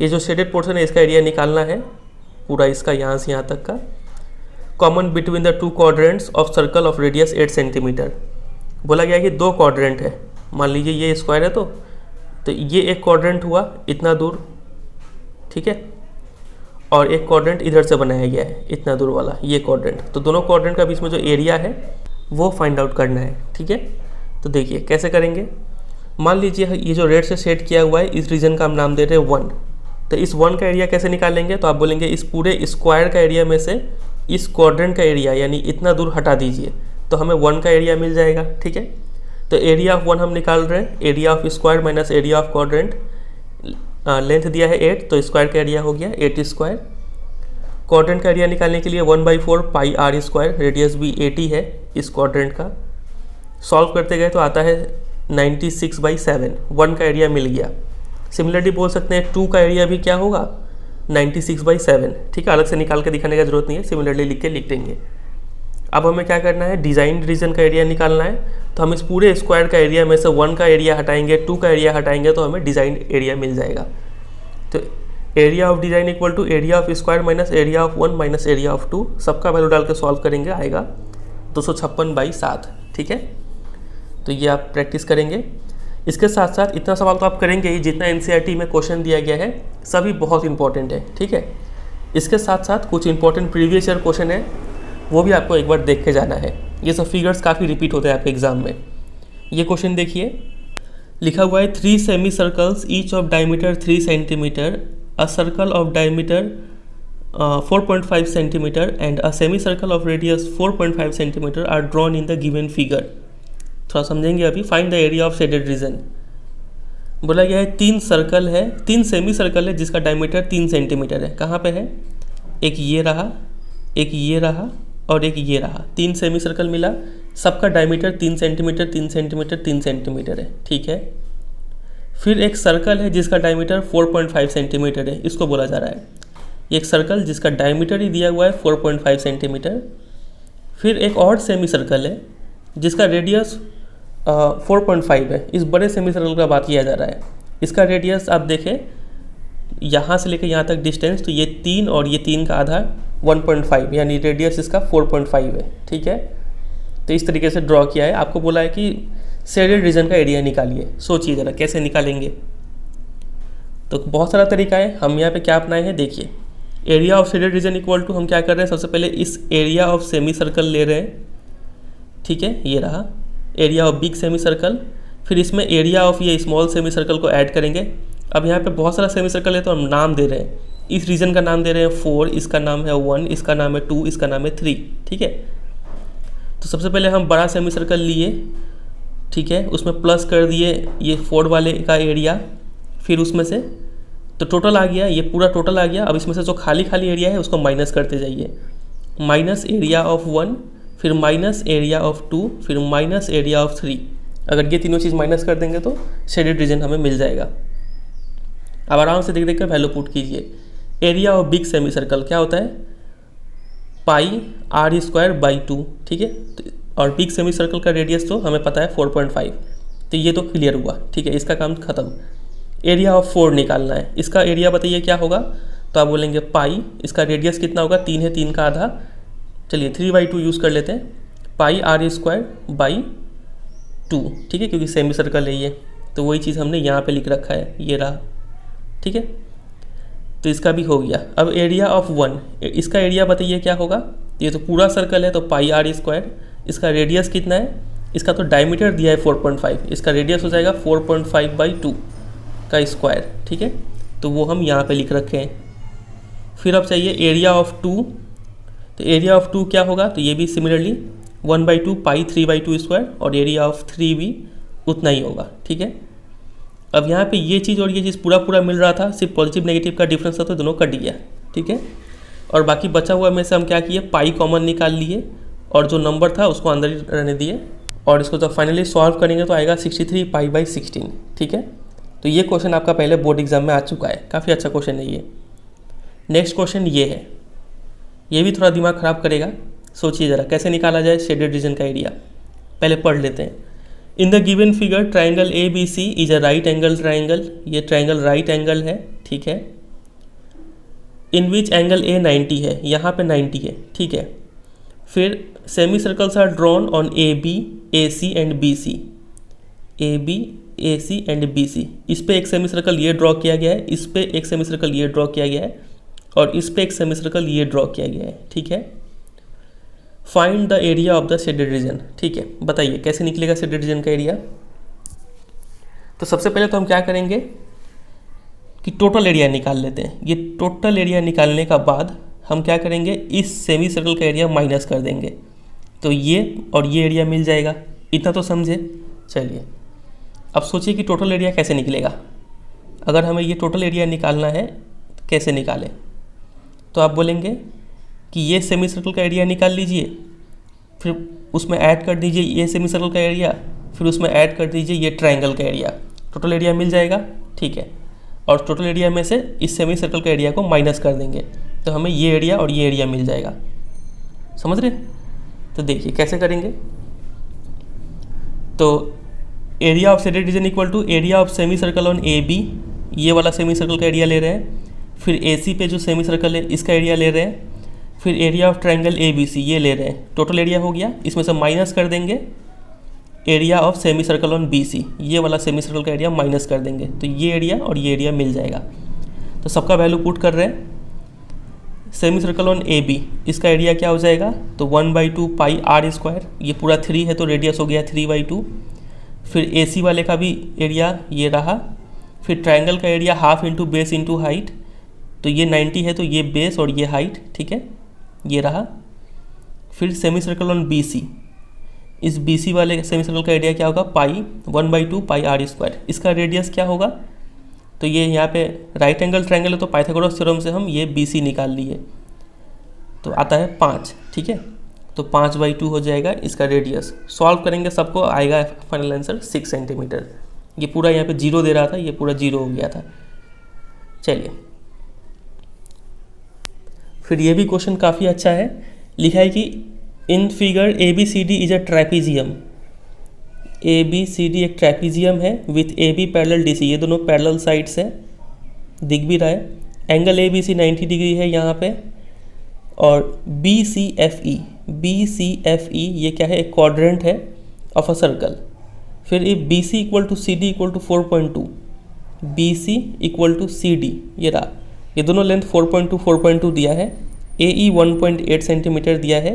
ये जो शेडेड पोर्शन है इसका एरिया निकालना है, पूरा इसका यहाँ से यहाँ तक का। Common between the 2 quadrants of circle of radius 8 centimetre. बोला गया है कि दो क्वाड्रेंट है, मान लीजिए ये स्क्वायर है तो ये एक क्वाड्रेंट हुआ इतना दूर, ठीक है, और एक क्वाड्रेंट इधर से बनाया गया है इतना दूर वाला ये क्वाड्रेंट। तो दोनों क्वाड्रेंट का बीच में जो एरिया है वो फाइंड आउट करना है, ठीक है। तो देखिए कैसे करेंगे। मान लीजिए ये जो रेड से शेड किया हुआ है इस रीजन का हम नाम दे रहे हैं 1। तो इस 1 का एरिया कैसे निकालेंगे, तो आप बोलेंगे इस पूरे स्क्वायर का एरिया में से इस क्वाड्रेंट का एरिया यानी इतना दूर हटा दीजिए तो हमें 1 का एरिया मिल जाएगा, ठीक है। तो एरिया ऑफ 1 हम निकाल रहे हैं, area of square minus area of quadrant. Length दिया है 8 तो स्क्वायर का एरिया हो गया 8 स्क्वायर। क्वाड्रेंट का एरिया निकालने के लिए 1/4 पाई आर स्क्वायर, रेडियस भी 80 है इस क्वाड्रेंट का। सॉल्व करते गए तो आता है 96/7, 1 का एरिया मिल गया। सिमिलरली बोल सकते हैं 2 का एरिया भी क्या होगा 96/7, ठीक है। अलग से निकाल के दिखाने का जरूरत नहीं है, सिमिलरली लिख के लिख देंगे। अब हमें क्या करना है, डिज़ाइन रीजन का एरिया निकालना है। तो हम इस पूरे स्क्वायर का एरिया में से 1 का एरिया हटाएंगे, 2 का एरिया हटाएंगे तो हमें डिज़ाइन एरिया मिल जाएगा। तो area of design equal to area of square minus area of 1 minus area of 2, सबका वैल्यू डाल के सॉल्व करेंगे, आएगा 256/7, ठीक है। तो ये आप प्रैक्टिस करेंगे। इसके साथ साथ इतना सवाल तो आप करेंगे ही, जितना एनसीईआरटी में क्वेश्चन दिया गया है सभी बहुत इंपॉर्टेंट है, ठीक है। इसके साथ साथ कुछ इंपॉर्टेंट प्रीवियस ईयर क्वेश्चन है वो भी आपको एक बार देख के जाना है। ये सब फिगर्स काफ़ी रिपीट होते हैं आपके एग्जाम में। ये क्वेश्चन देखिए, लिखा हुआ है 3 semi circles each of diameter 3 centimetre, a circle of diameter 4.5 centimetre and a semi circle of radius 4.5 centimetre are drawn in the given figure. थोड़ा समझेंगे अभी। Find the area of shaded region. बोला गया है 3 सर्कल है, 3 semi circle है जिसका diameter 3 centimetre है। कहाँ पे है, एक ये रहा, एक ये रहा और एक ये रहा, 3 सेमी सर्कल मिला, सबका डायमीटर 3 सेंटीमीटर 3 सेंटीमीटर 3 सेंटीमीटर है, ठीक है। फिर एक सर्कल है जिसका डायमीटर 4.5 सेंटीमीटर है, इसको बोला जा रहा है एक सर्कल जिसका डायमीटर ही दिया हुआ है 4.5 सेंटीमीटर। फिर एक और सेमी सर्कल है जिसका रेडियस 4.5 है, इस बड़े सेमी सर्कल का बात किया जा रहा है। इसका रेडियस आप देखें यहाँ से लेकर यहाँ तक डिस्टेंस, तो ये 3 और ये 3 का आधा 1.5 यानी रेडियस इसका 4.5 है, ठीक है। तो इस तरीके से ड्रॉ किया है। आपको बोला है कि शेडेड रीजन का एरिया निकालिए। सोचिए ज़रा कैसे निकालेंगे। तो बहुत सारा तरीका है, हम यहाँ पे क्या अपनाए हैं देखिए। Area of shaded region equal to हम क्या कर रहे हैं, सबसे पहले इस एरिया ऑफ सेमी सर्कल ले रहे हैं, ठीक है, ये रहा area of big semi circle. फिर इसमें एरिया ऑफ ये स्मॉल सेमी सर्कल को ऐड करेंगे। अब यहाँ पे बहुत सारा सेमी सर्कल है तो हम नाम दे रहे हैं, इस रीजन का नाम दे रहे हैं 4, इसका नाम है 1, इसका नाम है 2, इसका नाम है 3, ठीक है। तो सबसे पहले हम बड़ा सेमी सर्कल लिए, ठीक है, उसमें प्लस कर दिए ये 4 वाले का एरिया, फिर उसमें से तो टोटल आ गया, ये पूरा टोटल आ गया। अब इसमें से जो खाली खाली एरिया है उसको माइनस करते जाइए, माइनस एरिया ऑफ 1, फिर माइनस एरिया ऑफ 2, फिर माइनस एरिया ऑफ 3। अगर ये तीनों चीज़ माइनस कर देंगे तो शेडेड रीजन हमें मिल जाएगा। अब आराम से देख देख कर वैल्यू पुट कीजिए। Area of big semi circle क्या होता है, पाई आर स्क्वायर बाई 2, ठीक है। और बिग सेमी सर्कल का रेडियस तो हमें पता है 4.5, तो ये तो क्लियर हुआ, ठीक है, इसका काम खत्म। एरिया ऑफ 4 निकालना है, इसका एरिया बताइए क्या होगा, तो आप बोलेंगे पाई, इसका रेडियस कितना होगा 3 है, 3 का आधा, चलिए 3/2 यूज़ कर लेते हैं, पाई आर स्क्वायर बाई 2, ठीक है, क्योंकि सेमी सर्कल है ये, तो वही चीज़ हमने यहाँ पे लिख रखा है, ये रहा, ठीक है। तो इसका भी हो गया। अब एरिया ऑफ 1, इसका एरिया बताइए क्या होगा, ये तो पूरा सर्कल है तो पाई आर स्क्वायर, इसका रेडियस कितना है, इसका तो डायमीटर दिया है 4.5, इसका रेडियस हो जाएगा 4.5/2 का स्क्वायर, ठीक है। तो वो हम यहाँ पे लिख रखे हैं। फिर अब चाहिए एरिया ऑफ 2, तो एरिया ऑफ 2 क्या होगा, तो ये भी सिमिलरली 1/2 पाई 3/2 स्क्वायर, और एरिया ऑफ 3 भी उतना ही होगा, ठीक है। अब यहाँ पे ये चीज़ और ये चीज़ पूरा पूरा मिल रहा था, सिर्फ पॉजिटिव नेगेटिव का डिफरेंस था तो दोनों कट गया, ठीक है। और बाकी बचा हुआ में से हम क्या किए, पाई कॉमन निकाल लिए और जो नंबर था उसको अंदर ही रहने दिए, और इसको जब फाइनली सॉल्व करेंगे तो आएगा 63 पाई/16, ठीक है। तो ये क्वेश्चन आपका पहले बोर्ड एग्जाम में आ चुका है, काफ़ी अच्छा क्वेश्चन है ये। नेक्स्ट क्वेश्चन ये है, ये भी थोड़ा दिमाग ख़राब करेगा। सोचिए ज़रा कैसे निकाला जाए शेडेड रीजन का एरिया, पहले पढ़ लेते हैं। इन the given figure triangle ABC is a right angle triangle, ये ट्राइंगल राइट एंगल है, ठीक है। इन विच एंगल A 90 है, यहाँ पे 90 है, ठीक है। फिर semi circles are drawn on AB AC and BC, AB AC and BC, इस पे एक सेमी सर्कल ये ड्रॉ किया गया है, इस पे एक सेमी सर्कल ये ड्रॉ किया गया है और इस पे एक सेमी सर्कल ये ड्रॉ किया गया है, ठीक है। Find the area of the shaded reason, ठीक है। बताइए कैसे निकलेगा शेडेड रीजन का एरिया। तो सबसे पहले तो हम क्या करेंगे कि टोटल एरिया निकाल लेते हैं। ये टोटल एरिया निकालने का बाद हम क्या करेंगे, इस सेमी सर्कल का एरिया माइनस कर देंगे, तो ये और ये एरिया मिल जाएगा। इतना तो समझे। चलिए अब सोचिए कि टोटल एरिया कैसे निकलेगा। अगर हमें ये टोटल एरिया निकालना है तो कैसे निकालें, तो आप बोलेंगे कि ये सेमी सर्कल का एरिया निकाल लीजिए, फिर उसमें ऐड कर दीजिए ये सेमी सर्कल का एरिया, फिर उसमें ऐड कर दीजिए ये ट्रायंगल का एरिया, टोटल एरिया मिल जाएगा, ठीक है। और टोटल एरिया में से इस सेमी सर्कल का एरिया को माइनस कर देंगे तो हमें ये एरिया और ये एरिया मिल जाएगा। समझ रहे। तो देखिए कैसे करेंगे। तो area of shaded region equal to area of semi circle on AB, ये वाला सेमी सर्कल का एरिया ले रहे हैं, फिर AC पे जो सेमी सर्कल है इसका एरिया ले रहे हैं, फिर एरिया ऑफ ट्रायंगल ABC ये ले रहे हैं। टोटल एरिया हो गया, इसमें से माइनस कर देंगे area of semi circle on BC, ये वाला सेमी सर्कल का एरिया माइनस कर देंगे तो ये एरिया और ये एरिया मिल जाएगा। तो सबका वैल्यू पुट कर रहे हैं। सेमी सर्कल ऑन AB, इसका एरिया क्या हो जाएगा, तो 1/2 पाई r², ये पूरा 3 है तो रेडियस हो गया 3/2। फिर AC वाले का भी एरिया ये रहा, फिर ट्रायंगल का area half into base into height, तो ये 90 है तो ये बेस और ये हाइट, ठीक है, ये रहा। फिर सेमी सर्कल ऑन BC, इस BC वाले सेमी सर्कल का एरिया क्या होगा, पाई 1/2 पाई r², इसका रेडियस क्या होगा, तो ये यहाँ पे राइट एंगल ट्रायंगल है तो पाइथागोरस थ्योरम से हम ये BC निकाल लिए तो आता है 5, ठीक है। तो 5/2 हो जाएगा इसका रेडियस। सॉल्व करेंगे सबको, आएगा फाइनल आंसर 6 सेंटीमीटर। ये पूरा यहाँ पे 0 दे रहा था, ये पूरा 0 हो गया था। चलिए फिर ये भी क्वेश्चन काफ़ी अच्छा है। लिखा है कि in figure ABCD is a trapezium. ABCD एक ट्रैपीजियम है विथ AB पैरेलल DC, ये दोनों पैरेलल साइड्स है, दिख भी रहा है। एंगल ABC 90 डिग्री है यहाँ पे। और BCFE ये क्या है, एक क्वाड्रेंट है ऑफ अ सर्कल। फिर if BC equal to CD equal to 4.2, BC equal to CD, ये रहा, ये दोनों लेंथ 4.2 दिया है। AE 1.8 सेंटीमीटर दिया है।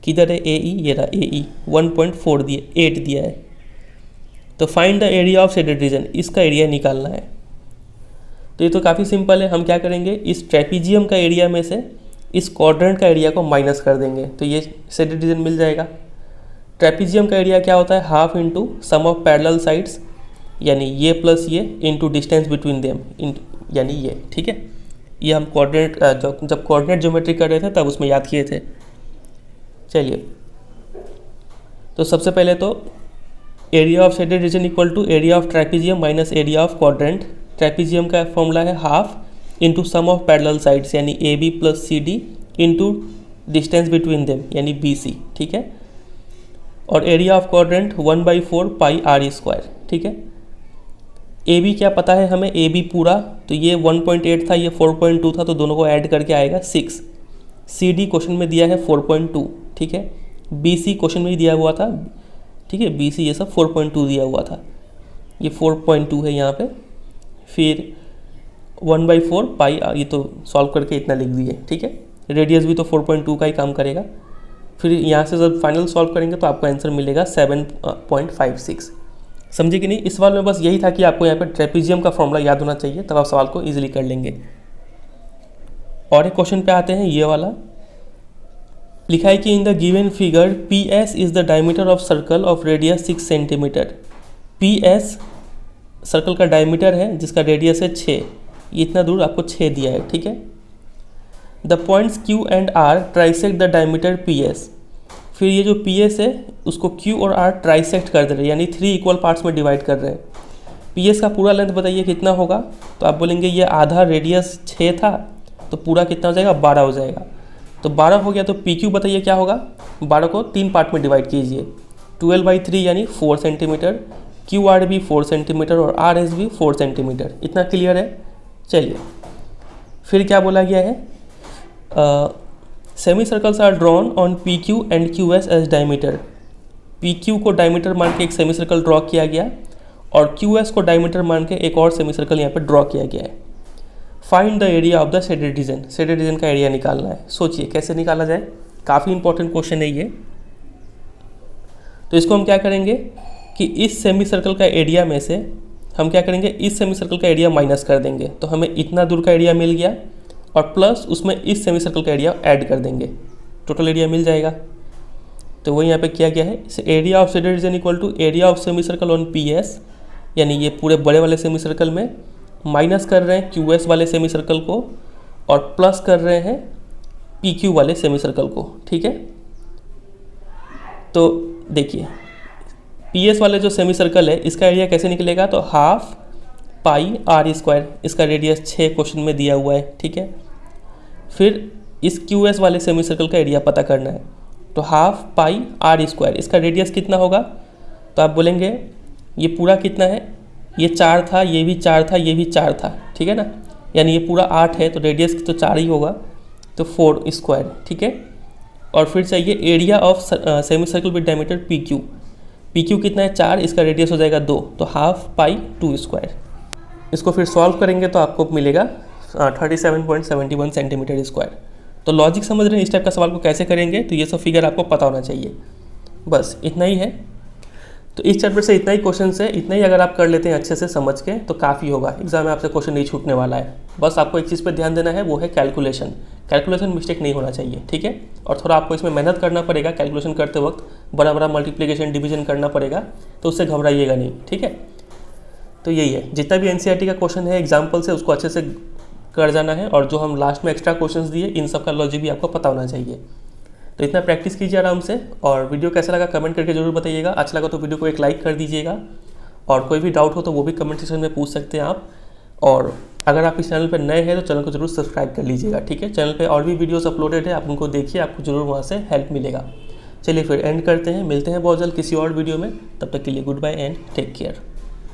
किधर है AE, ये रहा AE 1.8 दिया है। तो find the area of shaded reason, इसका एरिया निकालना है। तो ये तो काफ़ी सिंपल है। हम क्या करेंगे, इस ट्रेपीजियम का एरिया में से इस क्वाड्रेंट का एरिया को माइनस कर देंगे तो ये शेडेड रीजन मिल जाएगा। ट्रेपीजियम का एरिया क्या होता है, half into sum of parallel sides, यानी ये प्लस ये इंटू डिस्टेंस बिटवीन देम, यानी ये, ठीक है। ये हम कोऑर्डिनेट जब कोऑर्डिनेट ज्योमेट्री कर रहे थे तब उसमें याद किए थे। चलिए तो सबसे पहले तो area of shaded region equal to area of trapezium minus area of quadrant. Trapezium का फॉर्मूला है half into sum of parallel sides, यानी AB plus CD into distance between them, यानी BC, ठीक है। और area of quadrant 1/4 pi r², ठीक है। AB क्या पता है हमें, AB पूरा, तो ये 1.8 था, ये 4.2 था, तो दोनों को ऐड करके आएगा 6। CD क्वेश्चन में दिया है 4.2, ठीक है। BC क्वेश्चन में ही दिया हुआ था, ठीक है, BC ये सब 4.2 दिया हुआ था, ये 4.2 है यहाँ पे। फिर 1/4 पाई, ये तो सॉल्व करके इतना लिख दिए, ठीक है। रेडियस भी तो 4.2 का ही काम करेगा। फिर यहाँ से जब फाइनल सॉल्व करेंगे तो आपको आंसर मिलेगा 7.56। समझे कि नहीं। इस सवाल में बस यही था कि आपको यहाँ पे ट्रेपीजियम का फॉर्मूला याद होना चाहिए, तब आप सवाल को इजीली कर लेंगे। और एक क्वेश्चन पे आते हैं, ये वाला लिखा है कि इन the given figure PS is the diameter of circle of radius 6 centimetre. PS circle का डायमीटर है जिसका रेडियस है 6, ये इतना दूर आपको 6 दिया है, ठीक है। The points Q and R trisect the diameter PS। फिर ये जो PS है उसको Q और R ट्राइसेक्ट कर दे रहे हैं, यानी 3 इक्वल पार्ट्स में डिवाइड कर रहे हैं। PS का पूरा लेंथ बताइए कितना होगा, तो आप बोलेंगे ये आधा रेडियस 6 था तो पूरा कितना हो जाएगा, 12 हो जाएगा। तो 12 हो गया तो PQ बताइए क्या होगा। 12 को 3 पार्ट में डिवाइड कीजिए, 12/3 यानी 4 सेंटीमीटर, QR भी 4 सेंटीमीटर और RS भी 4 सेंटीमीटर। इतना क्लियर है। चलिए फिर क्या बोला गया है, semi circles are drawn on PQ and QS as diameter. P Q को डायमीटर मान के एक सेमी सर्कल ड्रॉ किया गया और क्यू एस को डायमीटर मान के एक और सेमी सर्कल यहाँ पे ड्रॉ किया गया है। Find the area of the shaded region, shaded region का एरिया निकालना है। सोचिए कैसे निकाला जाए, काफ़ी इंपॉर्टेंट क्वेश्चन है ये। तो इसको हम क्या करेंगे कि इस सेमी सर्कल का एरिया में से हम क्या करेंगे, इस सेमी सर्कल का एरिया माइनस कर देंगे, तो हमें इतना दूर का एरिया मिल गया और प्लस उसमें इस सेमी सर्कल का एरिया ऐड कर देंगे, टोटल एरिया मिल जाएगा। तो वही यहाँ पे किया गया है, area of shaded region equal to area of semi circle on P S, यानी ये पूरे बड़े वाले सेमी सर्कल में माइनस कर रहे हैं क्यू एस वाले सेमी सर्कल को और प्लस कर रहे हैं पी क्यू वाले सेमी सर्कल को। ठीक है, तो देखिए पी एस वाले जो सेमी सर्कल है इसका एरिया कैसे निकलेगा, तो हाफ पाई आर स्क्वायर, इसका रेडियस 6 क्वेश्चन में दिया हुआ है। ठीक है, फिर इस क्यू एस वाले सेमी सर्कल का एरिया पता करना है, तो हाफ पाई आर स्क्वायर, इसका रेडियस कितना होगा, तो आप बोलेंगे ये पूरा कितना है, ये 4 था, ये भी 4 था, ये भी 4 था। ठीक है ना, यानी ये पूरा 8 है, तो रेडियस तो 4 ही होगा, तो 4 स्क्वायर। ठीक है, और फिर चाहिए area of semi circle with diameter P Q, P Q कितना है 4, इसका रेडियस हो जाएगा 2, तो हाफ पाई 2 स्क्वायर। इसको फिर सॉल्व करेंगे तो आपको मिलेगा 37.71 सेंटीमीटर स्क्वायर। तो लॉजिक समझ रहे हैं इस टाइप का सवाल को कैसे करेंगे, तो ये सब फिगर आपको पता होना चाहिए। बस इतना ही है, तो इस चैप्टर से इतना ही क्वेश्चन है, इतना ही अगर आप कर लेते हैं अच्छे से समझ के तो काफ़ी होगा, एग्जाम में आपसे क्वेश्चन नहीं छूटने वाला है। बस आपको एक चीज़ पे ध्यान देना है, वो है कैलकुलेशन, कैलकुलेशन मिस्टेक नहीं होना चाहिए। ठीक है, और थोड़ा आपको इसमें मेहनत करना पड़ेगा, कैलकुलेशन करते वक्त बड़ा बड़ा मल्टीप्लिकेशन डिवीजन करना पड़ेगा, तो उससे घबराइएगा नहीं। ठीक है, तो यही है, जितना भी एनसीईआरटी का क्वेश्चन है एग्जाम्पल से उसको अच्छे से कर जाना है, और जो हम लास्ट में एक्स्ट्रा क्वेश्चंस दिए इन सब का लॉजिक भी आपको पता होना चाहिए। तो इतना प्रैक्टिस कीजिए आराम से, और वीडियो कैसा लगा कमेंट करके जरूर बताइएगा। अच्छा लगा तो वीडियो को एक लाइक कर दीजिएगा, और कोई भी डाउट हो तो वो भी कमेंट सेक्शन में पूछ सकते हैं आप। और अगर आप इस चैनल पर नए हैं तो चैनल को जरूर सब्सक्राइब कर लीजिएगा। ठीक है, चैनल पे और भी वीडियोस अपलोडेड है, आप उनको देखिए, आपको जरूर वहाँ से हेल्प मिलेगा। चलिए फिर एंड करते हैं, मिलते हैं बहुत जल्द किसी और वीडियो में, तब तक के लिए good bye and take care.